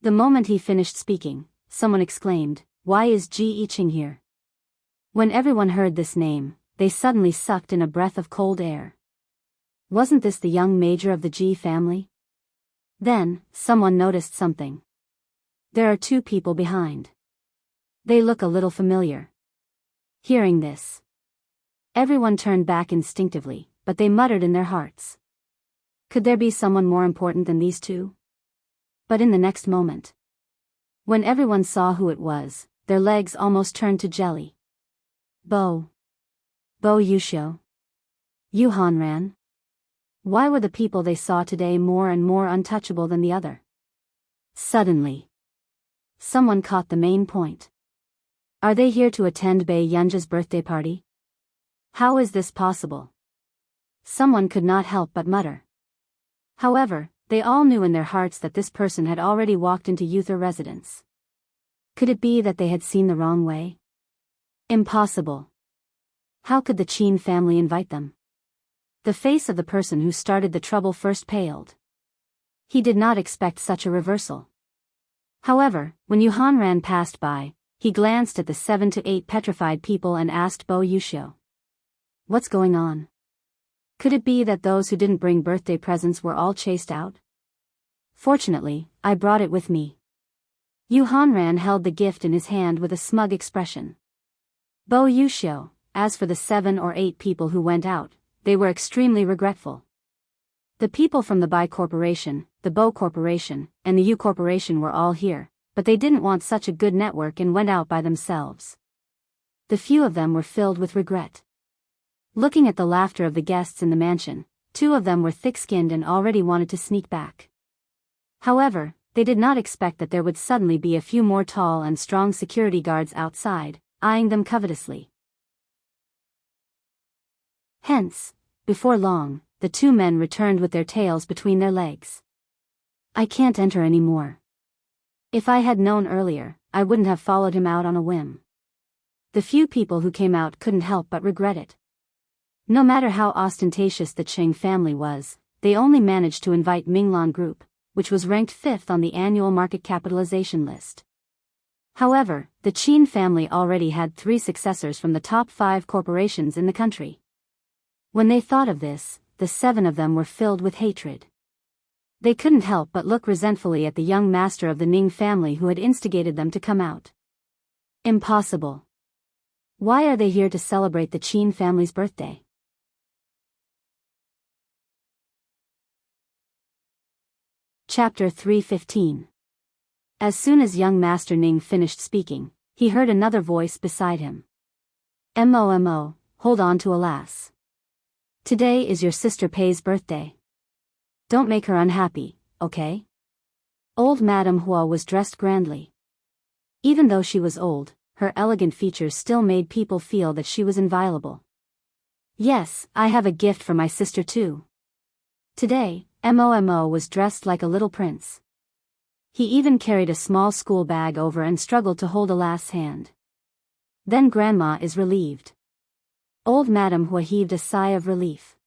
The moment he finished speaking, someone exclaimed, Why is Ji Yiqing here? When everyone heard this name, they suddenly sucked in a breath of cold air. Wasn't this the young major of the Ji family? Then, someone noticed something. There are 2 people behind. They look a little familiar. Hearing this, everyone turned back instinctively, but they muttered in their hearts. Could there be someone more important than these 2? But in the next moment, when everyone saw who it was, their legs almost turned to jelly. Bo Yuxiu. Yu Hanran. Why were the people they saw today more and more untouchable than the other? Suddenly, someone caught the main point. Are they here to attend Bei Yunj's birthday party? How is this possible? Someone could not help but mutter. However, they all knew in their hearts that this person had already walked into Yuther residence. Could it be that they had seen the wrong way? Impossible. How could the Qin family invite them? The face of the person who started the trouble first paled. He did not expect such a reversal. However, when Yu Hanran passed by, he glanced at the 7 to 8 petrified people and asked Bo Yuxiu. What's going on? Could it be that those who didn't bring birthday presents were all chased out? Fortunately, I brought it with me. Yu Hanran held the gift in his hand with a smug expression. Bo Yuxiu, as for the 7 or 8 people who went out, they were extremely regretful. The people from the Bai Corporation, the Bo Corporation, and the Yu Corporation were all here, but they didn't want such a good network and went out by themselves. The few of them were filled with regret. Looking at the laughter of the guests in the mansion, 2 of them were thick-skinned and already wanted to sneak back. However, they did not expect that there would suddenly be a few more tall and strong security guards outside, eyeing them covetously. Hence, before long, the 2 men returned with their tails between their legs. I can't enter any more. If I had known earlier, I wouldn't have followed him out on a whim. The few people who came out couldn't help but regret it. No matter how ostentatious the Cheng family was, they only managed to invite Minglan Group, which was ranked 5th on the annual market capitalization list. However, the Qin family already had 3 successors from the top 5 corporations in the country. When they thought of this, the 7 of them were filled with hatred. They couldn't help but look resentfully at the young master of the Ning family who had instigated them to come out. Impossible. Why are they here to celebrate the Qin family's birthday? Chapter 315. As soon as young Master Ning finished speaking, he heard another voice beside him. Mo, hold on to a lass. Today is your sister Pei's birthday. Don't make her unhappy, okay? Old Madame Hua was dressed grandly. Even though she was old, her elegant features still made people feel that she was inviolable. Yes, I have a gift for my sister too. Today, Mo was dressed like a little prince. He even carried a small school bag over and struggled to hold a lass' hand. Then Grandma is relieved. Old Madame Hua heaved a sigh of relief.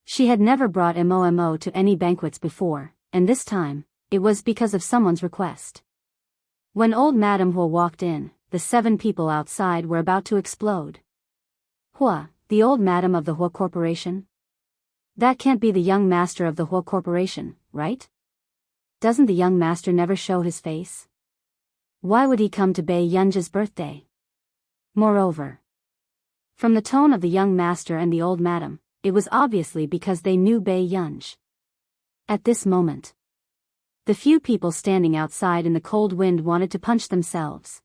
She had never brought Mo to any banquets before, and this time, it was because of someone's request. When old Madame Hua walked in, the 7 people outside were about to explode. Hua, the old madam of the Hua Corporation? That can't be the young master of the Hua Corporation, right? Doesn't the young master never show his face? Why would he come to Bei Yunji's birthday? Moreover, from the tone of the young master and the old madam, it was obviously because they knew Bei Yunji. At this moment, the few people standing outside in the cold wind wanted to punch themselves.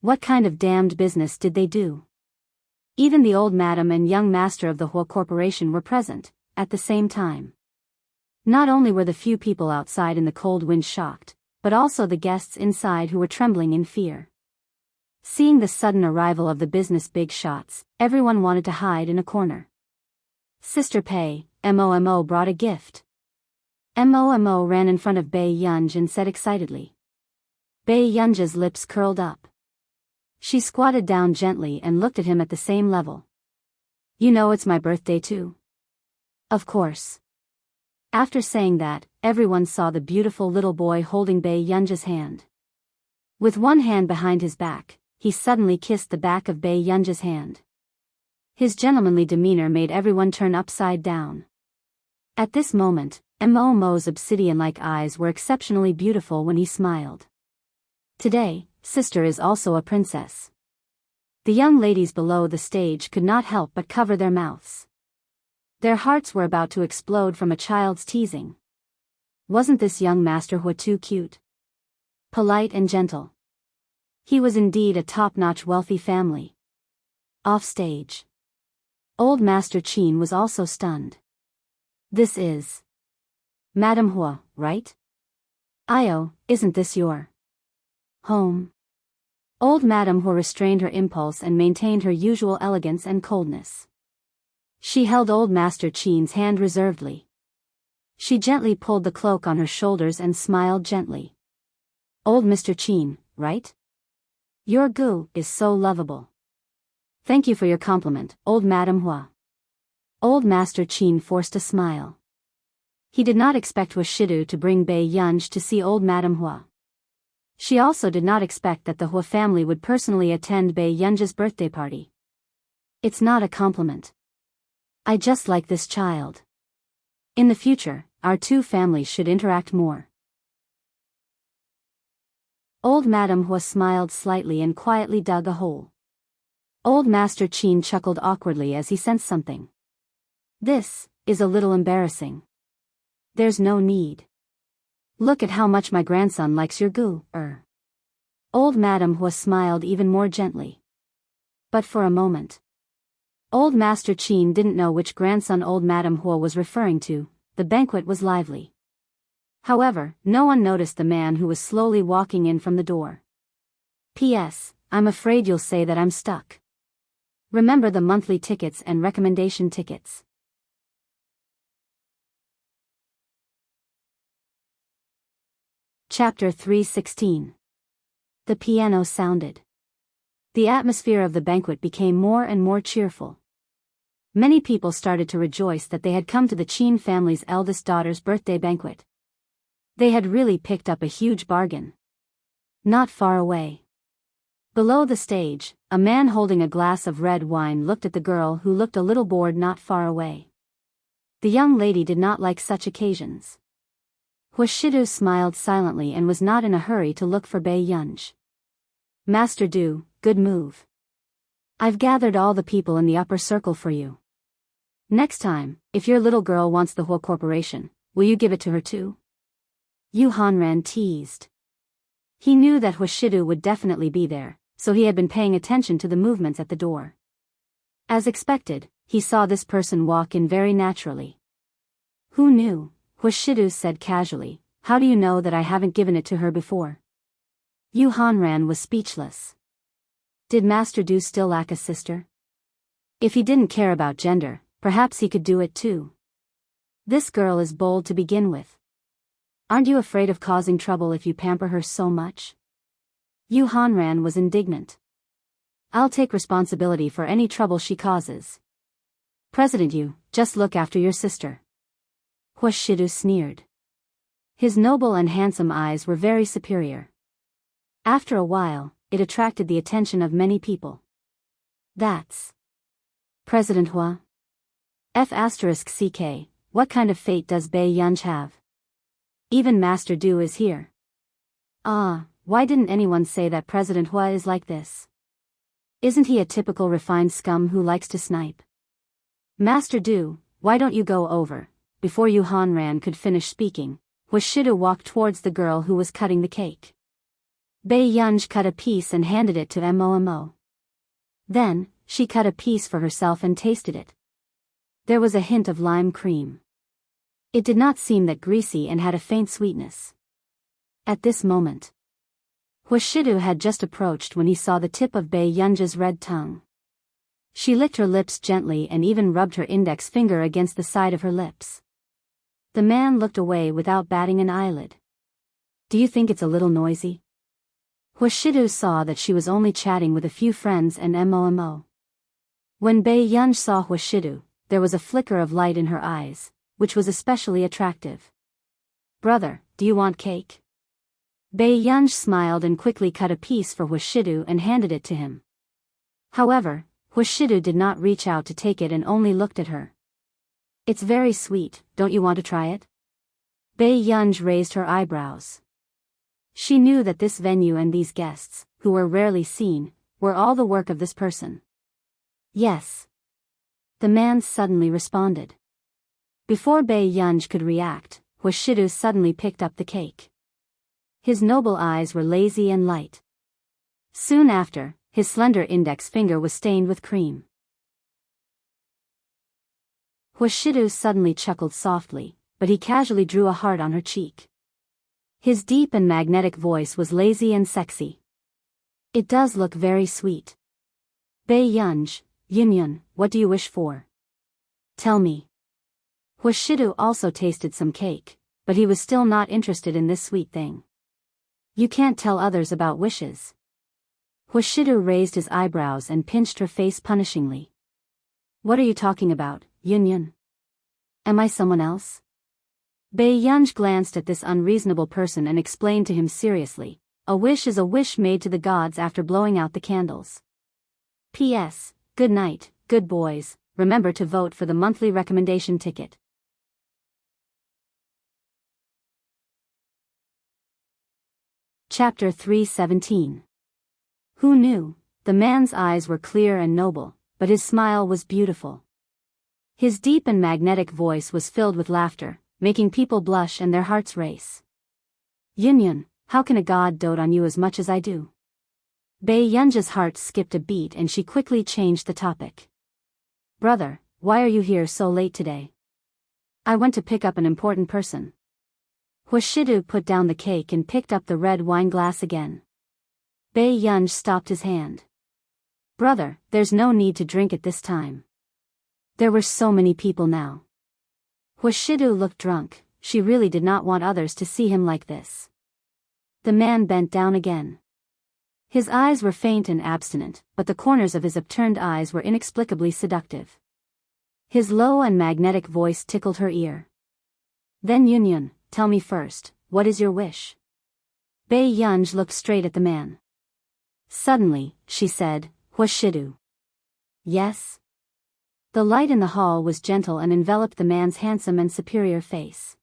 What kind of damned business did they do? Even the old madam and young master of the Hua Corporation were present, at the same time. Not only were the few people outside in the cold wind shocked, but also the guests inside who were trembling in fear. Seeing the sudden arrival of the business big shots, everyone wanted to hide in a corner. Sister Pei, Mo brought a gift. Mo ran in front of Bei Yunji and said excitedly. Bei Yunji's lips curled up. She squatted down gently and looked at him at the same level. You know it's my birthday too. Of course. After saying that, everyone saw the beautiful little boy holding Bei Yunji's hand. With one hand behind his back, he suddenly kissed the back of Bei Yunji's hand. His gentlemanly demeanor made everyone turn upside down. At this moment, Mo's obsidian-like eyes were exceptionally beautiful when he smiled. Today, sister is also a princess. The young ladies below the stage could not help but cover their mouths. Their hearts were about to explode from a child's teasing. Wasn't this young Master Hua too cute? Polite and gentle. He was indeed a top-notch wealthy family. Off stage, old Master Qin was also stunned. This is Madame Hua, right? Io, isn't this your home? Old Madame Hua restrained her impulse and maintained her usual elegance and coldness. She held old Master Qin's hand reservedly. She gently pulled the cloak on her shoulders and smiled gently. Old Mr. Qin, right? Your gu is so lovable. Thank you for your compliment, old Madame Hua. Old Master Qin forced a smile. He did not expect Hua Shidu to bring Bei Yunji to see old Madame Hua. She also did not expect that the Hua family would personally attend Bei Yunji's birthday party. It's not a compliment. I just like this child. In the future, our two families should interact more. Old Madame Hua smiled slightly and quietly dug a hole. Old Master Qin chuckled awkwardly as he sensed something. This is a little embarrassing. There's no need. Look at how much my grandson likes your gu. Old Madame Hua smiled even more gently. But for a moment, old Master Qin didn't know which grandson old Madame Hua was referring to. The banquet was lively. However, no one noticed the man who was slowly walking in from the door. P.S. I'm afraid you'll say that I'm stuck. Remember the monthly tickets and recommendation tickets. Chapter 316. The piano sounded. The atmosphere of the banquet became more and more cheerful. Many people started to rejoice that they had come to the Qin family's eldest daughter's birthday banquet. They had really picked up a huge bargain. Not far away, below the stage, a man holding a glass of red wine looked at the girl who looked a little bored not far away. The young lady did not like such occasions. Hua Shidu smiled silently and was not in a hurry to look for Bei Yunji. Master Du, good move. I've gathered all the people in the upper circle for you. Next time, if your little girl wants the Hua Corporation, will you give it to her too? Yu Hanran teased. He knew that Huashidu would definitely be there, so he had been paying attention to the movements at the door. As expected, he saw this person walk in very naturally. Who knew? Huashidu said casually. How do you know that I haven't given it to her before? Yu Hanran was speechless. Did Master Du still lack a sister? If he didn't care about gender, perhaps he could do it too. This girl is bold to begin with. Aren't you afraid of causing trouble if you pamper her so much? Yu Hanran was indignant. I'll take responsibility for any trouble she causes. President Yu, just look after your sister. Huashidu sneered. His noble and handsome eyes were very superior. After a while, it attracted the attention of many people. That's President Hua. F***ck, what kind of fate does Bei Yunj have? Even Master Du is here. Why didn't anyone say that President Hua is like this? Isn't he a typical refined scum who likes to snipe? Master Du, why don't you go over? Before Yu Hanran could finish speaking, Huashidu walked towards the girl who was cutting the cake. Bei Yunj cut a piece and handed it to Momo. Then, she cut a piece for herself and tasted it. There was a hint of lime cream. It did not seem that greasy and had a faint sweetness. At this moment, Huashidu had just approached when he saw the tip of Bei Yunj's red tongue. She licked her lips gently and even rubbed her index finger against the side of her lips. The man looked away without batting an eyelid. Do you think it's a little noisy? Huashidu saw that she was only chatting with a few friends and Momo. When Bei Yunj saw Huashidu, there was a flicker of light in her eyes, which was especially attractive. Brother, do you want cake? Bei Yunj smiled and quickly cut a piece for Huashidu and handed it to him. However, Huashidu did not reach out to take it and only looked at her. It's very sweet, don't you want to try it? Bei Yunj raised her eyebrows. She knew that this venue and these guests, who were rarely seen, were all the work of this person. Yes. The man suddenly responded. Before Bei Yunj could react, Huashidu suddenly picked up the cake. His noble eyes were lazy and light. Soon after, his slender index finger was stained with cream. Huashidu suddenly chuckled softly, but he casually drew a heart on her cheek. His deep and magnetic voice was lazy and sexy. It does look very sweet. Bei Yunj, Yunyun, what do you wish for? Tell me. Huashidu also tasted some cake, but he was still not interested in this sweet thing. You can't tell others about wishes. Huashidu raised his eyebrows and pinched her face punishingly. What are you talking about, Yunyun? Am I someone else? Bei Yunj glanced at this unreasonable person and explained to him seriously, a wish is a wish made to the gods after blowing out the candles. P.S. Good night, good boys, remember to vote for the monthly recommendation ticket. Chapter 317. Who knew? The man's eyes were clear and noble, but his smile was beautiful. His deep and magnetic voice was filled with laughter, making people blush and their hearts race. Yunyun, how can a god dote on you as much as I do? Bei Yunj's heart skipped a beat and she quickly changed the topic. Brother, why are you here so late today? I went to pick up an important person. Huashidu put down the cake and picked up the red wine glass again. Bei Yunj stopped his hand. Brother, there's no need to drink at this time. There were so many people now. Huashidu looked drunk, she really did not want others to see him like this. The man bent down again. His eyes were faint and abstinent, but the corners of his upturned eyes were inexplicably seductive. His low and magnetic voice tickled her ear. Then Yunyun, tell me first, what is your wish? Bei Yunj looked straight at the man. Suddenly, she said, Huashidu. Yes? The light in the hall was gentle and enveloped the man's handsome and superior face.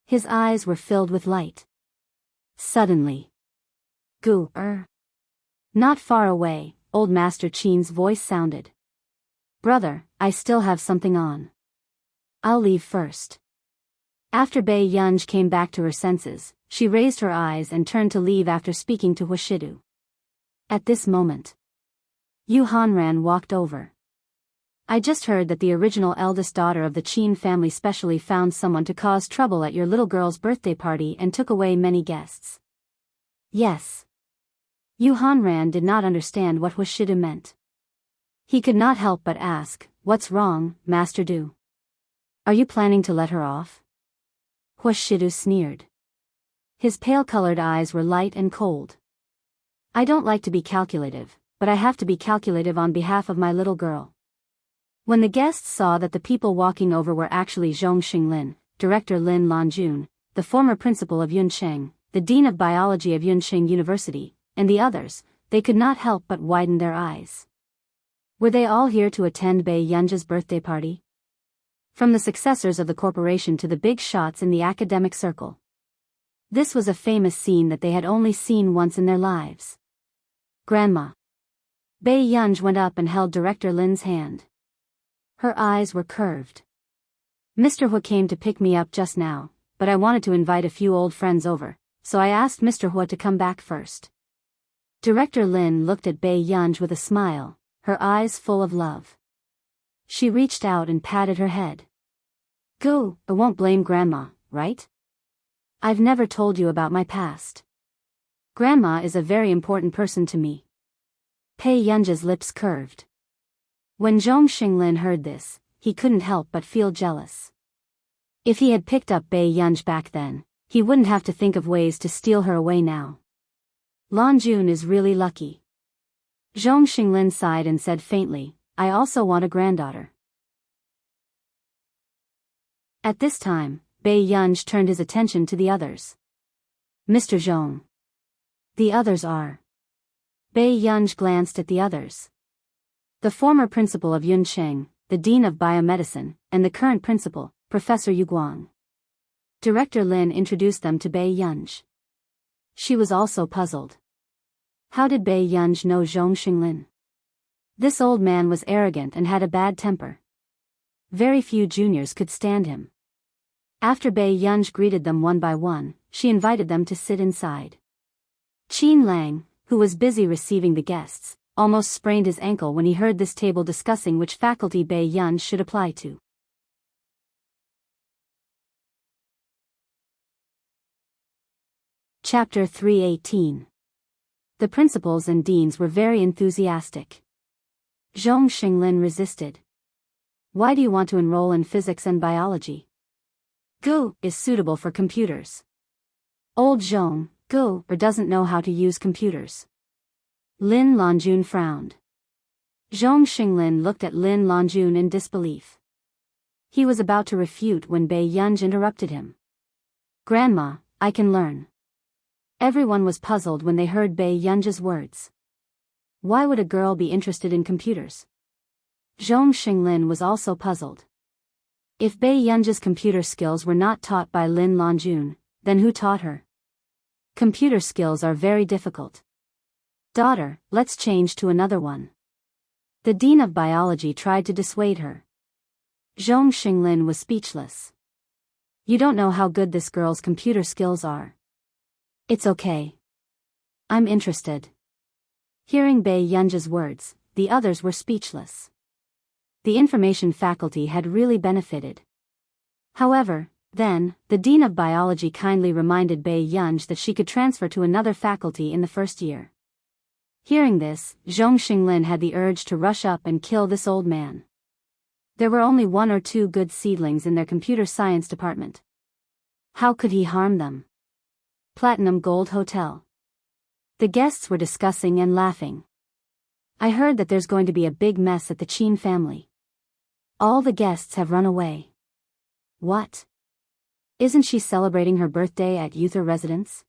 His eyes were filled with light. Suddenly. Not far away, old Master Qin's voice sounded. Brother, I still have something on. I'll leave first. After Bei Yunj came back to her senses, she raised her eyes and turned to leave after speaking to Hushidu. At this moment, Yu Hanran walked over. I just heard that the original eldest daughter of the Qin family specially found someone to cause trouble at your little girl's birthday party and took away many guests. Yes. Yu Hanran did not understand what Hushidu meant. He could not help but ask, "What's wrong, Master Du? Are you planning to let her off?" Hushidu sneered. His pale-colored eyes were light and cold. "I don't like to be calculative, but I have to be calculative on behalf of my little girl." When the guests saw that the people walking over were actually Zhong Xinglin, Director Lin Lanjun, the former principal of Yuncheng, the Dean of Biology of Yuncheng University, and the others, they could not help but widen their eyes. Were they all here to attend Bei Yunj's birthday party? From the successors of the corporation to the big shots in the academic circle. This was a famous scene that they had only seen once in their lives. "Grandma." Bei Yunj went up and held Director Lin's hand. Her eyes were curved. "Mr. Hu came to pick me up just now, but I wanted to invite a few old friends over, so I asked Mr. Hu to come back first." Director Lin looked at Bei Yunj with a smile, her eyes full of love. She reached out and patted her head. "Go, I won't blame Grandma, right? I've never told you about my past. Grandma is a very important person to me." Bei Yunj's lips curved. When Zhong Xinglin heard this, he couldn't help but feel jealous. If he had picked up Bei Yunj back then, he wouldn't have to think of ways to steal her away now. Lanjun is really lucky. Zhong Xinglin sighed and said faintly, "I also want a granddaughter." At this time, Bei Yunj turned his attention to the others. "Mr. Zhong." "The others are." Bei Yunj glanced at the others. The former principal of Yuncheng, the dean of biomedicine, and the current principal, Professor Yu Guang. Director Lin introduced them to Bei Yunj. She was also puzzled. How did Bei Yunj know Zhong Xinglin? This old man was arrogant and had a bad temper. Very few juniors could stand him. After Bei Yunj greeted them one by one, she invited them to sit inside. Qin Lang, who was busy receiving the guests, almost sprained his ankle when he heard this table discussing which faculty Bei Yunj should apply to. Chapter 318. The principals and deans were very enthusiastic. Zhong Xinglin resisted. "Why do you want to enroll in physics and biology? Go is suitable for computers. Old Zhong, go, or doesn't know how to use computers." Lin Lanjun frowned. Zhong Xinglin looked at Lin Lanjun in disbelief. He was about to refute when Bei Yunj interrupted him. "Grandma, I can learn." Everyone was puzzled when they heard Bei Yunj's words. Why would a girl be interested in computers? Zhong Xinglin was also puzzled. If Bei Yunj's computer skills were not taught by Lin Lanjun, then who taught her? Computer skills are very difficult. "Daughter, let's change to another one." The dean of biology tried to dissuade her. Zhong Xinglin was speechless. "You don't know how good this girl's computer skills are." "It's okay. I'm interested." Hearing Bei Yunj's words, the others were speechless. The information faculty had really benefited. However, then, the dean of biology kindly reminded Bei Yunj that she could transfer to another faculty in the first year. Hearing this, Zhong Xinglin had the urge to rush up and kill this old man. There were only 1 or 2 good seedlings in their computer science department. How could he harm them? Platinum Gold Hotel. The guests were discussing and laughing. "I heard that there's going to be a big mess at the Qin family. All the guests have run away." "What? Isn't she celebrating her birthday at Uther residence?"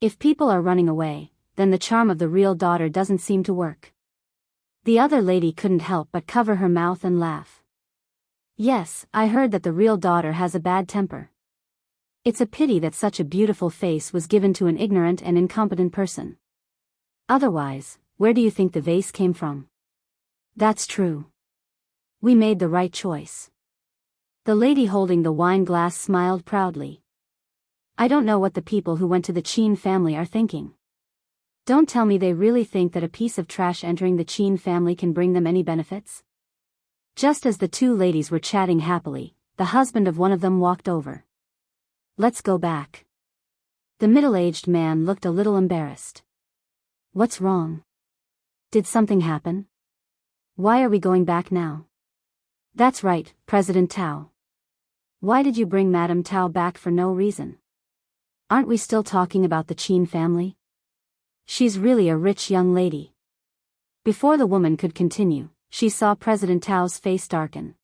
If people are running away, then the charm of the real daughter doesn't seem to work. The other lady couldn't help but cover her mouth and laugh. "Yes, I heard that the real daughter has a bad temper. It's a pity that such a beautiful face was given to an ignorant and incompetent person. Otherwise, where do you think the vase came from?" "That's true. We made the right choice." The lady holding the wine glass smiled proudly. I don't know what the people who went to the Qin family are thinking. Don't tell me they really think that a piece of trash entering the Qin family can bring them any benefits? Just as the two ladies were chatting happily, the husband of one of them walked over. Let's go back. The middle-aged man looked a little embarrassed. What's wrong? Did something happen? Why are we going back now? That's right, President Tao. Why did you bring Madame Tao back for no reason? Aren't we still talking about the Qin family? She's really a rich young lady. Before the woman could continue, she saw President Tao's face darken.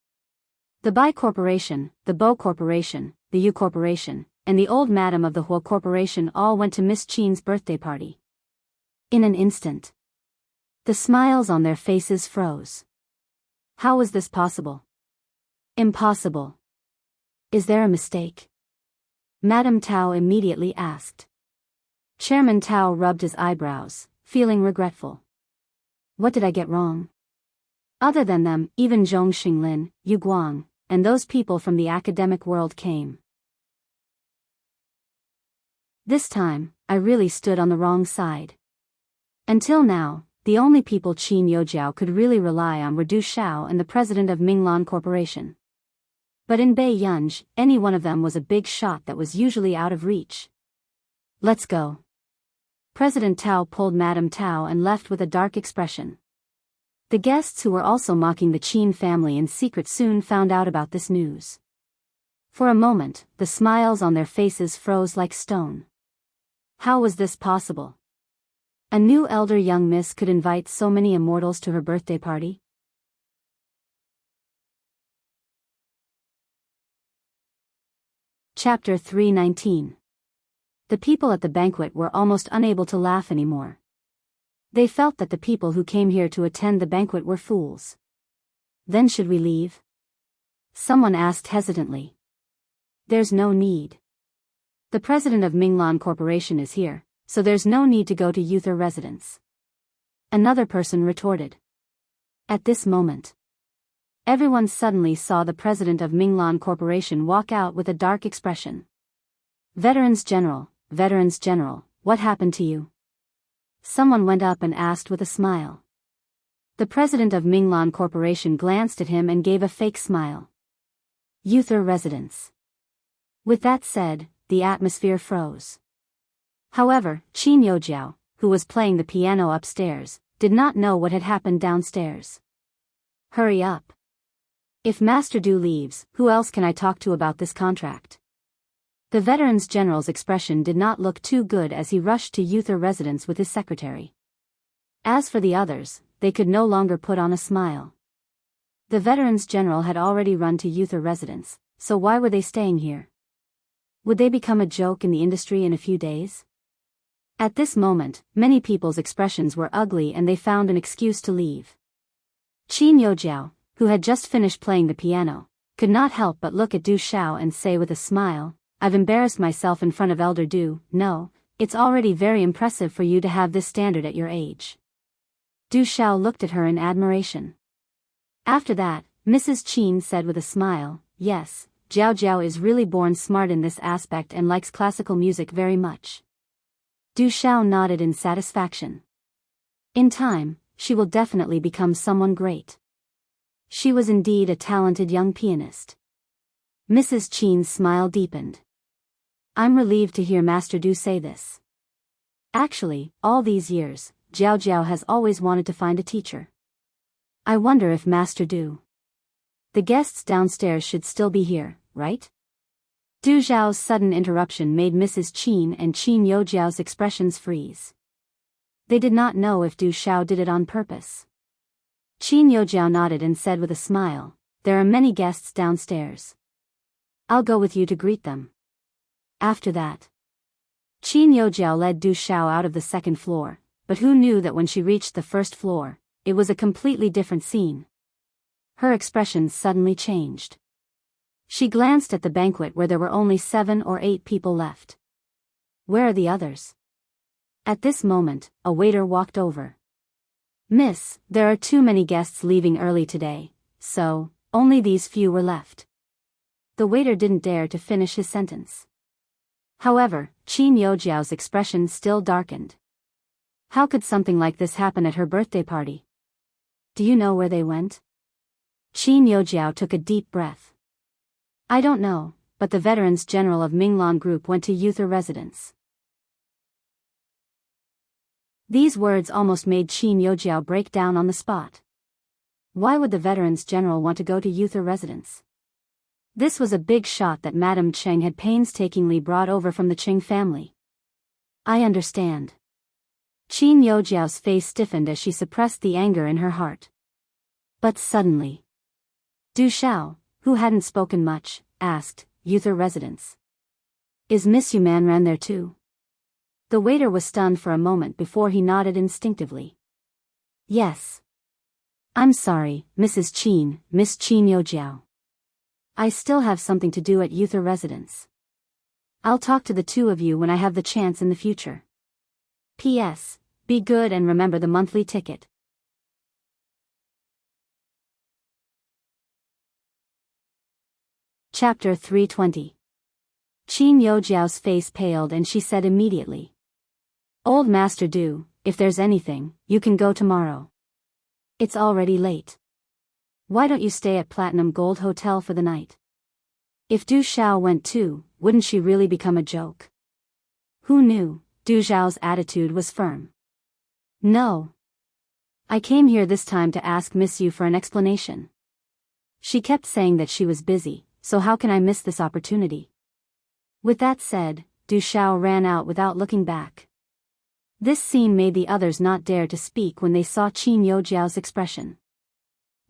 The Bai Corporation, the Bo Corporation, the Yu Corporation, and the old madam of the Hua Corporation all went to Miss Qin's birthday party. In an instant, the smiles on their faces froze. How was this possible? Impossible. Is there a mistake? Madame Tao immediately asked. Chairman Tao rubbed his eyebrows, feeling regretful. What did I get wrong? Other than them, even Zhong Xinglin, Yu Guang, and those people from the academic world came. This time, I really stood on the wrong side. Until now, the only people Qin Youjiao could really rely on were Du Xiao and the president of Minglan Corporation. But in Beiyunj, any one of them was a big shot that was usually out of reach. Let's go. President Tao pulled Madame Tao and left with a dark expression. The guests who were also mocking the Qin family in secret soon found out about this news. For a moment, the smiles on their faces froze like stone. How was this possible? A new elder young miss could invite so many immortals to her birthday party? Chapter 319. The people at the banquet were almost unable to laugh anymore. They felt that the people who came here to attend the banquet were fools. Then should we leave? Someone asked hesitantly. There's no need. The president of Minglan Corporation is here, so there's no need to go to Uther residence. Another person retorted. At this moment, everyone suddenly saw the president of Minglan Corporation walk out with a dark expression. Veterans General, what happened to you? Someone went up and asked with a smile. The president of Minglan Corporation glanced at him and gave a fake smile. Uther residence. With that said, the atmosphere froze. However, Qin Youjiao, who was playing the piano upstairs, did not know what had happened downstairs. Hurry up. If Master Du leaves, who else can I talk to about this contract? The Veterans General's expression did not look too good as he rushed to Uther residence with his secretary. As for the others, they could no longer put on a smile. The Veterans General had already run to Uther residence, so why were they staying here? Would they become a joke in the industry in a few days? At this moment, many people's expressions were ugly and they found an excuse to leave. Qin Youjiao, who had just finished playing the piano, could not help but look at Du Xiao and say with a smile, I've embarrassed myself in front of Elder Du. No, it's already very impressive for you to have this standard at your age. Du Xiao looked at her in admiration. After that, Mrs. Qin said with a smile, yes, Jiao Jiao is really born smart in this aspect and likes classical music very much. Du Xiao nodded in satisfaction. In time, she will definitely become someone great. She was indeed a talented young pianist. Mrs. Qin's smile deepened. I'm relieved to hear Master Du say this. Actually, all these years, Jiao Jiao has always wanted to find a teacher. I wonder if Master Du. The guests downstairs should still be here, right? Du Zhao's sudden interruption made Mrs. Qin and Qin Youjiao's expressions freeze. They did not know if Du Xiao did it on purpose. Qin Youjiao nodded and said with a smile, there are many guests downstairs. I'll go with you to greet them. After that, Qin Youjiao led Du Xiao out of the second floor, but who knew that when she reached the first floor, it was a completely different scene. Her expressions suddenly changed. She glanced at the banquet where there were only 7 or 8 people left. Where are the others? At this moment, a waiter walked over. Miss, there are too many guests leaving early today, so, only these few were left. The waiter didn't dare to finish his sentence. However, Qin Yojiao's expression still darkened. How could something like this happen at her birthday party? Do you know where they went? Qin Yojiao took a deep breath. I don't know, but the Veterans General of Minglan Group went to Yuther residence. These words almost made Qin Yojiao break down on the spot. Why would the Veterans General want to go to Yuther residence? This was a big shot that Madame Cheng had painstakingly brought over from the Cheng family. I understand. Qin Yojiao's face stiffened as she suppressed the anger in her heart. But suddenly, Du Xiao, who hadn't spoken much, asked, Yuther residence. Is Miss Yumanran there too? The waiter was stunned for a moment before he nodded instinctively. Yes. I'm sorry, Mrs. Qin, Miss Qin Yojiao. I still have something to do at Yuther residence. I'll talk to the two of you when I have the chance in the future. P.S. Be good and remember the monthly ticket. Chapter 320. Qin Yojiao's face paled and she said immediately. Old Master Du, if there's anything, you can go tomorrow. It's already late. Why don't you stay at Platinum Gold Hotel for the night? If Du Xiao went too, wouldn't she really become a joke? Who knew? Du Xiao's attitude was firm. No. I came here this time to ask Miss Yu for an explanation. She kept saying that she was busy, so how can I miss this opportunity? With that said, Du Xiao ran out without looking back. This scene made the others not dare to speak when they saw Qin Yojiao's expression.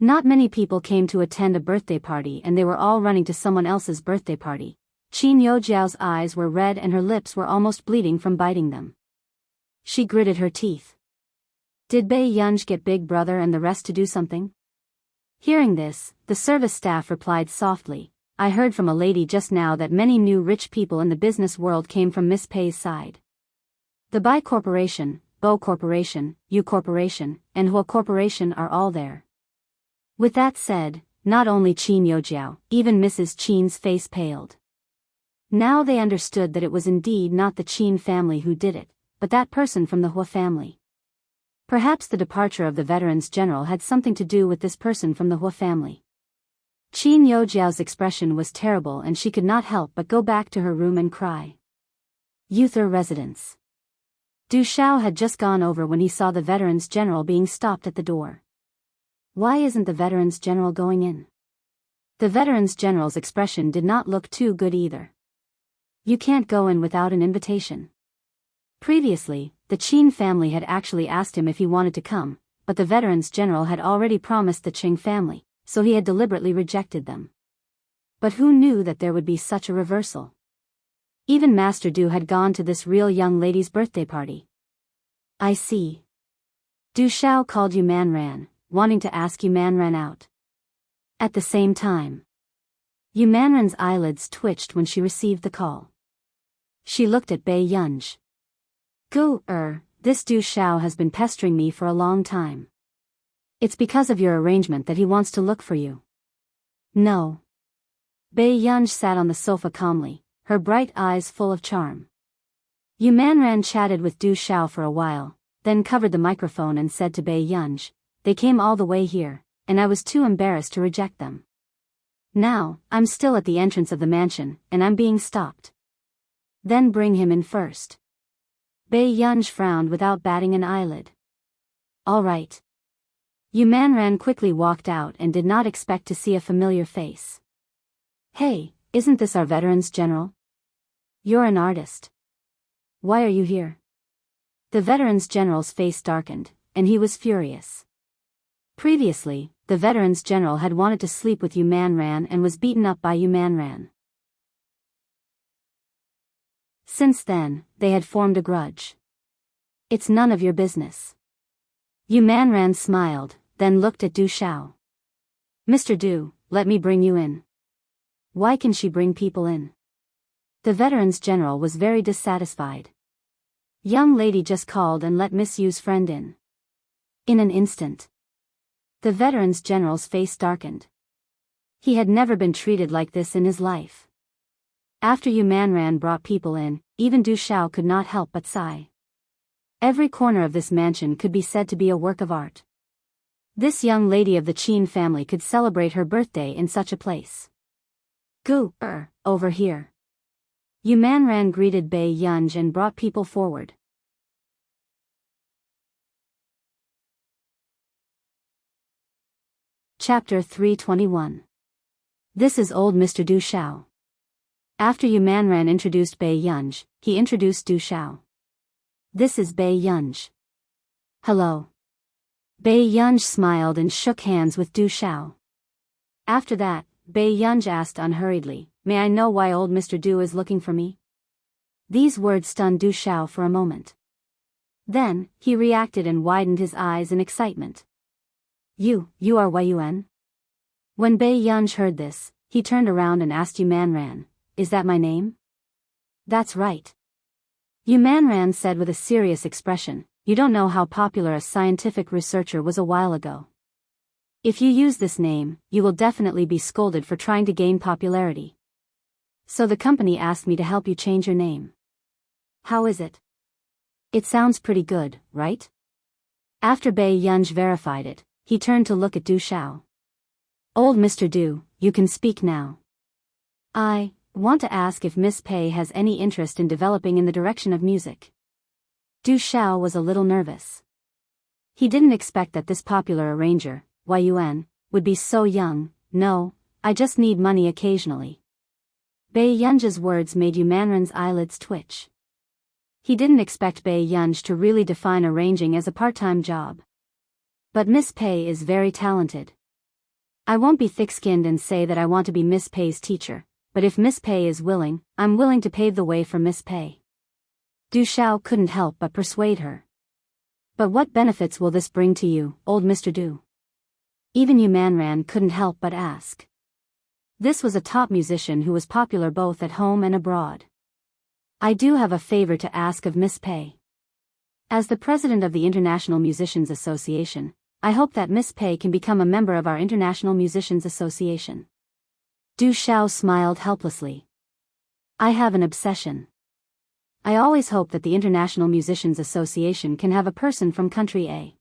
Not many people came to attend a birthday party and they were all running to someone else's birthday party. Qin Yojiao's eyes were red and her lips were almost bleeding from biting them. She gritted her teeth. Did Bei Yunj get Big Brother and the rest to do something? Hearing this, the service staff replied softly, I heard from a lady just now that many new rich people in the business world came from Miss Pei's side. The Bai Corporation, Bo Corporation, Yu Corporation, and Hua Corporation are all there. With that said, not only Qin Yojiao, even Mrs. Qin's face paled. Now they understood that it was indeed not the Qin family who did it, but that person from the Hua family. Perhaps the departure of the Veterans General had something to do with this person from the Hua family. Qin Yojiao's expression was terrible and she could not help but go back to her room and cry. Yuther residence. Du Xiao had just gone over when he saw the Veterans General being stopped at the door. Why isn't the Veterans General going in? The Veterans General's expression did not look too good either. You can't go in without an invitation. Previously, the Qin family had actually asked him if he wanted to come, but the Veterans General had already promised the Qing family, so he had deliberately rejected them. But who knew that there would be such a reversal? Even Master Du had gone to this real young lady's birthday party. I see. Du Xiao called Yu Manran, wanting to ask Yu Manran out. At the same time, Yu Manran's eyelids twitched when she received the call. She looked at Bei Yunj. This Du Xiao has been pestering me for a long time. It's because of your arrangement that he wants to look for you. No. Bei Yunj sat on the sofa calmly, her bright eyes full of charm. Yu Manran chatted with Du Xiao for a while, then covered the microphone and said to Bei Yunj, they came all the way here, and I was too embarrassed to reject them. Now, I'm still at the entrance of the mansion, and I'm being stopped. Then bring him in first. Bei Yunj frowned without batting an eyelid. All right. Yu Manran quickly walked out and did not expect to see a familiar face. Hey, isn't this our Veterans General? You're an artist. Why are you here? The Veterans General's face darkened, and he was furious. Previously, the Veterans General had wanted to sleep with Yu Manran and was beaten up by Yu Manran. Since then, they had formed a grudge. It's none of your business. Yu Manran smiled, then looked at Du Xiao. Mr. Du, let me bring you in. Why can she bring people in? The Veterans General was very dissatisfied. Young lady just called and let Miss Yu's friend in. In an instant, the Veterans General's face darkened. He had never been treated like this in his life. After Yu Manran brought people in, even Du Xiao could not help but sigh. Every corner of this mansion could be said to be a work of art. This young lady of the Qin family could celebrate her birthday in such a place. Over here. Yu Manran greeted Bei Yunj and brought people forward. Chapter 321. This is old Mr. Du Xiao. After Yu Manran introduced Bei Yunj, he introduced Du Xiao. This is Bei Yunj. Hello. Bei Yunj smiled and shook hands with Du Xiao. After that, Bei Yunj asked unhurriedly, "May I know why old Mr. Du is looking for me?" These words stunned Du Xiao for a moment. Then, he reacted and widened his eyes in excitement. You are Wei Yuan? When Bei Yunj heard this, he turned around and asked Yu Manran, "Is that my name?" "That's right." Yu Manran said with a serious expression, "You don't know how popular a scientific researcher was a while ago. If you use this name, you will definitely be scolded for trying to gain popularity. So the company asked me to help you change your name. How is it? It sounds pretty good, right?" After Bei Yunj verified it, he turned to look at Du Xiao. "Old Mr. Du, you can speak now. I want to ask if Miss Pei has any interest in developing in the direction of music." Du Xiao was a little nervous. He didn't expect that this popular arranger, Wei Yuan, would be so young. "No, I just need money occasionally." Bei Yunj's words made Yu Manran's eyelids twitch. He didn't expect Bei Yunj to really define arranging as a part-time job. But Miss Pei is very talented. I won't be thick-skinned and say that I want to be Miss Pei's teacher, but if Miss Pei is willing, I'm willing to pave the way for Miss Pei. Du Xiao couldn't help but persuade her. "But what benefits will this bring to you, old Mr. Du?" Even Yu Manran couldn't help but ask. This was a top musician who was popular both at home and abroad. "I do have a favor to ask of Miss Pei. As the president of the International Musicians Association, I hope that Miss Pei can become a member of our International Musicians Association." Du Xiao smiled helplessly. "I have an obsession. I always hope that the International Musicians Association can have a person from country A.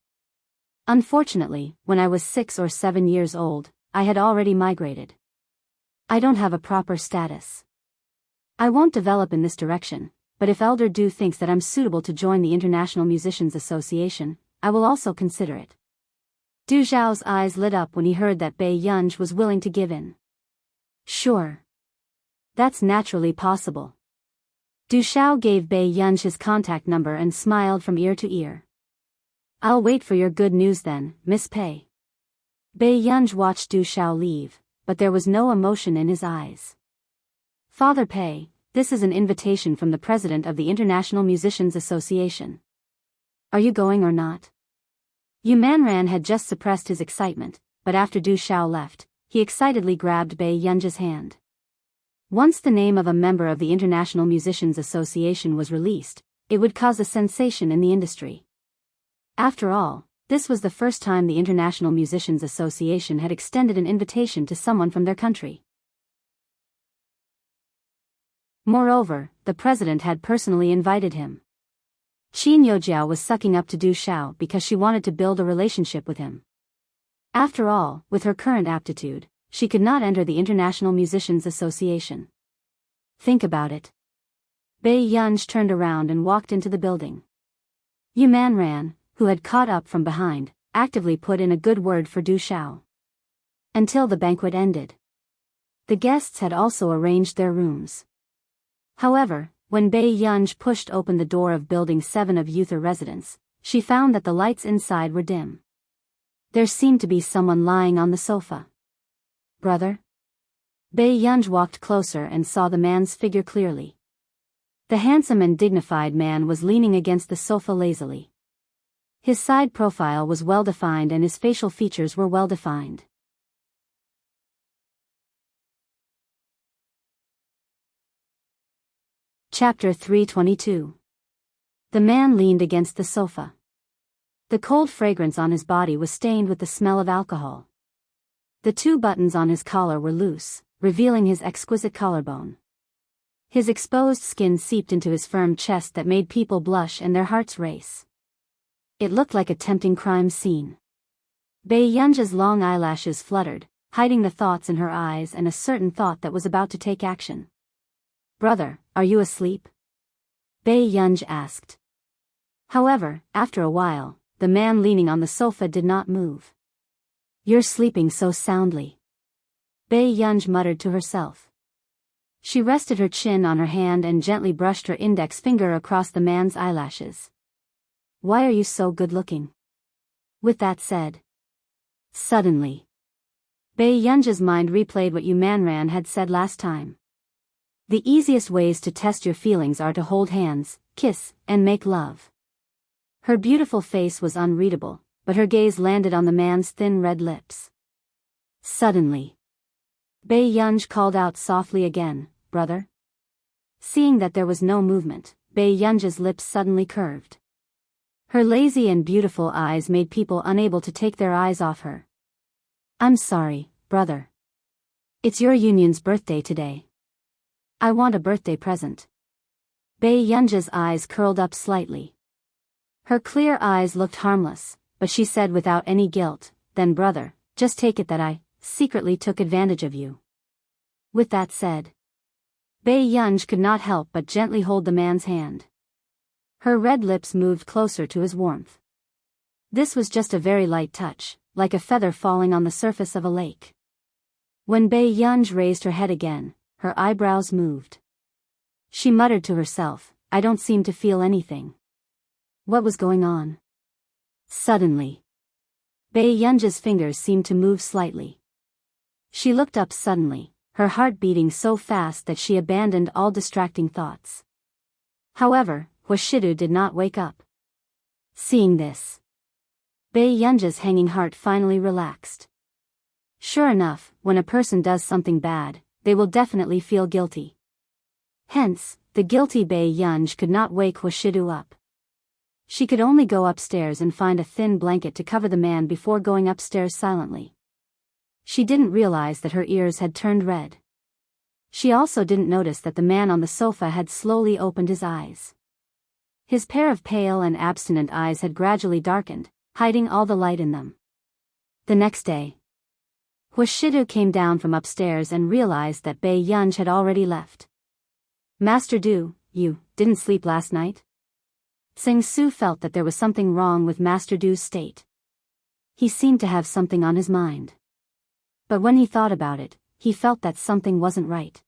Unfortunately, when I was 6 or 7 years old, I had already migrated. I don't have a proper status. I won't develop in this direction, but if Elder Du thinks that I'm suitable to join the International Musicians Association, I will also consider it." Du Xiao's eyes lit up when he heard that Bei Yunj was willing to give in. "Sure. That's naturally possible." Du Xiao gave Bei Yunj his contact number and smiled from ear to ear. "I'll wait for your good news then, Miss Pei." Bei Yunj watched Du Xiao leave, but there was no emotion in his eyes. "Father Pei, this is an invitation from the president of the International Musicians Association. Are you going or not?" Yu Manran had just suppressed his excitement, but after Du Xiao left, he excitedly grabbed Bei Yunj's hand. Once the name of a member of the International Musicians Association was released, it would cause a sensation in the industry. After all, this was the first time the International Musicians Association had extended an invitation to someone from their country. Moreover, the president had personally invited him. Qin Youjiao was sucking up to Du Xiao because she wanted to build a relationship with him. After all, with her current aptitude, she could not enter the International Musicians Association. Think about it. Bei Yunj turned around and walked into the building. Yu Manran, who had caught up from behind, actively put in a good word for Du Xiao. Until the banquet ended. The guests had also arranged their rooms. However, when Bei Yunj pushed open the door of Building 7 of Yuther Residence, she found that the lights inside were dim. There seemed to be someone lying on the sofa. "Brother?" Bei Yunj walked closer and saw the man's figure clearly. The handsome and dignified man was leaning against the sofa lazily. His side profile was well-defined and his facial features were well-defined. Chapter 322. The man leaned against the sofa. The cold fragrance on his body was stained with the smell of alcohol. The 2 buttons on his collar were loose, revealing his exquisite collarbone. His exposed skin seeped into his firm chest that made people blush and their hearts race. It looked like a tempting crime scene. Baiyunja's long eyelashes fluttered, hiding the thoughts in her eyes and a certain thought that was about to take action. "Brother, are you asleep?" Baiyunj asked. However, after a while, the man leaning on the sofa did not move. "You're sleeping so soundly," Baiyunj muttered to herself. She rested her chin on her hand and gently brushed her index finger across the man's eyelashes. "Why are you so good-looking?" With that said. Suddenly, Baiyunja's mind replayed what Yumanran had said last time. The easiest ways to test your feelings are to hold hands, kiss, and make love. Her beautiful face was unreadable, but her gaze landed on the man's thin red lips. Suddenly, Baiyunj called out softly again, "Brother?" Seeing that there was no movement, Baiyunja's lips suddenly curved. Her lazy and beautiful eyes made people unable to take their eyes off her. "I'm sorry, brother. It's your union's birthday today. I want a birthday present." Baiyunja's eyes curled up slightly. Her clear eyes looked harmless, but she said without any guilt, "Then brother, just take it that I secretly took advantage of you." With that said, Baiyunj could not help but gently hold the man's hand. Her red lips moved closer to his warmth. This was just a very light touch, like a feather falling on the surface of a lake. When Baiyunj raised her head again, her eyebrows moved. She muttered to herself, "I don't seem to feel anything." What was going on? Suddenly, Baiyunja's fingers seemed to move slightly. She looked up suddenly, her heart beating so fast that she abandoned all distracting thoughts. However, Washidu did not wake up. Seeing this, Baiyunja's hanging heart finally relaxed. Sure enough, when a person does something bad, they will definitely feel guilty. Hence, the guilty Baiyunj could not wake Washidu up. She could only go upstairs and find a thin blanket to cover the man before going upstairs silently. She didn't realize that her ears had turned red. She also didn't notice that the man on the sofa had slowly opened his eyes. His pair of pale and abstinent eyes had gradually darkened, hiding all the light in them. The next day, Washidu came down from upstairs and realized that Baiyunj had already left. "Master Du, you didn't sleep last night?" Tsing Su felt that there was something wrong with Master Du's state. He seemed to have something on his mind. But when he thought about it, he felt that something wasn't right.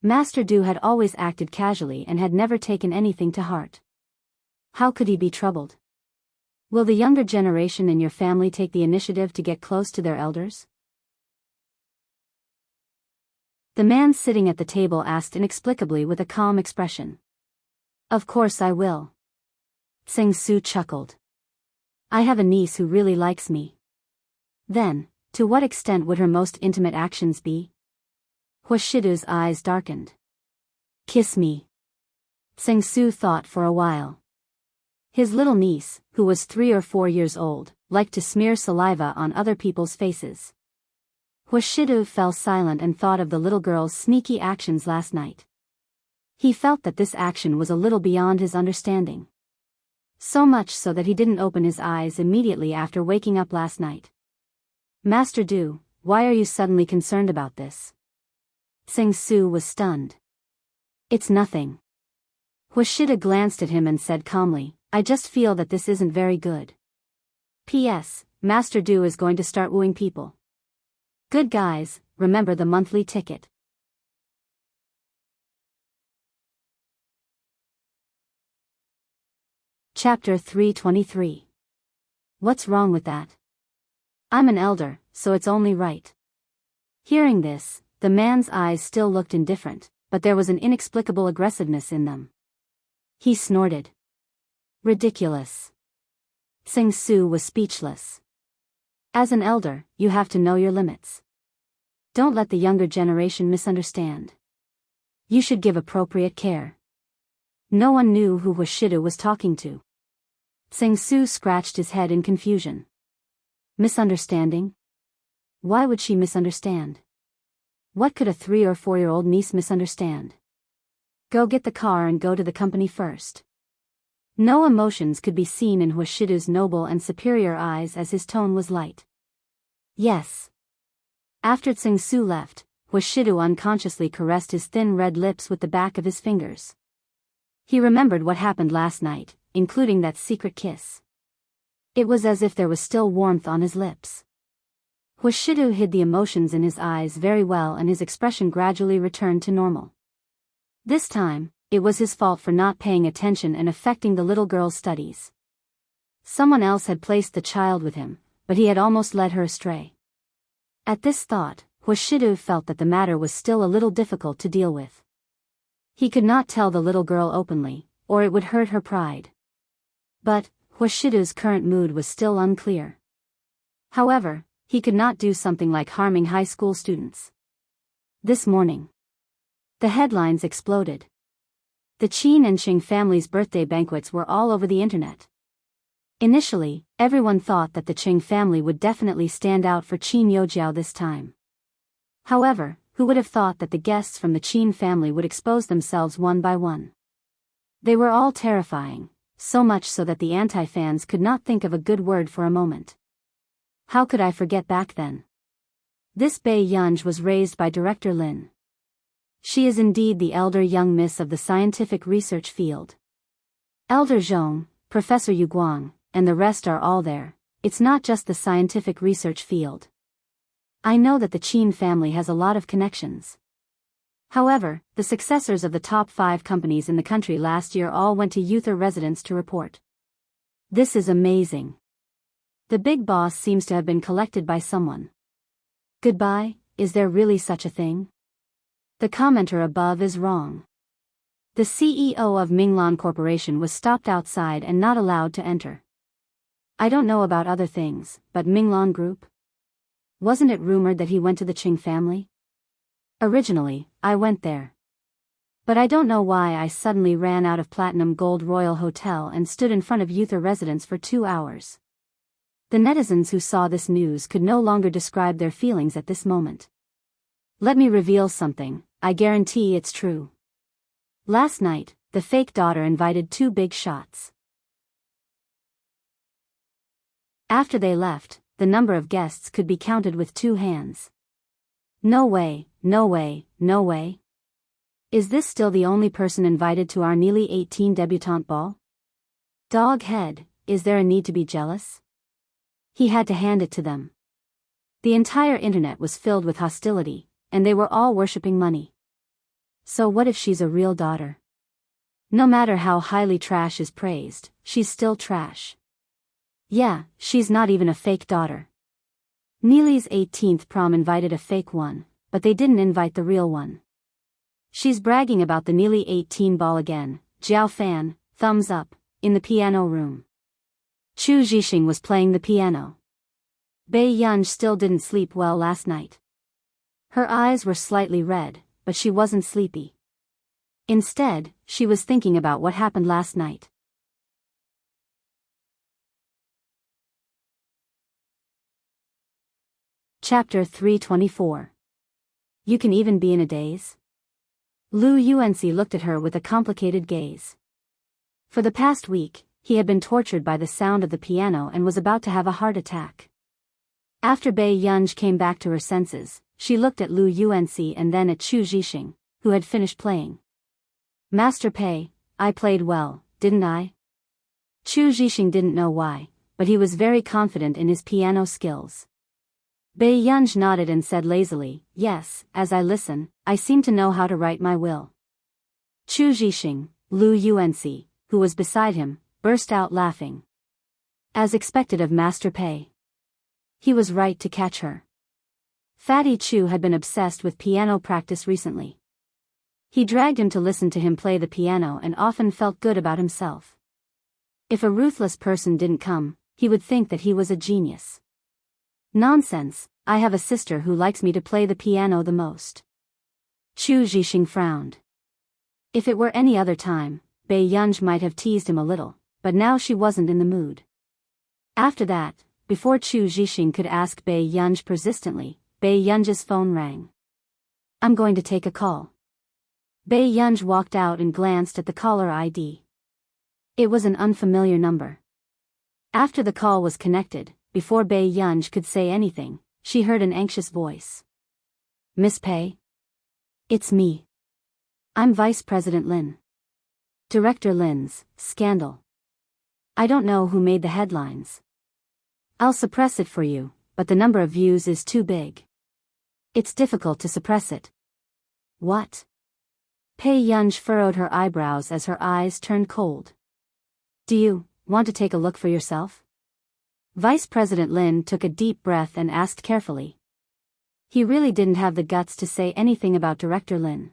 Master Du had always acted casually and had never taken anything to heart. How could he be troubled? Will the younger generation in your family take the initiative to get close to their elders? The man sitting at the table asked inexplicably with a calm expression. "Of course I will." Tsing Su chuckled. "I have a niece who really likes me." Then, to what extent would her most intimate actions be? Washidu's eyes darkened. "Kiss me." Tsing Su thought for a while. His little niece, who was 3 or 4 years old, liked to smear saliva on other people's faces. Washidu fell silent and thought of the little girl's sneaky actions last night. He felt that this action was a little beyond his understanding. So much so that he didn't open his eyes immediately after waking up last night. "Master Du, why are you suddenly concerned about this?" Tsing Su was stunned. "It's nothing." Washidu glanced at him and said calmly, "I just feel that this isn't very good. P.S. Master Du is going to start wooing people. Good guys, remember the monthly ticket." Chapter 323. What's wrong with that? I'm an elder, so it's only right. Hearing this, the man's eyes still looked indifferent, but there was an inexplicable aggressiveness in them. He snorted. Ridiculous. Tsing Su was speechless. As an elder, you have to know your limits. Don't let the younger generation misunderstand. You should give appropriate care. No one knew who Washidu was talking to. Tsing Su scratched his head in confusion. Misunderstanding? Why would she misunderstand? What could a 3 or 4-year-old niece misunderstand? Go get the car and go to the company first. No emotions could be seen in Huashidu's noble and superior eyes as his tone was light. Yes. After Tsing-Su left, Huashidu unconsciously caressed his thin red lips with the back of his fingers. He remembered what happened last night, including that secret kiss. It was as if there was still warmth on his lips. Huashidu hid the emotions in his eyes very well and his expression gradually returned to normal. This time, it was his fault for not paying attention and affecting the little girl's studies. Someone else had placed the child with him, but he had almost led her astray. At this thought, Huashidu felt that the matter was still a little difficult to deal with. He could not tell the little girl openly, or it would hurt her pride. But, Huashidu's current mood was still unclear. However, he could not do something like harming high school students. This morning, the headlines exploded. The Qin and Qing families' birthday banquets were all over the internet. Initially, everyone thought that the Qing family would definitely stand out for Qin Youjiao this time. However, who would have thought that the guests from the Qin family would expose themselves one by one? They were all terrifying, so much so that the anti-fans could not think of a good word for a moment. How could I forget back then? This Bei Yunj was raised by director Lin. She is indeed the elder young miss of the scientific research field. Elder Zhong, Professor Yu Guang, and the rest are all there. It's not just the scientific research field. I know that the Qin family has a lot of connections. However, the successors of the top 5 companies in the country last year all went to Yuther residence to report. This is amazing. The big boss seems to have been collected by someone. Goodbye, is there really such a thing? The commenter above is wrong. The CEO of Minglan Corporation was stopped outside and not allowed to enter. I don't know about other things, but Minglan Group? Wasn't it rumored that he went to the Qing family? Originally, I went there. But I don't know why I suddenly ran out of Platinum Gold Royal Hotel and stood in front of Yuther residence for 2 hours. The netizens who saw this news could no longer describe their feelings at this moment. Let me reveal something, I guarantee it's true. Last night, the fake daughter invited 2 big shots. After they left, the number of guests could be counted with 2 hands. No way, no way, no way. Is this still the only person invited to our nearly 18 debutante ball? Dog head, is there a need to be jealous? He had to hand it to them. The entire internet was filled with hostility, and they were all worshipping money. So what if she's a real daughter? No matter how highly trash is praised, she's still trash. Yeah, she's not even a fake daughter. Neely's 18th prom invited a fake one, but they didn't invite the real one. She's bragging about the Neely 18 ball again. Jiao Fan, thumbs up, in the piano room. Chu Zhixing was playing the piano. Bei Yunj still didn't sleep well last night. Her eyes were slightly red, but she wasn't sleepy. Instead, she was thinking about what happened last night. Chapter 324. You can even be in a daze? Lu Yuanxi looked at her with a complicated gaze. For the past week, he had been tortured by the sound of the piano and was about to have a heart attack. After Bei Yunj came back to her senses, she looked at Lu Yuanxi and then at Chu Zhixing, who had finished playing. Master Pei, I played well, didn't I? Chu Zhixing didn't know why, but he was very confident in his piano skills. Bei Yunj nodded and said lazily, yes, as I listen, I seem to know how to write my will. Chu Zhixing, Lu Yuanxi, who was beside him, burst out laughing. As expected of Master Pei. He was right to catch her. Fatty Chu had been obsessed with piano practice recently. He dragged him to listen to him play the piano and often felt good about himself. If a ruthless person didn't come, he would think that he was a genius. Nonsense, I have a sister who likes me to play the piano the most. Chu Zhixing frowned. If it were any other time, Bei Yunj might have teased him a little, but now she wasn't in the mood. After that, before Chu Zhixing could ask Bei Yunj persistently, Bei Yunj's phone rang. I'm going to take a call. Bei Yunj walked out and glanced at the caller ID. It was an unfamiliar number. After the call was connected, before Bei Yunj could say anything, she heard an anxious voice. Miss Pei? It's me. I'm Vice President Lin. Director Lin's scandal. I don't know who made the headlines. I'll suppress it for you, but the number of views is too big. It's difficult to suppress it. What? Pei Yunj furrowed her eyebrows as her eyes turned cold. Do you want to take a look for yourself? Vice President Lin took a deep breath and asked carefully. He really didn't have the guts to say anything about Director Lin.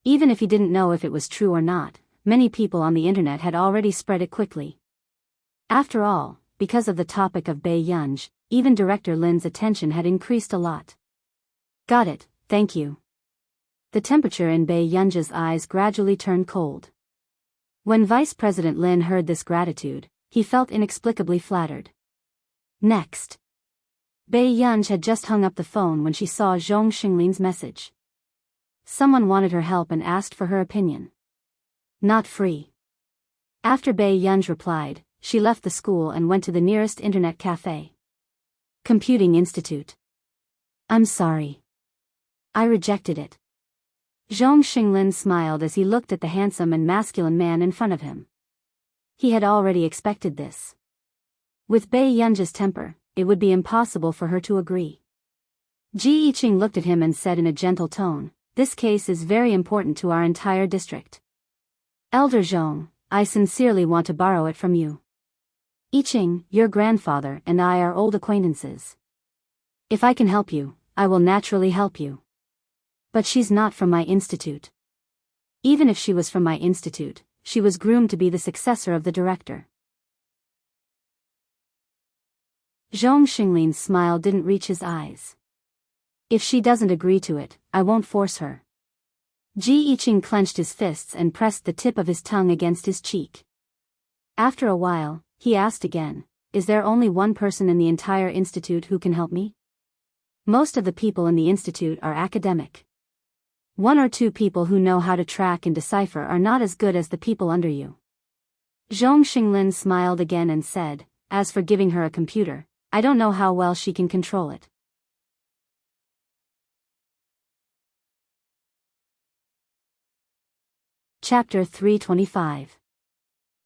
Even if he didn't know if it was true or not, many people on the internet had already spread it quickly. After all, because of the topic of Bei Yunj, even Director Lin's attention had increased a lot. Got it, thank you. The temperature in Bei Yunj's eyes gradually turned cold. When Vice President Lin heard this gratitude, he felt inexplicably flattered. Next. Bei Yunj had just hung up the phone when she saw Zhong Xinglin's message. Someone wanted her help and asked for her opinion. Not free. After Bei Yunj replied, she left the school and went to the nearest internet cafe. Computing Institute. I'm sorry. I rejected it. Zhong Xinglin smiled as he looked at the handsome and masculine man in front of him. He had already expected this. With Bei Yunj's temper, it would be impossible for her to agree. Ji Yiqing looked at him and said in a gentle tone, "This case is very important to our entire district. Elder Zhong, I sincerely want to borrow it from you. Yiqing, your grandfather and I are old acquaintances. If I can help you, I will naturally help you. But she's not from my institute. Even if she was from my institute, she was groomed to be the successor of the director." Zhong Xinglin's smile didn't reach his eyes. If she doesn't agree to it, I won't force her. Ji Yiqing clenched his fists and pressed the tip of his tongue against his cheek. After a while, he asked again, "Is there only one person in the entire institute who can help me? Most of the people in the institute are academic. One or two people who know how to track and decipher are not as good as the people under you." Zhong Xinglin smiled again and said, "As for giving her a computer, I don't know how well she can control it." Chapter 325.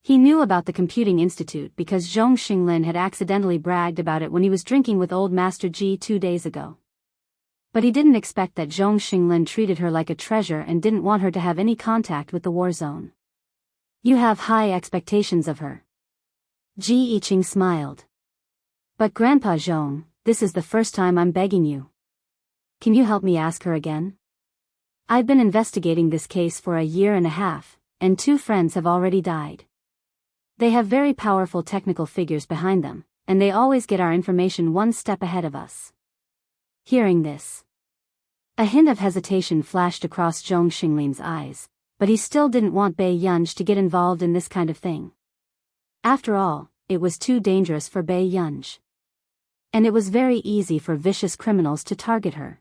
He knew about the Computing Institute because Zhong Xinglin had accidentally bragged about it when he was drinking with old Master Ji 2 days ago. But he didn't expect that Zhong Xinglin treated her like a treasure and didn't want her to have any contact with the war zone. "You have high expectations of her." Ji Yiqing smiled. "But Grandpa Zhong, this is the first time I'm begging you. Can you help me ask her again? I've been investigating this case for a year and a half, and 2 friends have already died. They have very powerful technical figures behind them, and they always get our information one step ahead of us." Hearing this, a hint of hesitation flashed across Zhong Xinglin's eyes, but he still didn't want Bei Yunj to get involved in this kind of thing. After all, it was too dangerous for Bei Yunj. And it was very easy for vicious criminals to target her.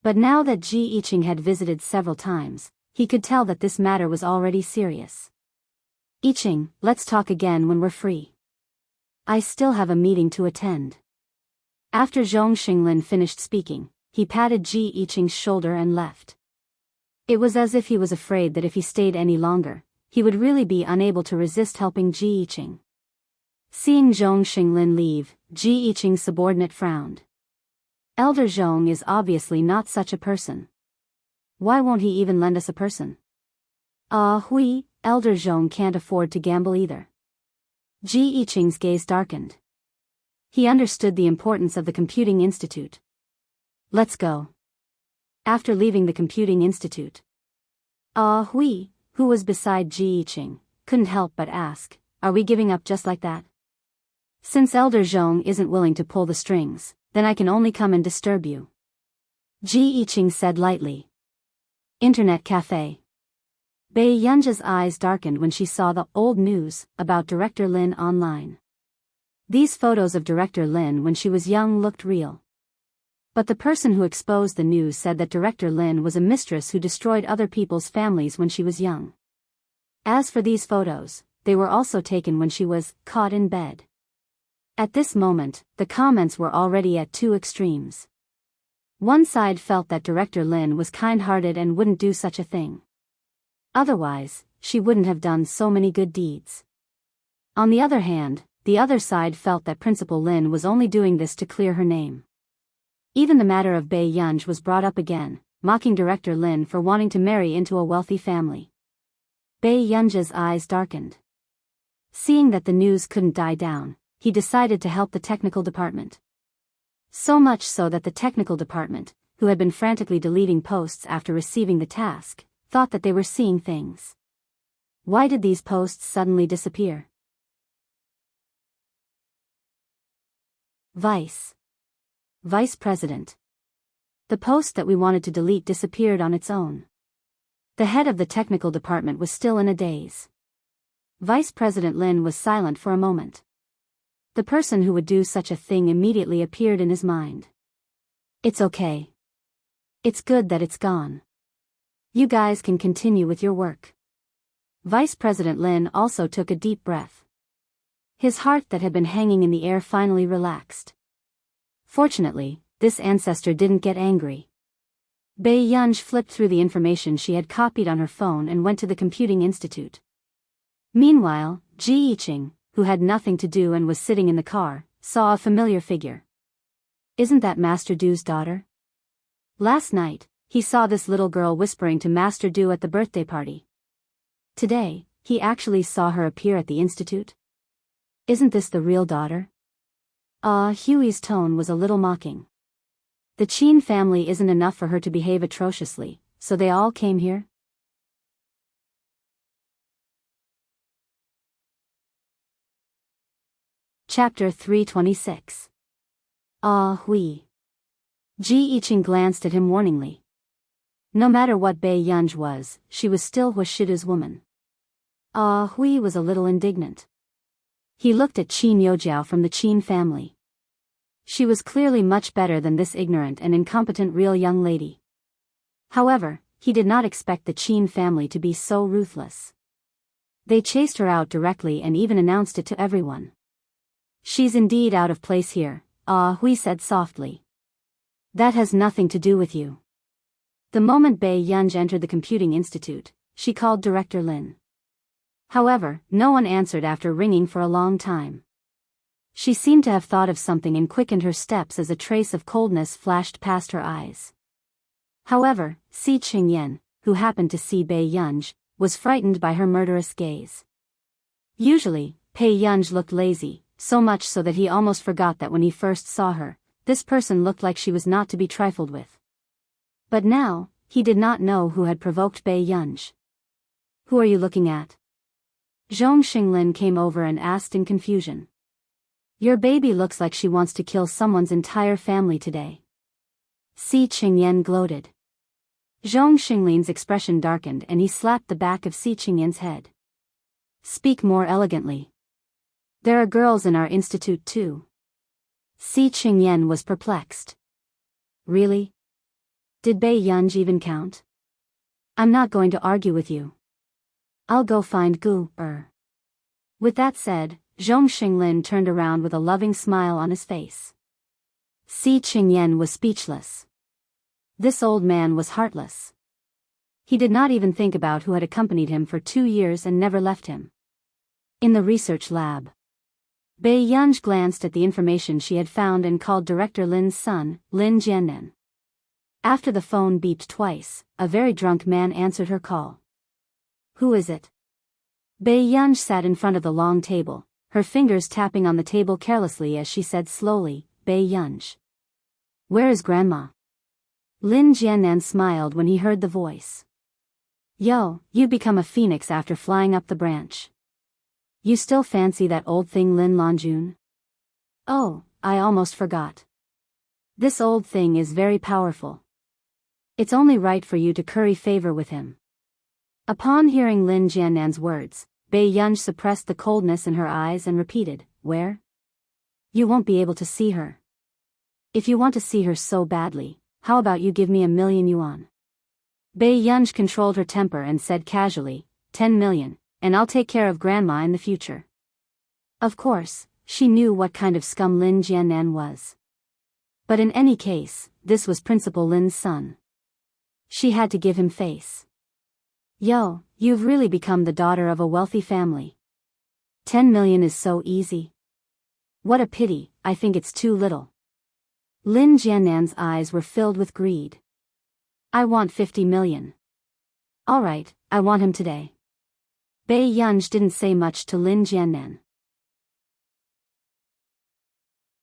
But now that Ji Yiqing had visited several times, he could tell that this matter was already serious. "Yiqing, let's talk again when we're free. I still have a meeting to attend." After Zhong Xinglin finished speaking, he patted Ji Yiqing's shoulder and left. It was as if he was afraid that if he stayed any longer, he would really be unable to resist helping Ji Yiqing. Seeing Zhong Xinglin leave, Ji Yiqing's subordinate frowned. Elder Zhong is obviously not such a person. Why won't he even lend us a person? Hui, Elder Zhong can't afford to gamble either. Ji Yiqing's gaze darkened. He understood the importance of the Computing Institute. "Let's go." After leaving the Computing Institute, Hui, who was beside Ji Yiqing, couldn't help but ask, "Are we giving up just like that? Since Elder Zhong isn't willing to pull the strings, then I can only come and disturb you." Ji Yiqing said lightly. Internet Cafe. Bei Yunja's eyes darkened when she saw the old news about Director Lin online. These photos of Director Lin when she was young looked real. But the person who exposed the news said that Director Lin was a mistress who destroyed other people's families when she was young. As for these photos, they were also taken when she was caught in bed. At this moment, the comments were already at two extremes. One side felt that Director Lin was kind-hearted and wouldn't do such a thing. Otherwise, she wouldn't have done so many good deeds. On the other hand, the other side felt that Principal Lin was only doing this to clear her name. Even the matter of Bai Yunj was brought up again, mocking Director Lin for wanting to marry into a wealthy family. Bai Yunj's eyes darkened. Seeing that the news couldn't die down, he decided to help the technical department. So much so that the technical department, who had been frantically deleting posts after receiving the task, thought that they were seeing things. Why did these posts suddenly disappear? Vice President. The post that we wanted to delete disappeared on its own. The head of the technical department was still in a daze. Vice President Lin was silent for a moment. The person who would do such a thing immediately appeared in his mind. It's okay. It's good that it's gone. You guys can continue with your work. Vice President Lin also took a deep breath. His heart that had been hanging in the air finally relaxed. Fortunately, this ancestor didn't get angry. Bai Yunj flipped through the information she had copied on her phone and went to the computing institute. Meanwhile, Ji Yiqing, who had nothing to do and was sitting in the car, saw a familiar figure. Isn't that Master Du's daughter? Last night, he saw this little girl whispering to Master Du at the birthday party. Today, he actually saw her appear at the institute. Isn't this the real daughter? Huey's tone was a little mocking. The Qin family isn't enough for her to behave atrociously, so they all came here? Chapter 326. Hui. Ji Yiqing glanced at him warningly. No matter what Bai Yunj was, she was still Huashida's woman. Hui was a little indignant. He looked at Qin Youjiao from the Qin family. She was clearly much better than this ignorant and incompetent real young lady. However, he did not expect the Qin family to be so ruthless. They chased her out directly and even announced it to everyone. She's indeed out of place here, Hui said softly. That has nothing to do with you. The moment Bai Yunj entered the computing institute, she called Director Lin. However, no one answered after ringing for a long time. She seemed to have thought of something and quickened her steps as a trace of coldness flashed past her eyes. However, Si Qingyan, who happened to see Bai Yunj, was frightened by her murderous gaze. Usually, Bai Yunj looked lazy, so much so that he almost forgot that when he first saw her, this person looked like she was not to be trifled with. But now, he did not know who had provoked Bai Yunj. Who are you looking at? Zhong Xinglin came over and asked in confusion. Your baby looks like she wants to kill someone's entire family today. Si Qingyan gloated. Zhong Xinglin's expression darkened and he slapped the back of Si Qingyan's head. Speak more elegantly. There are girls in our institute too. Si Qingyan was perplexed. Really? Did Bai Yunj even count? I'm not going to argue with you. I'll go find Gu. With that said, Zhong Xinglin turned around with a loving smile on his face. Si Qingyan was speechless. This old man was heartless. He did not even think about who had accompanied him for 2 years and never left him. In the research lab, Bai Yunj glanced at the information she had found and called Director Lin's son, Lin Jiannan. After the phone beeped twice, a very drunk man answered her call. Who is it? Bai Yunj sat in front of the long table, her fingers tapping on the table carelessly as she said slowly, Bai Yunj. Where is Grandma? Lin Jiannan smiled when he heard the voice. Yo, you become a phoenix after flying up the branch. You still fancy that old thing Lin Lanjun? Oh, I almost forgot. This old thing is very powerful. It's only right for you to curry favor with him. Upon hearing Lin Jiannan's words, Bai Yunj suppressed the coldness in her eyes and repeated, Where? You won't be able to see her. If you want to see her so badly, how about you give me 1,000,000 yuan? Baiyunj controlled her temper and said casually, 10 million, and I'll take care of grandma in the future. Of course, she knew what kind of scum Lin Jiannan was. But in any case, this was Principal Lin's son. She had to give him face. Yo, you've really become the daughter of a wealthy family. 10 million is so easy. What a pity, I think it's too little. Lin Jiannan's eyes were filled with greed. I want 50 million. Alright, I want him today. Baiyunj didn't say much to Lin Jiannan.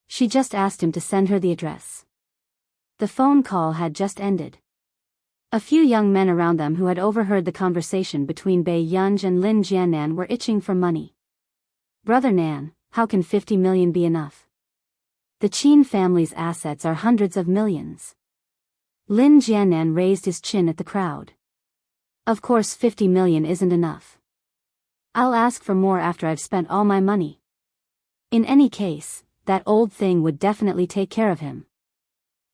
She just asked him to send her the address. The phone call had just ended. A few young men around them who had overheard the conversation between Baiyunj and Lin Jiannan were itching for money. Brother Nan, how can 50 million be enough? The Qin family's assets are hundreds of millions. Lin Jiannan raised his chin at the crowd. Of course 50 million isn't enough. I'll ask for more after I've spent all my money. In any case, that old thing would definitely take care of him.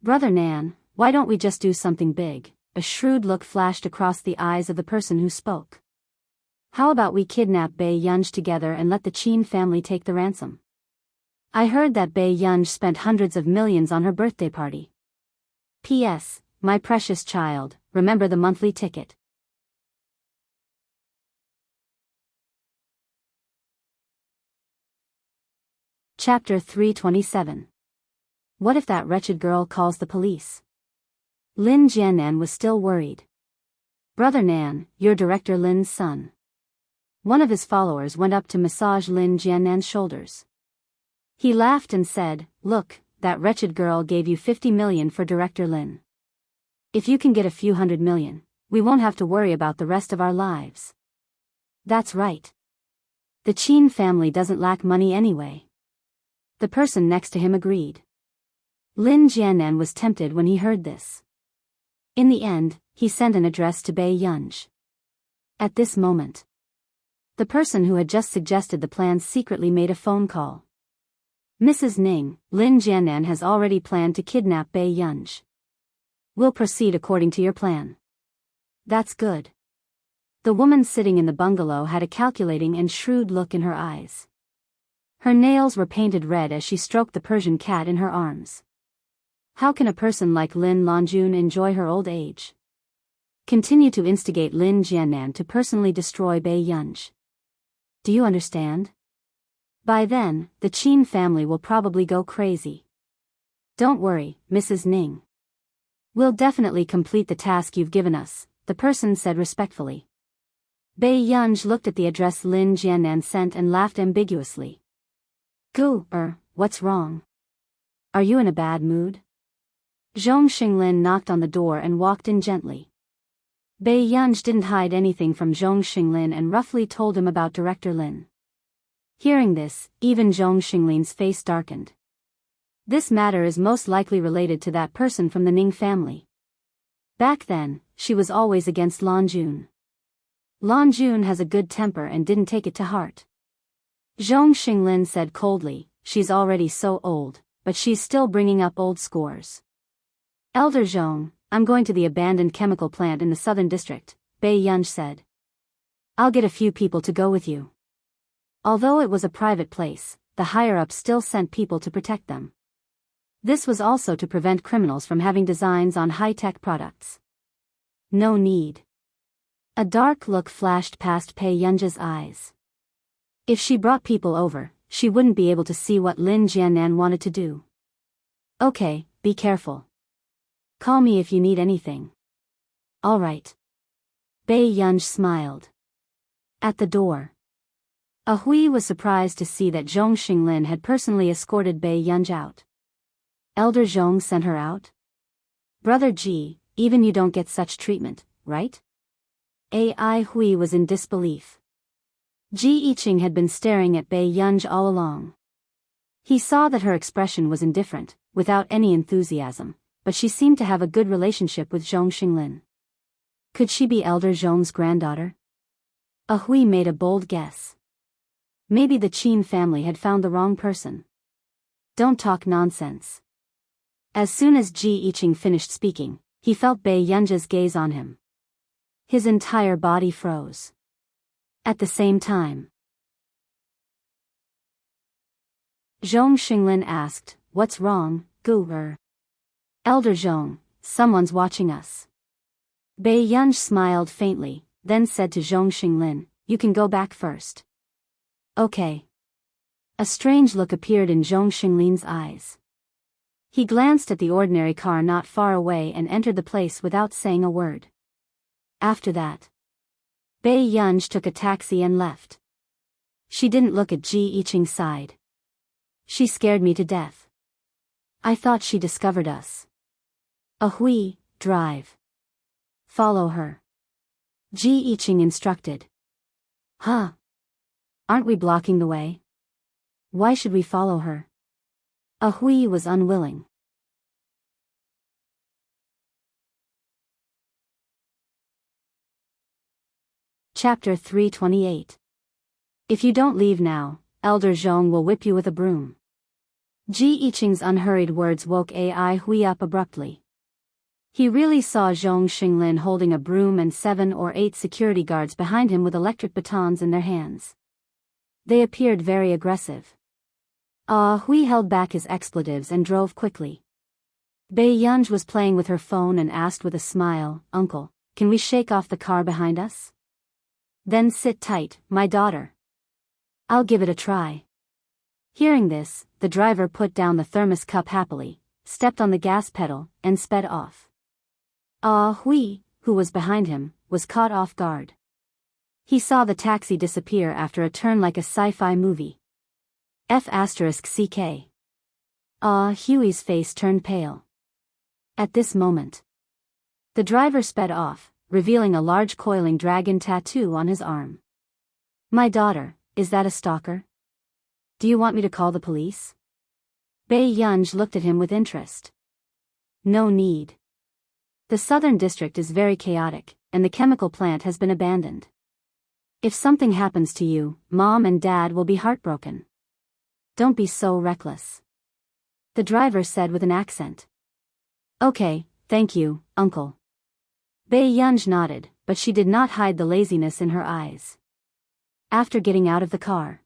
Brother Nan, why don't we just do something big? A shrewd look flashed across the eyes of the person who spoke. How about we kidnap Baiyunj together and let the Qin family take the ransom? I heard that Baiyunj spent hundreds of millions on her birthday party. P.S. My precious child, remember the monthly ticket. Chapter 327. What if that wretched girl calls the police? Lin Jiannan was still worried. Brother Nan, you're Director Lin's son. One of his followers went up to massage Lin Jiannan's shoulders. He laughed and said, look, that wretched girl gave you 50 million for Director Lin. If you can get a few 100 million, we won't have to worry about the rest of our lives. That's right. The Qin family doesn't lack money anyway. The person next to him agreed. Lin Jiannan was tempted when he heard this. In the end, he sent an address to Baiyunj. At this moment, the person who had just suggested the plan secretly made a phone call. Mrs. Ning, Lin Jiannan has already planned to kidnap Baiyunj. We'll proceed according to your plan. That's good. The woman sitting in the bungalow had a calculating and shrewd look in her eyes. Her nails were painted red as she stroked the Persian cat in her arms. How can a person like Lin Longjun enjoy her old age? Continue to instigate Lin Jiannan to personally destroy Baiyunj. Do you understand? By then, the Qin family will probably go crazy. Don't worry, Mrs. Ning. We'll definitely complete the task you've given us, the person said respectfully. Baiyunj looked at the address Lin Jiannan sent and laughed ambiguously. What's wrong? Are you in a bad mood? Zhong Xinglin knocked on the door and walked in gently. Baiyunj didn't hide anything from Zhong Xinglin and roughly told him about Director Lin. Hearing this, even Zhong Xinglin's face darkened. This matter is most likely related to that person from the Ning family. Back then, she was always against Longjun. Longjun has a good temper and didn't take it to heart. Zhong Xinglin said coldly, she's already so old, but she's still bringing up old scores. Elder Zhong, I'm going to the abandoned chemical plant in the southern district, Baiyunj said. I'll get a few people to go with you. Although it was a private place, the higher-ups still sent people to protect them. This was also to prevent criminals from having designs on high-tech products. No need. A dark look flashed past Baiyunj's eyes. If she brought people over, she wouldn't be able to see what Lin Jiannan wanted to do. Okay, be careful. Call me if you need anything. All right. Baiyunj smiled. At the door, A Hui was surprised to see that Zhong Xinglin had personally escorted Baiyunj out. Elder Zhong sent her out? Brother Ji, even you don't get such treatment, right? Ai Hui was in disbelief. Ji Yiqing had been staring at Baiyunj all along. He saw that her expression was indifferent, without any enthusiasm, but she seemed to have a good relationship with Zhong Xinglin. Could she be Elder Zhong's granddaughter? A Hui made a bold guess. Maybe the Qin family had found the wrong person. Don't talk nonsense. As soon as Ji Yiqing finished speaking, he felt Bei Yunji's gaze on him. His entire body froze. At the same time, Zhong Xinglin asked, "What's wrong, Gu?" "Elder Zhong, someone's watching us." Bei Yunji smiled faintly, then said to Zhong Xinglin, "You can go back first." "Okay." A strange look appeared in Zhong Xinglin's eyes. He glanced at the ordinary car not far away and entered the place without saying a word. After that, Bei Yunji took a taxi and left. She didn't look at Ji Yiqing's side. "She scared me to death. I thought she discovered us." "Ahui, drive. Follow her," Ji Yiqing instructed. "Huh? Aren't we blocking the way? Why should we follow her?" Ahui was unwilling. Chapter 328. If you don't leave now, Elder Zhong will whip you with a broom. Ji Yiqing's unhurried words woke Ai Hui up abruptly. He really saw Zhong Xinglin holding a broom and 7 or 8 security guards behind him with electric batons in their hands. They appeared very aggressive. Hui held back his expletives and drove quickly. Bei Yunji was playing with her phone and asked with a smile, "Uncle, can we shake off the car behind us?" "Then sit tight, my daughter. I'll give it a try." Hearing this, the driver put down the thermos cup happily, stepped on the gas pedal, and sped off. Hui, who was behind him, was caught off guard. He saw the taxi disappear after a turn like a sci-fi movie. F***ck. Huey's face turned pale. At this moment, the driver sped off, revealing a large coiling dragon tattoo on his arm. "My daughter, is that a stalker? Do you want me to call the police?" Bei Yunji looked at him with interest. "No need. The southern district is very chaotic, and the chemical plant has been abandoned. If something happens to you, Mom and Dad will be heartbroken. Don't be so reckless," the driver said with an accent. "Okay, thank you, Uncle." Bei Yunji nodded, but she did not hide the laziness in her eyes. After getting out of the car,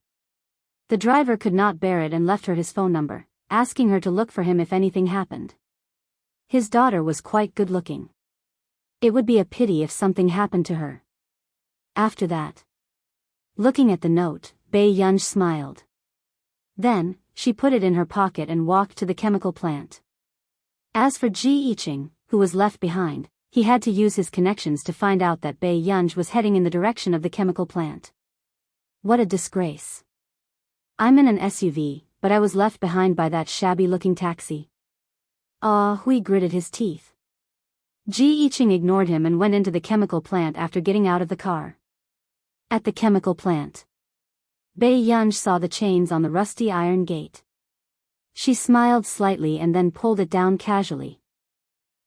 the driver could not bear it and left her his phone number, asking her to look for him if anything happened. His daughter was quite good-looking. It would be a pity if something happened to her. After that, looking at the note, Bei Yunji smiled. Then, she put it in her pocket and walked to the chemical plant. As for Ji Yiqing, who was left behind, he had to use his connections to find out that Bei Yunji was heading in the direction of the chemical plant. What a disgrace. "I'm in an SUV, but I was left behind by that shabby-looking taxi." Hui gritted his teeth. Ji Yiqing ignored him and went into the chemical plant after getting out of the car. At the chemical plant, Bei Yunji saw the chains on the rusty iron gate. She smiled slightly and then pulled it down casually.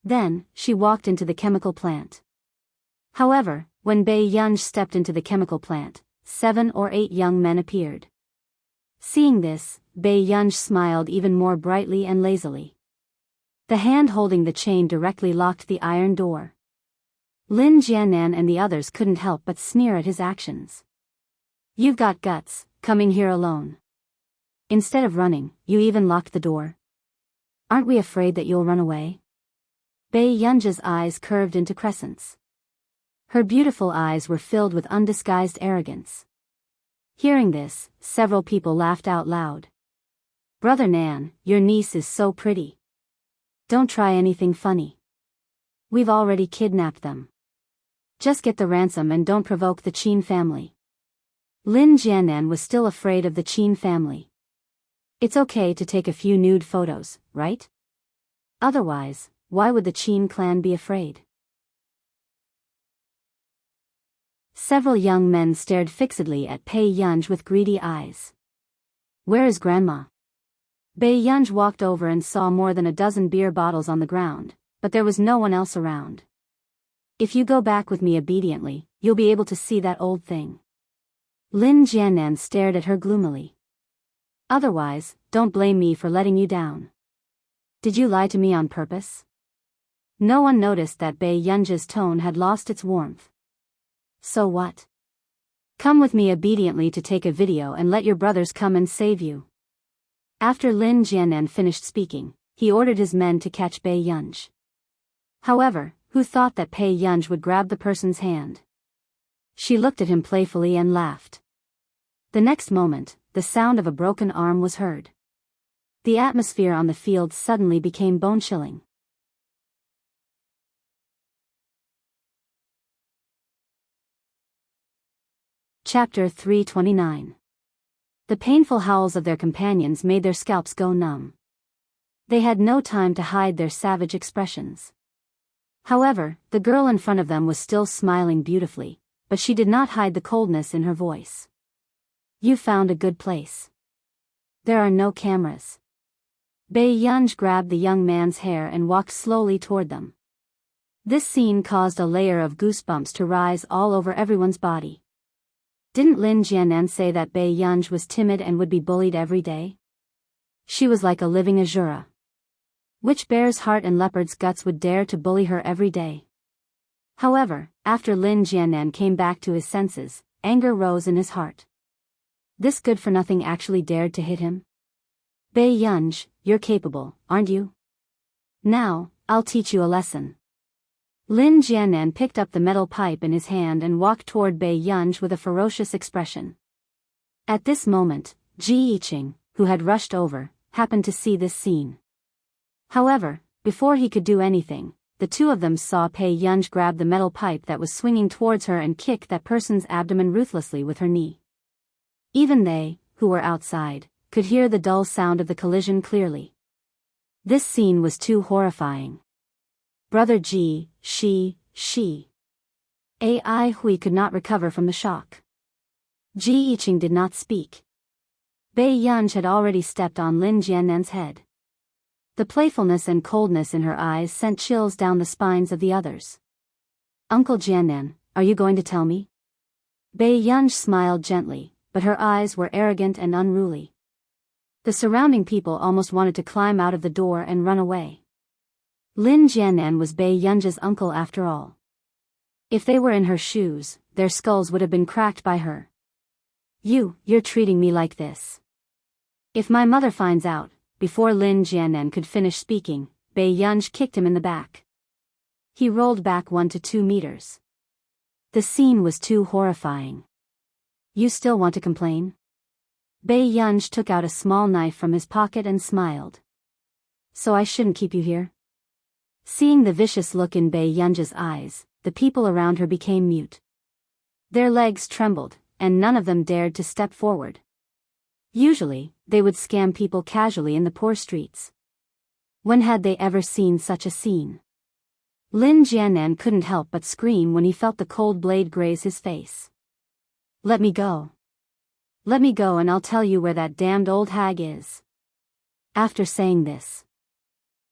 Then, she walked into the chemical plant. However, when Bei Yunji stepped into the chemical plant, 7 or 8 young men appeared. Seeing this, Bei Yunji smiled even more brightly and lazily. The hand holding the chain directly locked the iron door. Lin Jianan and the others couldn't help but sneer at his actions. "You've got guts, coming here alone. Instead of running, you even locked the door. Aren't we afraid that you'll run away?" Bei Yunji's eyes curved into crescents. Her beautiful eyes were filled with undisguised arrogance. Hearing this, several people laughed out loud. "Brother Nan, your niece is so pretty. Don't try anything funny. We've already kidnapped them. Just get the ransom and don't provoke the Qin family." Lin Jianan was still afraid of the Qin family. It's okay to take a few nude photos, right? Otherwise, why would the Qin clan be afraid? Several young men stared fixedly at Bei Yunji with greedy eyes. "Where is Grandma?" Bei Yunji walked over and saw more than a dozen beer bottles on the ground, but there was no one else around. "If you go back with me obediently, you'll be able to see that old thing." Lin Jianan stared at her gloomily. "Otherwise, don't blame me for letting you down. Did you lie to me on purpose? No one noticed that Bei Yunji's tone had lost its warmth. So what? Come with me obediently to take a video and let your brothers come and save you. After Lin Jianan finished speaking, he ordered his men to catch Bei Yunji. However, who thought that Bei Yunji would grab the person's hand? She looked at him playfully and laughed. The next moment, the sound of a broken arm was heard. The atmosphere on the field suddenly became bone-chilling. Chapter 329. The painful howls of their companions made their scalps go numb. They had no time to hide their savage expressions. However, the girl in front of them was still smiling beautifully, but she did not hide the coldness in her voice. You found a good place. There are no cameras. Bei Yunji grabbed the young man's hair and walked slowly toward them. This scene caused a layer of goosebumps to rise all over everyone's body. Didn't Lin Jianan say that Bei Yunji was timid and would be bullied every day? She was like a living Azura. Which bear's heart and leopard's guts would dare to bully her every day? However, after Lin Jianan came back to his senses, anger rose in his heart. This good-for-nothing actually dared to hit him? Bei Yunji, you're capable, aren't you? Now, I'll teach you a lesson. Lin Jianan picked up the metal pipe in his hand and walked toward Bei Yunji with a ferocious expression. At this moment, Ji Yiqing, who had rushed over, happened to see this scene. However, before he could do anything, the two of them saw Bei Yunji grab the metal pipe that was swinging towards her and kick that person's abdomen ruthlessly with her knee. Even they, who were outside, could hear the dull sound of the collision clearly. This scene was too horrifying. Brother Ji, Ai Hui could not recover from the shock. Ji Yiqing did not speak. Bei Yunji had already stepped on Lin Jianan's head. The playfulness and coldness in her eyes sent chills down the spines of the others. Uncle Jianan, are you going to tell me? Bei Yunji smiled gently, but her eyes were arrogant and unruly. The surrounding people almost wanted to climb out of the door and run away. Lin Jianan was Bei Yunji's uncle after all. If they were in her shoes, their skulls would have been cracked by her. You're treating me like this. If my mother finds out. Before Lin Jianan could finish speaking, Bei Yunji kicked him in the back. He rolled back 1 to 2 meters. The scene was too horrifying. You still want to complain? Bei Yunji took out a small knife from his pocket and smiled. So I shouldn't keep you here? Seeing the vicious look in Bei Yunji's eyes, the people around her became mute. Their legs trembled, and none of them dared to step forward. Usually, they would scam people casually in the poor streets. When had they ever seen such a scene? Lin Jianan couldn't help but scream when he felt the cold blade graze his face. Let me go. Let me go and I'll tell you where that damned old hag is. After saying this,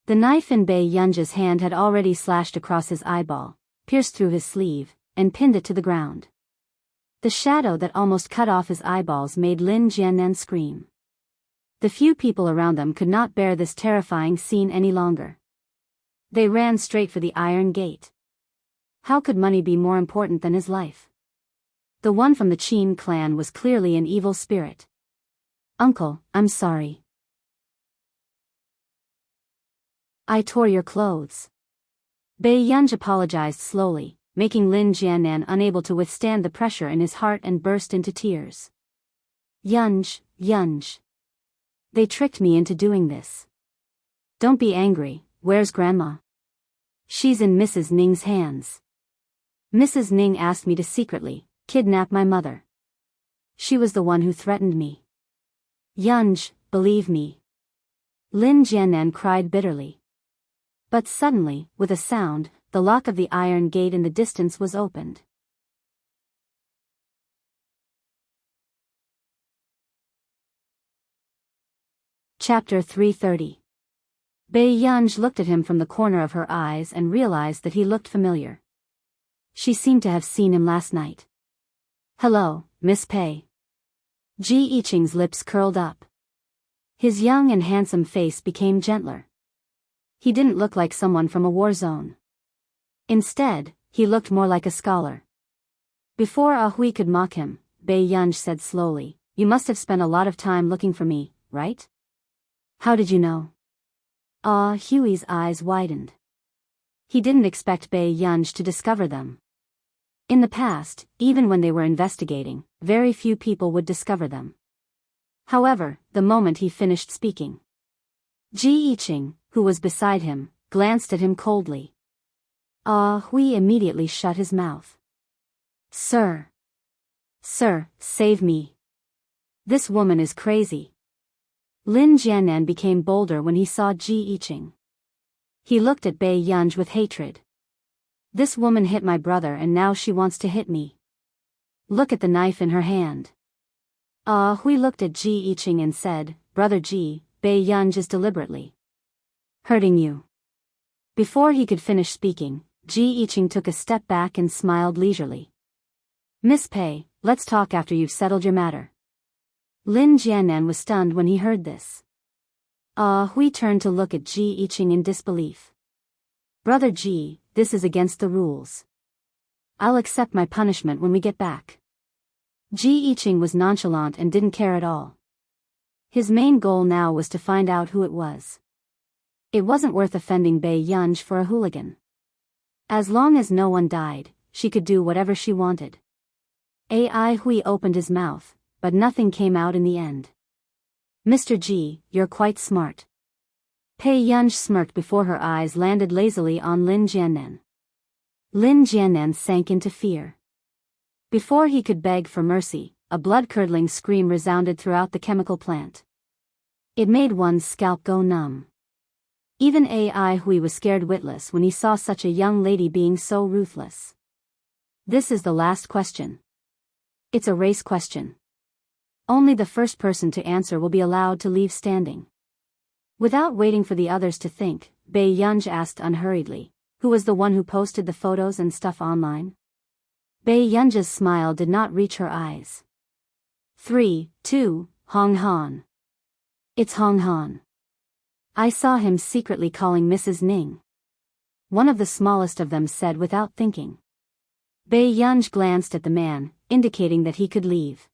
the knife in Bei Yunji's hand had already slashed across his eyeball, pierced through his sleeve, and pinned it to the ground. The shadow that almost cut off his eyeballs made Lin Jianan scream. The few people around them could not bear this terrifying scene any longer. They ran straight for the iron gate. How could money be more important than his life? The one from the Qin clan was clearly an evil spirit. Uncle, I'm sorry. I tore your clothes. Bei Yunji apologized slowly, making Lin Jianan unable to withstand the pressure in his heart and burst into tears. Yunji. They tricked me into doing this. Don't be angry, where's Grandma? She's in Mrs. Ning's hands. Mrs. Ning asked me to secretly kidnap my mother. She was the one who threatened me. Yunji, believe me. Lin Jianan cried bitterly. But suddenly, with a sound, the lock of the iron gate in the distance was opened. Chapter 330. Bei Yunji looked at him from the corner of her eyes and realized that he looked familiar. She seemed to have seen him last night. Hello, Miss Pei. Ji Yiqing's lips curled up. His young and handsome face became gentler. He didn't look like someone from a war zone. Instead, he looked more like a scholar. Before Hui could mock him, Bei Yunj said slowly, "You must have spent a lot of time looking for me, right? How did you know?" Hui's eyes widened. He didn't expect Bei Yunj to discover them. In the past, even when they were investigating, very few people would discover them. However, the moment he finished speaking, Ji Yiqing, who was beside him, glanced at him coldly. Hui immediately shut his mouth. Sir, save me. This woman is crazy." Lin Jianan became bolder when he saw Ji Yiqing. He looked at Bei Yunj with hatred. "This woman hit my brother and now she wants to hit me. Look at the knife in her hand." Hui looked at Ji Yiqing and said, "Brother Ji, Bei Yunj is deliberately hurting you." Before he could finish speaking, Ji Yiqing took a step back and smiled leisurely. "Miss Pei, let's talk after you've settled your matter." Lin Jianan was stunned when he heard this. Hui turned to look at Ji Yiqing in disbelief. "Brother Ji, this is against the rules. I'll accept my punishment when we get back." Ji Yiqing was nonchalant and didn't care at all. His main goal now was to find out who it was. It wasn't worth offending Bei Yunj for a hooligan. As long as no one died, she could do whatever she wanted. Hui opened his mouth, but nothing came out in the end. "Mr. Ji, you're quite smart." Bei Yunj smirked before her eyes landed lazily on Lin Jianan. Lin Jianan sank into fear. Before he could beg for mercy, a blood-curdling scream resounded throughout the chemical plant. It made one's scalp go numb. Even Hui was scared witless when he saw such a young lady being so ruthless. This is the last question. It's a race question. Only the first person to answer will be allowed to leave standing. Without waiting for the others to think, Bei Yunj asked unhurriedly, "Who was the one who posted the photos and stuff online?" Bei Yunj's smile did not reach her eyes. 3, 2, Hong Han. "It's Hong Han. I saw him secretly calling Mrs. Ning." One of the smallest of them said without thinking. Bei Yunj glanced at the man, indicating that he could leave.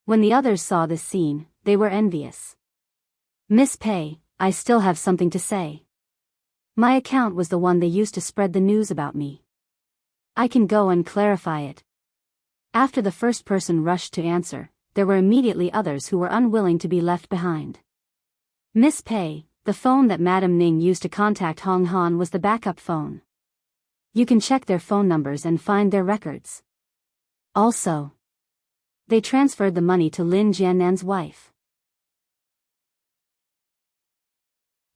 When the others saw this scene, they were envious. "Miss Pei, I still have something to say. My account was the one they used to spread the news about me. I can go and clarify it." After the first person rushed to answer, there were immediately others who were unwilling to be left behind. "Miss Pei, the phone that Madam Ning used to contact Hong Han was the backup phone. You can check their phone numbers and find their records. Also, they transferred the money to Lin Jianan's wife."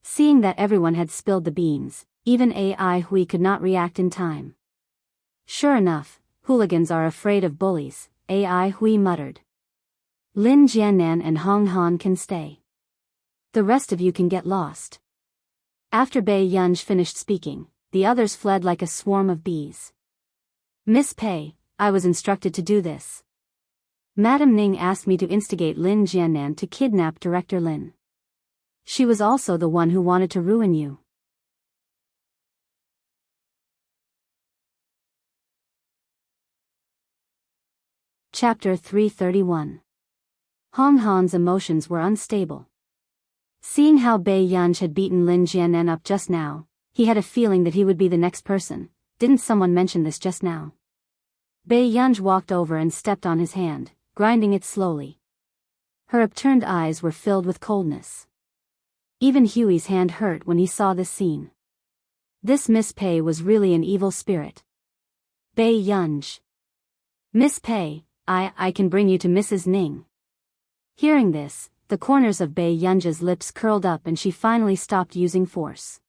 Seeing that everyone had spilled the beans, even Hui could not react in time. "Sure enough, hooligans are afraid of bullies," Hui muttered. "Lin Jianan and Hong Han can stay. The rest of you can get lost." After Bei Yunj finished speaking, the others fled like a swarm of bees. "Miss Pei, I was instructed to do this. Madam Ning asked me to instigate Lin Jianan to kidnap Director Lin. She was also the one who wanted to ruin you." Chapter 331. Hong Han's emotions were unstable. Seeing how Bei Yunj had beaten Lin Jianan up just now, he had a feeling that he would be the next person. Didn't someone mention this just now? Bei Yunj walked over and stepped on his hand, grinding it slowly. Her upturned eyes were filled with coldness. Even Huey's hand hurt when he saw this scene. This Miss Pei was really an evil spirit. Bei Yunj. "Miss Pei, I can bring you to Mrs. Ning." Hearing this, the corners of Bei Yunj's lips curled up and she finally stopped using force.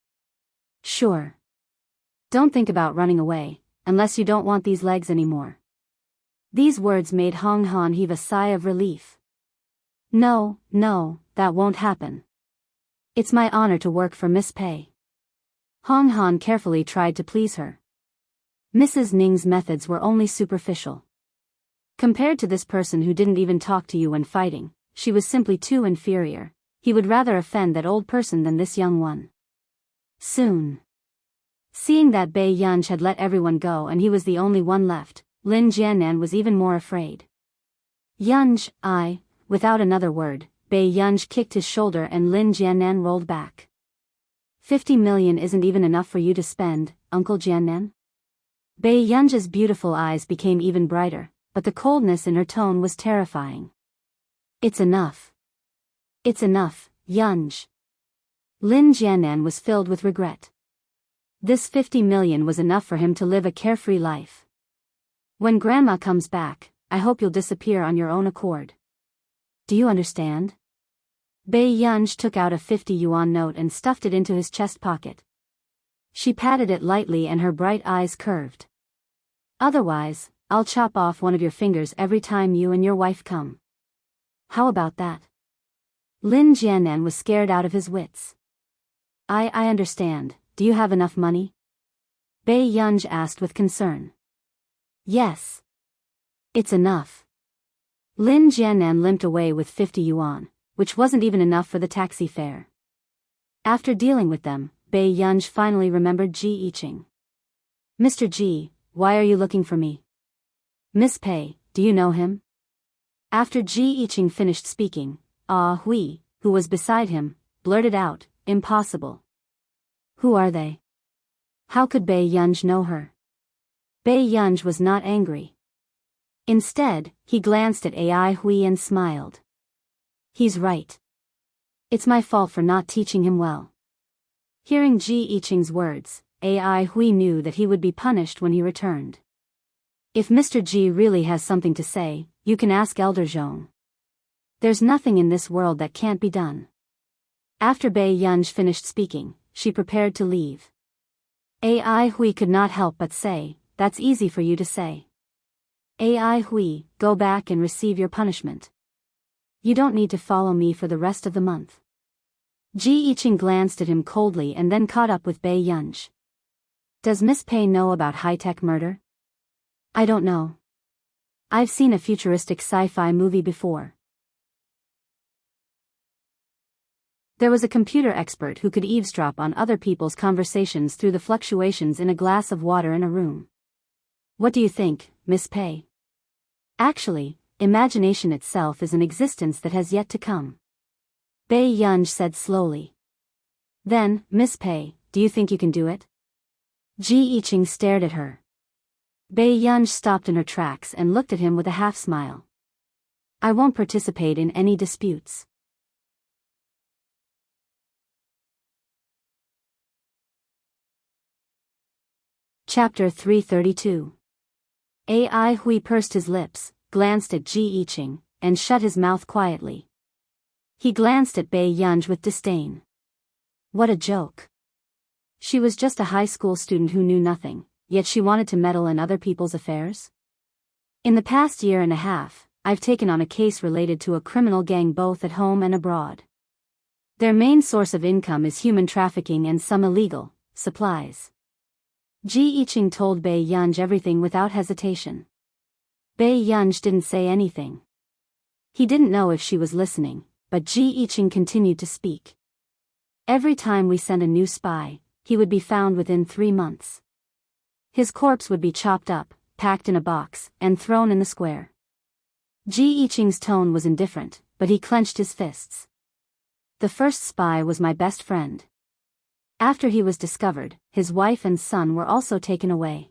"Sure. Don't think about running away, unless you don't want these legs anymore." These words made Hong Han heave a sigh of relief. No, that won't happen. It's my honor to work for Miss Pei." Hong Han carefully tried to please her. Mrs. Ning's methods were only superficial. Compared to this person who didn't even talk to you when fighting, she was simply too inferior. He He would rather offend that old person than this young one. Soon. Seeing that Bei Yunj had let everyone go and he was the only one left, Lin Jiannan was even more afraid. Yunj, without another word, Bei Yunj kicked his shoulder and Lin Jiannan rolled back. 50 million isn't even enough for you to spend, Uncle Jiannan? Bei Yunj's beautiful eyes became even brighter, but the coldness in her tone was terrifying. It's enough. It's enough, Yunj. Lin Jiannan was filled with regret. This 50 million was enough for him to live a carefree life. When Grandma comes back, I hope you'll disappear on your own accord. Do you understand? Bei Yunj took out a 50 yuan note and stuffed it into his chest pocket. She patted it lightly and her bright eyes curved. Otherwise, I'll chop off one of your fingers every time you and your wife come. How about that? Lin Jiannan was scared out of his wits. I understand. Do you have enough money? Bei Yunj asked with concern. Yes. It's enough. Lin Jiannan limped away with 50 yuan, which wasn't even enough for the taxi fare. After dealing with them, Bei Yunj finally remembered Ji Yiqing. Mr. Ji, why are you looking for me? Miss Pei, do you know him? After Ji Yiqing finished speaking, Hui, who was beside him, blurted out, impossible. Who are they? How could Bei Yunj know her? Bei Yunj was not angry. Instead, he glanced at Hui and smiled. He's right. It's my fault for not teaching him well. Hearing Ji Yiqing's words, Hui knew that he would be punished when he returned. If Mr. Ji really has something to say, you can ask Elder Zhong. There's nothing in this world that can't be done. After Bei Yunj finished speaking, she prepared to leave. Hui could not help but say, that's easy for you to say. Hui, go back and receive your punishment. You don't need to follow me for the rest of the month. Ji Yiqing glanced at him coldly and then caught up with Bei Yunj. Does Miss Pei know about high-tech murder? I don't know. I've seen a futuristic sci-fi movie before. There was a computer expert who could eavesdrop on other people's conversations through the fluctuations in a glass of water in a room. What do you think, Miss Pei? Actually, imagination itself is an existence that has yet to come. Bei Yunj said slowly. Then, Miss Pei, do you think you can do it? Ji Yiqing stared at her. Bei Yunj stopped in her tracks and looked at him with a half-smile. I won't participate in any disputes. Chapter 332. Hui pursed his lips, glanced at Ji Yiqing, and shut his mouth quietly. He glanced at Bei Yunj with disdain. What a joke. She was just a high school student who knew nothing, yet she wanted to meddle in other people's affairs? In the past year and a half, I've taken on a case related to a criminal gang both at home and abroad. Their main source of income is human trafficking and some illegal supplies. Ji Yiqing told Bei Yunj everything without hesitation. Bei Yunj didn't say anything. He didn't know if she was listening, but Ji Yiqing continued to speak. Every time we sent a new spy, he would be found within 3 months. His corpse would be chopped up, packed in a box, and thrown in the square. Ji Yiqing's tone was indifferent, but he clenched his fists. The first spy was my best friend. After he was discovered, his wife and son were also taken away.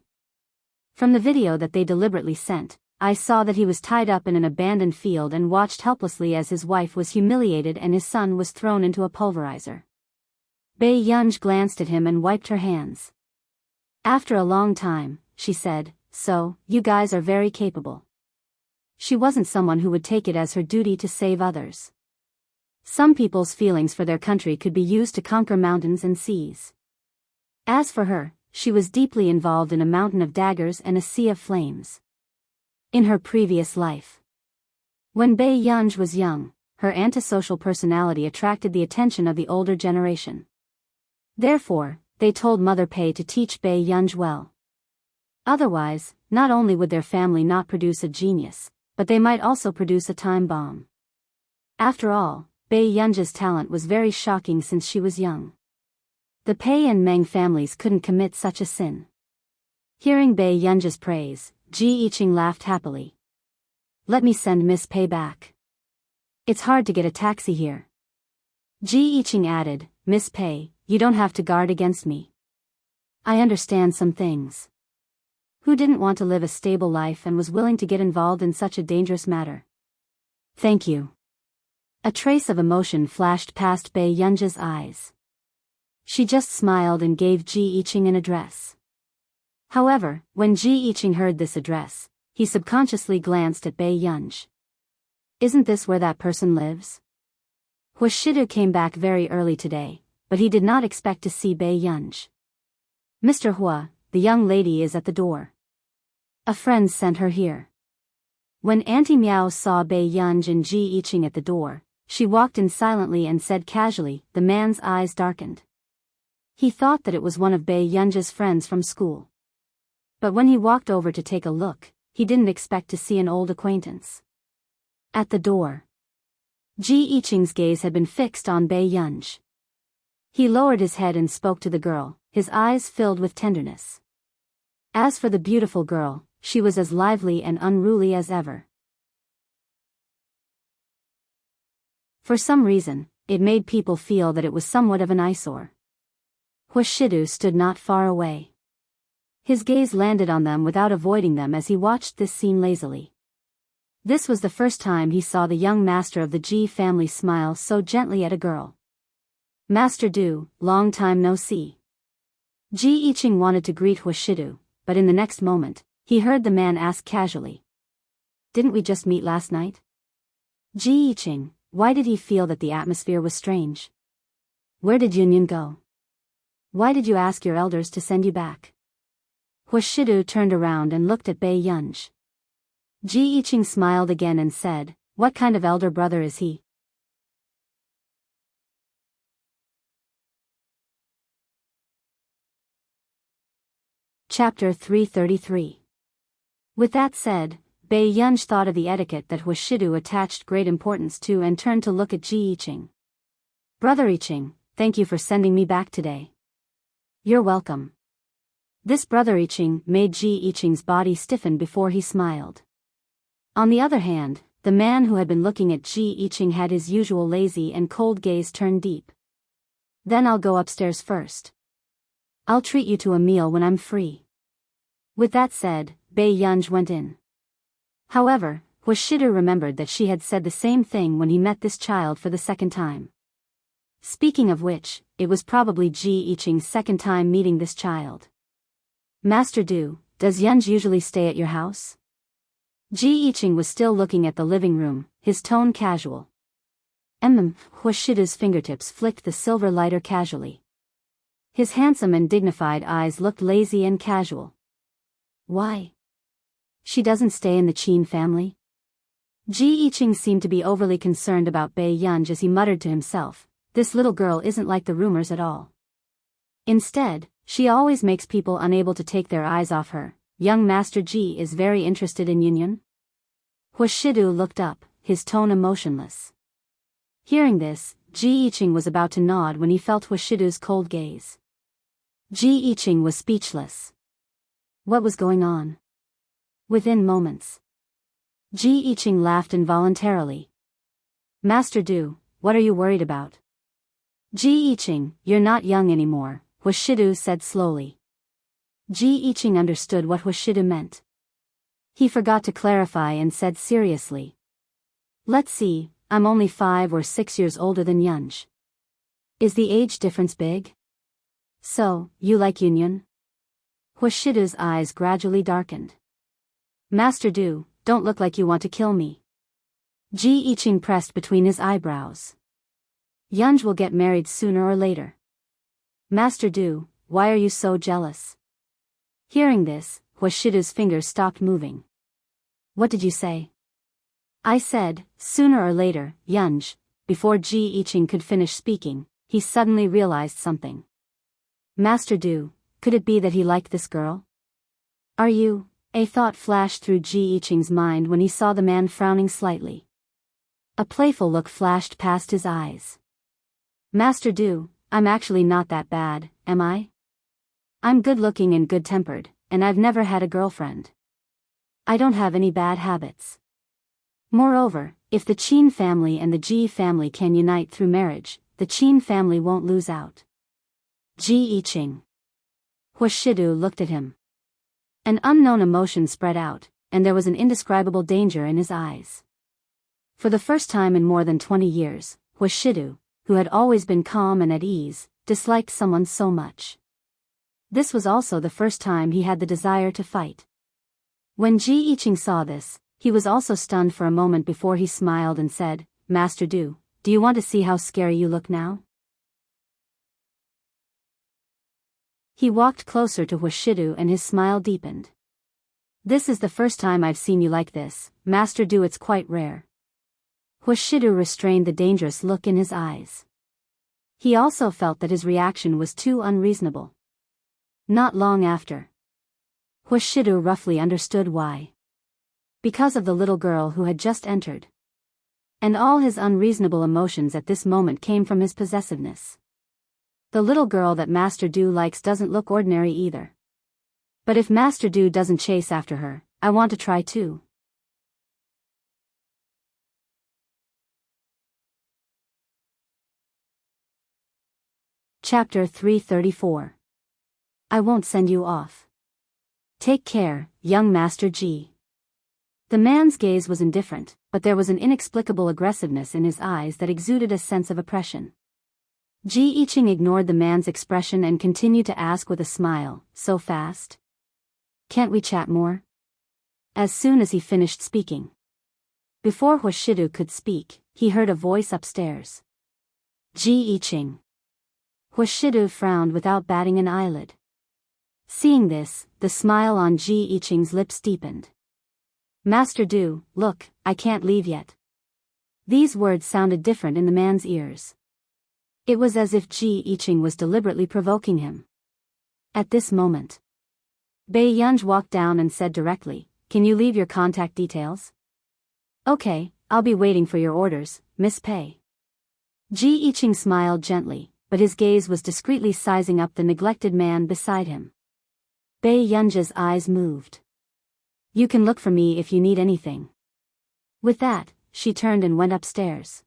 From the video that they deliberately sent, I saw that he was tied up in an abandoned field and watched helplessly as his wife was humiliated and his son was thrown into a pulverizer. Bei Yunj glanced at him and wiped her hands. After a long time, she said, so, you guys are very capable. She wasn't someone who would take it as her duty to save others. Some people's feelings for their country could be used to conquer mountains and seas. As for her, she was deeply involved in a mountain of daggers and a sea of flames. In her previous life. When Bei Yunj was young, her antisocial personality attracted the attention of the older generation. Therefore, they told Mother Pei to teach Bei Yunj well. Otherwise, not only would their family not produce a genius, but they might also produce a time bomb. After all, Bei Yunji's talent was very shocking since she was young. The Pei and Meng families couldn't commit such a sin. Hearing Bei Yunji's praise, Ji Yiqing laughed happily. Let me send Miss Pei back. It's hard to get a taxi here. Ji Yiqing added, Miss Pei, you don't have to guard against me. I understand some things. Who didn't want to live a stable life and was willing to get involved in such a dangerous matter? Thank you. A trace of emotion flashed past Bei Yunji's eyes. She just smiled and gave Ji Yiqing an address. However, when Ji Yiqing heard this address, he subconsciously glanced at Bei Yunji. Isn't this where that person lives? Huashidu came back very early today, but he did not expect to see Bei Yunji. Mr. Hua, the young lady is at the door. A friend sent her here. When Auntie Miao saw Bei Yunji and Ji Yiqing at the door, she walked in silently and said casually. The man's eyes darkened. He thought that it was one of Bei Yunji's friends from school. But when he walked over to take a look, he didn't expect to see an old acquaintance. At the door, Ji Yiqing's gaze had been fixed on Bei Yunji. He lowered his head and spoke to the girl, his eyes filled with tenderness. As for the beautiful girl, she was as lively and unruly as ever. For some reason, it made people feel that it was somewhat of an eyesore. Huashidu stood not far away. His gaze landed on them without avoiding them as he watched this scene lazily. This was the first time he saw the young master of the Ji family smile so gently at a girl. Master Du, long time no see. Ji Yiqing wanted to greet Huashidu, but in the next moment, he heard the man ask casually. Didn't we just meet last night? Ji Yiqing, why did he feel that the atmosphere was strange? Where did Yunyan go? Why did you ask your elders to send you back? Huashidu turned around and looked at Bei Yunji. Ji Yiqing smiled again and said, what kind of elder brother is he? Chapter 333. With that said, Bei Yunji thought of the etiquette that Huashidu attached great importance to and turned to look at Ji Yiqing. Brother Yiqing, thank you for sending me back today. You're welcome. This Brother Yiqing made Ji Yiqing's body stiffen before he smiled. On the other hand, the man who had been looking at Ji Yiqing had his usual lazy and cold gaze turned deep. Then I'll go upstairs first. I'll treat you to a meal when I'm free. With that said, Bei Yunji went in. However, Huashidu remembered that she had said the same thing when he met this child for the second time. Speaking of which, it was probably Ji Yiqing's second time meeting this child. Master Du, does Yunji usually stay at your house? Ji Yiqing was still looking at the living room, his tone casual. Huashidu's fingertips flicked the silver lighter casually. His handsome and dignified eyes looked lazy and casual. Why? She doesn't stay in the Qin family? Ji Yiqing seemed to be overly concerned about Bei Yunji as he muttered to himself, this little girl isn't like the rumors at all. Instead, she always makes people unable to take their eyes off her. Young Master Ji is very interested in Yunyan. Huashidu looked up, his tone emotionless. Hearing this, Ji Yiqing was about to nod when he felt Huashidu's cold gaze. Ji Yiqing was speechless. What was going on? Within moments, Ji Yiqing laughed involuntarily. Master Du, what are you worried about? Ji Yiqing, you're not young anymore, Huashidu said slowly. Ji Yiqing understood what Huashidu meant. He forgot to clarify and said seriously. Let's see, I'm only 5 or 6 years older than Yunji. Is the age difference big? So, you like Yunyan? Huashidu's eyes gradually darkened. Master Du, don't look like you want to kill me. Ji Yiqing pressed between his eyebrows. Yunji will get married sooner or later. Master Du, why are you so jealous? Hearing this, Huashidu's fingers stopped moving. What did you say? I said, sooner or later, Yunji. Before Ji Yiqing could finish speaking, he suddenly realized something. Master Du, could it be that he liked this girl? Are you? A thought flashed through Ji Yiqing's mind when he saw the man frowning slightly. A playful look flashed past his eyes. Master Du, I'm actually not that bad, am I? I'm good-looking and good-tempered, and I've never had a girlfriend. I don't have any bad habits. Moreover, if the Qin family and the Ji family can unite through marriage, the Qin family won't lose out. Ji Yiqing. Huashidu looked at him. An unknown emotion spread out, and there was an indescribable danger in his eyes. For the first time in more than 20 years, Huashidu, who had always been calm and at ease, disliked someone so much. This was also the first time he had the desire to fight. When Ji Yiqing saw this, he was also stunned for a moment before he smiled and said, Master Du, do you want to see how scary you look now? He walked closer to Huashidu and his smile deepened. This is the first time I've seen you like this, Master Du, it's quite rare. Huashidu restrained the dangerous look in his eyes. He also felt that his reaction was too unreasonable. Not long after, Huashidu roughly understood why. Because of the little girl who had just entered. And all his unreasonable emotions at this moment came from his possessiveness. The little girl that Master Du likes doesn't look ordinary either. But if Master Du doesn't chase after her, I want to try too. Chapter 334. I won't send you off. Take care, young Master Ji. The man's gaze was indifferent, but there was an inexplicable aggressiveness in his eyes that exuded a sense of oppression. Ji Yiqing ignored the man's expression and continued to ask with a smile, so fast? Can't we chat more? As soon as he finished speaking. Before Huashidu could speak, he heard a voice upstairs. Ji Yiqing. Huashidu frowned without batting an eyelid. Seeing this, the smile on Ji Yiqing's lips deepened. Master Du, look, I can't leave yet. These words sounded different in the man's ears. It was as if Ji Yiqing was deliberately provoking him. At this moment, Biyao walked down and said directly, Can you leave your contact details? Okay, I'll be waiting for your orders, Miss Pei. Ji Yiqing smiled gently, but his gaze was discreetly sizing up the neglected man beside him. Biyao's eyes moved. You can look for me if you need anything. With that, she turned and went upstairs.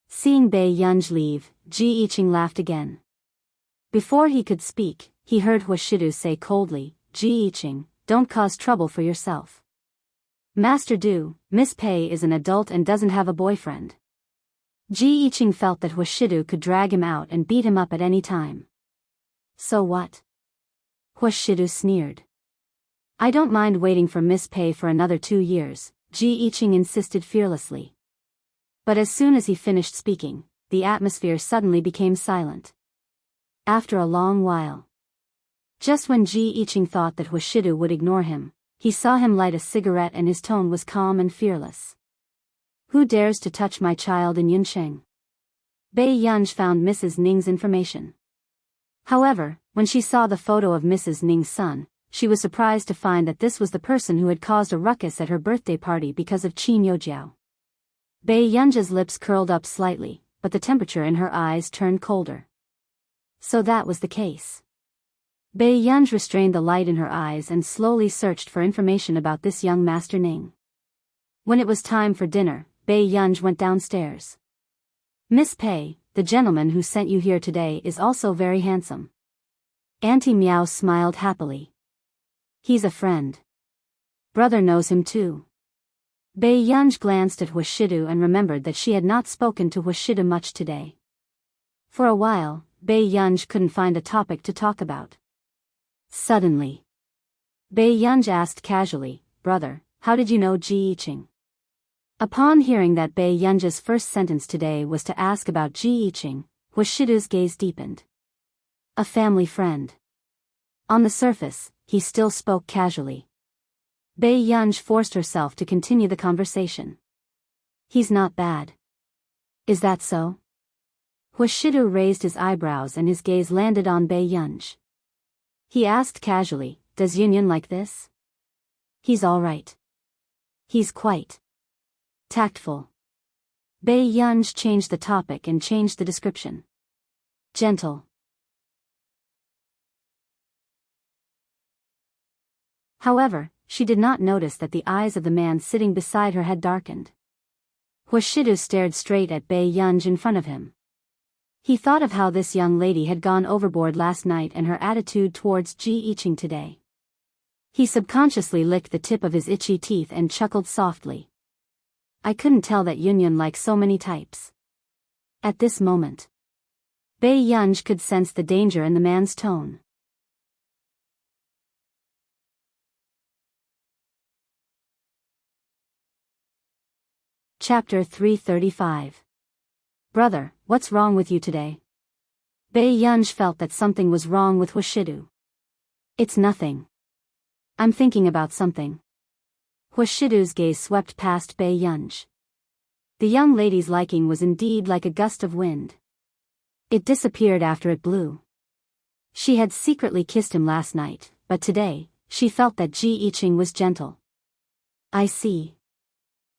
Seeing Biyao leave, Ji Yiqing laughed again. Before he could speak, he heard Huashidu say coldly, Ji Yiqing, don't cause trouble for yourself. Master Du, Miss Pei is an adult and doesn't have a boyfriend. Ji Yiqing felt that Huashidu could drag him out and beat him up at any time. So what? Huashidu sneered. I don't mind waiting for Miss Pei for another 2 years, Ji Yiqing insisted fearlessly. But as soon as he finished speaking, the atmosphere suddenly became silent. After a long while, just when Ji Yiqing thought that Huashidu would ignore him, he saw him light a cigarette and his tone was calm and fearless. Who dares to touch my child in Yunsheng? Biyao found Mrs. Ning's information. However, when she saw the photo of Mrs. Ning's son, she was surprised to find that this was the person who had caused a ruckus at her birthday party because of Qin Yojiao. Biyao's lips curled up slightly, but the temperature in her eyes turned colder. So that was the case. Biyao restrained the light in her eyes and slowly searched for information about this young Master Ning. When it was time for dinner, Biyao went downstairs. Miss Pei, the gentleman who sent you here today is also very handsome. Auntie Miao smiled happily. He's a friend. Brother knows him too. Biyao glanced at Huashidu and remembered that she had not spoken to Huashidu much today. For a while, Biyao couldn't find a topic to talk about. Suddenly, Biyao asked casually, Brother, how did you know Ji Yiqing? Upon hearing that Biyao's first sentence today was to ask about Ji Yiqing, Huashidu's gaze deepened. A family friend. On the surface, he still spoke casually. Biyao forced herself to continue the conversation. He's not bad. Is that so? Huashidu raised his eyebrows and his gaze landed on Biyao. He asked casually, Does Yunyan like this? He's all right. He's quite tactful. Bei Yunj changed the topic and changed the description. Gentle. However, she did not notice that the eyes of the man sitting beside her had darkened. Huashidu stared straight at Bei Yunj in front of him. He thought of how this young lady had gone overboard last night and her attitude towards Ji Iching today. He subconsciously licked the tip of his itchy teeth and chuckled softly. I couldn't tell that Yunyun liked so many types. At this moment, Bei Yunj could sense the danger in the man's tone. Chapter 335. Brother, what's wrong with you today? Bei Yunj felt that something was wrong with Huashidu. It's nothing. I'm thinking about something. Huashidu's gaze swept past Bei Yunj. The young lady's liking was indeed like a gust of wind. It disappeared after it blew. She had secretly kissed him last night, but today, she felt that Ji Iching was gentle. I see.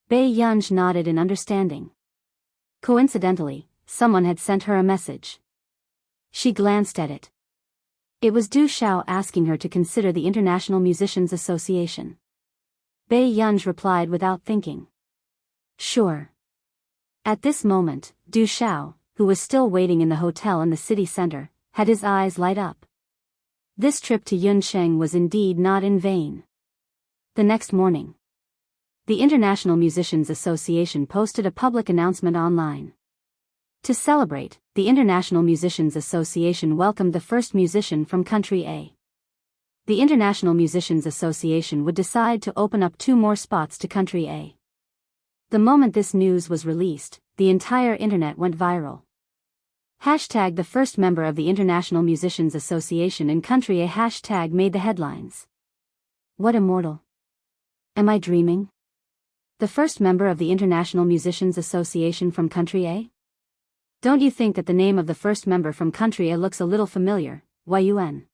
Bei Yunj nodded in understanding. Coincidentally, someone had sent her a message. She glanced at it. It was Du Xiao asking her to consider the International Musicians Association. Bei Yunj replied without thinking. Sure. At this moment, Du Xiao, who was still waiting in the hotel in the city center, had his eyes light up. This trip to Yuncheng was indeed not in vain. The next morning, the International Musicians Association posted a public announcement online. To celebrate, the International Musicians Association welcomed the first musician from country A. The International Musicians Association would decide to open up 2 more spots to country A. The moment this news was released, the entire internet went viral. Hashtag the first member of the International Musicians Association in country A hashtag made the headlines. What immortal? Am I dreaming? The first member of the International Musicians Association from country A? Don't you think that the name of the first member from country A looks a little familiar, Yun?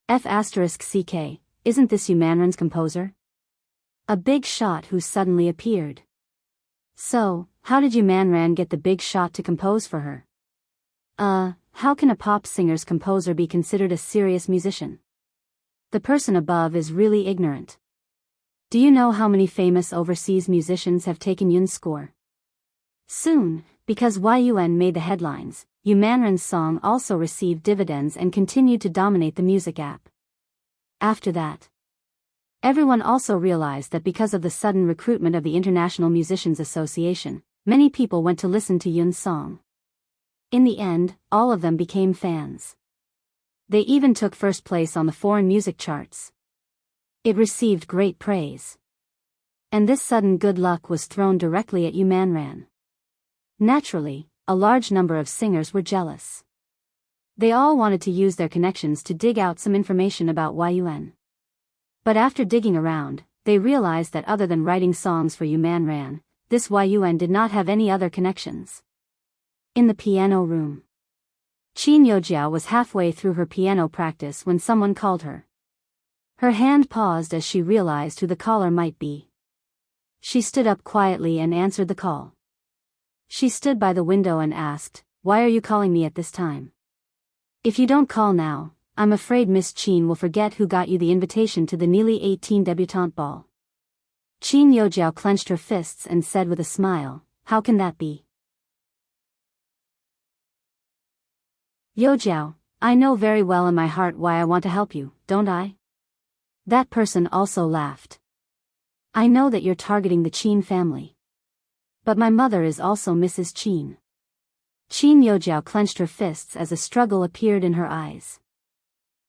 F***CK, isn't this Yumanran's composer? A big shot who suddenly appeared. So, how did Yumanran get the big shot to compose for her? How can a pop singer's composer be considered a serious musician? The person above is really ignorant. Do you know how many famous overseas musicians have taken Yun's score? Soon, because Yun made the headlines, Yumanran's song also received dividends and continued to dominate the music app. After that, everyone also realized that because of the sudden recruitment of the International Musicians Association, many people went to listen to Yun's song. In the end, all of them became fans. They even took first place on the foreign music charts. It received great praise. And this sudden good luck was thrown directly at Yumanran. Naturally, a large number of singers were jealous. They all wanted to use their connections to dig out some information about Yun. But after digging around, they realized that other than writing songs for Yumanran, this Yun did not have any other connections. In the piano room, Qin Yojiao was halfway through her piano practice when someone called her. Her hand paused as she realized who the caller might be. She stood up quietly and answered the call. She stood by the window and asked, "Why are you calling me at this time? If you don't call now, I'm afraid Miss Qin will forget who got you the invitation to the Nearly 18 debutante ball." Qin Yojiao clenched her fists and said with a smile, "How can that be? Yojiao, I know very well in my heart why I want to help you, don't I?" That person also laughed. "I know that you're targeting the Qin family. But my mother is also Mrs. Qin." Qin Yojiao clenched her fists as a struggle appeared in her eyes.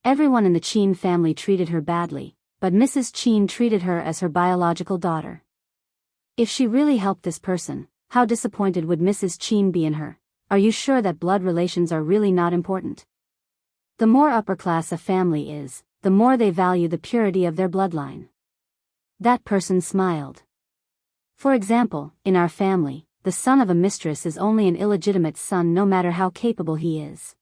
Everyone in the Qin family treated her badly, but Mrs. Qin treated her as her biological daughter. If she really helped this person, how disappointed would Mrs. Qin be in her? Are you sure that blood relations are really not important? The more upper class a family is, the more they value the purity of their bloodline. That person smiled. For example, in our family, the son of a mistress is only an illegitimate son no matter how capable he is.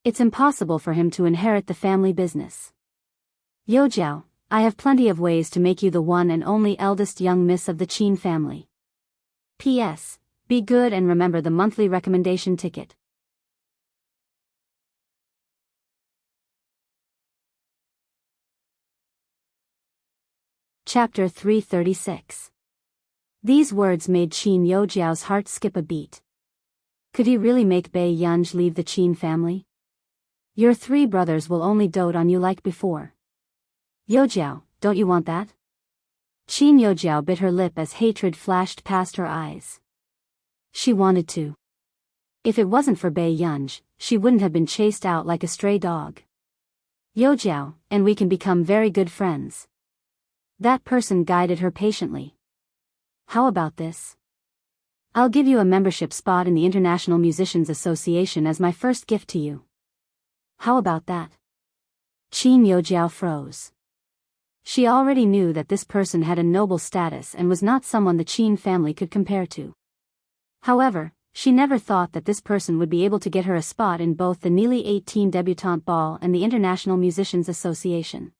It's impossible for him to inherit the family business. Yojiao, I have plenty of ways to make you the one and only eldest young miss of the Qin family. P.S. Be good and remember the monthly recommendation ticket. Chapter 336. These words made Qin Youjiao's heart skip a beat. Could he really make Bei Yunj leave the Qin family? Your 3 brothers will only dote on you like before. Youjiao, don't you want that? Qin Youjiao bit her lip as hatred flashed past her eyes. She wanted to. If it wasn't for Bei Yunj, she wouldn't have been chased out like a stray dog. Youjiao, and we can become very good friends. That person guided her patiently. How about this? I'll give you a membership spot in the International Musicians Association as my first gift to you. How about that? Qin Youjiao froze. She already knew that this person had a noble status and was not someone the Qin family could compare to. However, she never thought that this person would be able to get her a spot in both the Nearly 18 Debutante Ball and the International Musicians Association.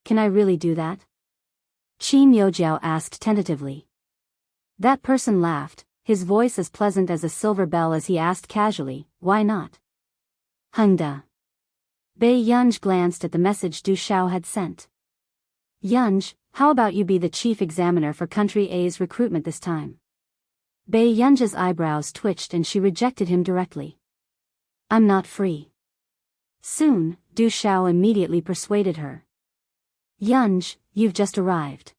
Can I really do that? Qin Youjiao asked tentatively. That person laughed, his voice as pleasant as a silver bell as he asked casually, why not? Hengda. Bei Yunj glanced at the message Du Xiao had sent. Yunj, how about you be the chief examiner for Country A's recruitment this time? Bei Yunj's eyebrows twitched and she rejected him directly. I'm not free. Soon, Du Xiao immediately persuaded her. Yunj, you've just arrived.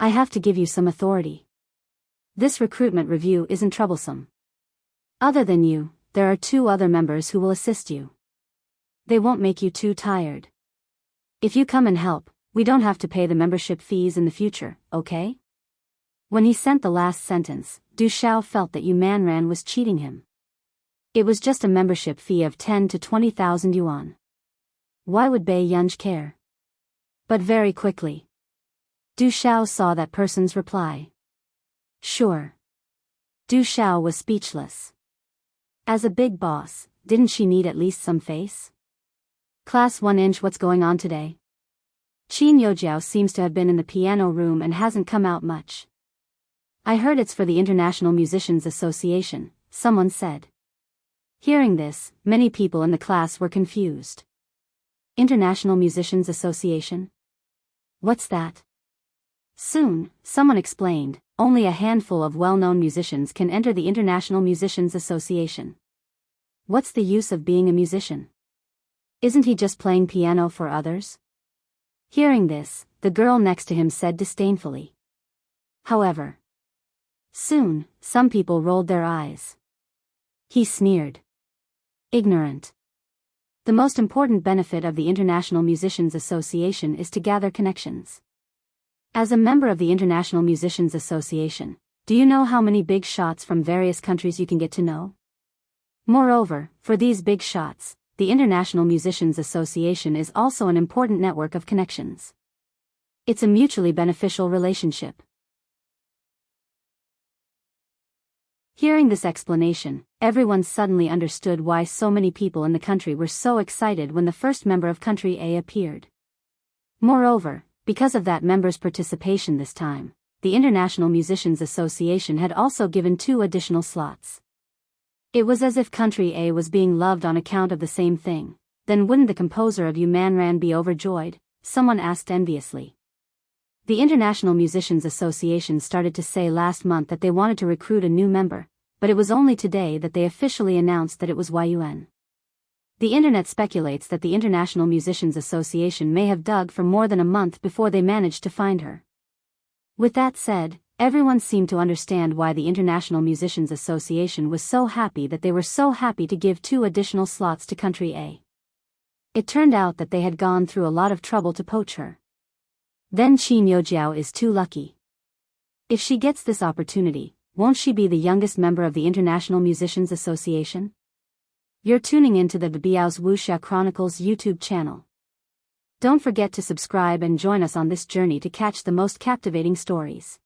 I have to give you some authority. This recruitment review isn't troublesome. Other than you, there are 2 other members who will assist you. They won't make you too tired. If you come and help, we don't have to pay the membership fees in the future, okay? When he sent the last sentence, Du Xiao felt that Yu Manran was cheating him. It was just a membership fee of 10 to 20,000 yuan. Why would Bei Yunj care? But very quickly, Du Xiao saw that person's reply. Sure. Du Xiao was speechless. As a big boss, didn't she need at least some face? Class 1-inch, what's going on today? Qin Youjiao seems to have been in the piano room and hasn't come out much. I heard it's for the International Musicians Association, someone said. Hearing this, many people in the class were confused. International Musicians Association? What's that? Soon, someone explained, only a handful of well-known musicians can enter the International Musicians Association. What's the use of being a musician? Isn't he just playing piano for others? Hearing this, the girl next to him said disdainfully. However, soon, some people rolled their eyes. He sneered. Ignorant. The most important benefit of the International Musicians Association is to gather connections. As a member of the International Musicians Association, do you know how many big shots from various countries you can get to know? Moreover, for these big shots, the International Musicians Association is also an important network of connections. It's a mutually beneficial relationship. Hearing this explanation, everyone suddenly understood why so many people in the country were so excited when the first member of Country A appeared. Moreover, because of that member's participation this time, the International Musicians Association had also given 2 additional slots. It was as if Country A was being loved on account of the same thing. Then wouldn't the composer of Yu Manran be overjoyed? Someone asked enviously. The International Musicians Association started to say last month that they wanted to recruit a new member, but it was only today that they officially announced that it was Yun. The internet speculates that the International Musicians Association may have dug for more than a month before they managed to find her. With that said, everyone seemed to understand why the International Musicians Association was so happy that they were so happy to give 2 additional slots to Country A. It turned out that they had gone through a lot of trouble to poach her. Then Qin Youjiao is too lucky. If she gets this opportunity, won't she be the youngest member of the International Musicians Association? You're tuning into the Biyao's Wuxia Chronicles YouTube channel. Don't forget to subscribe and join us on this journey to catch the most captivating stories.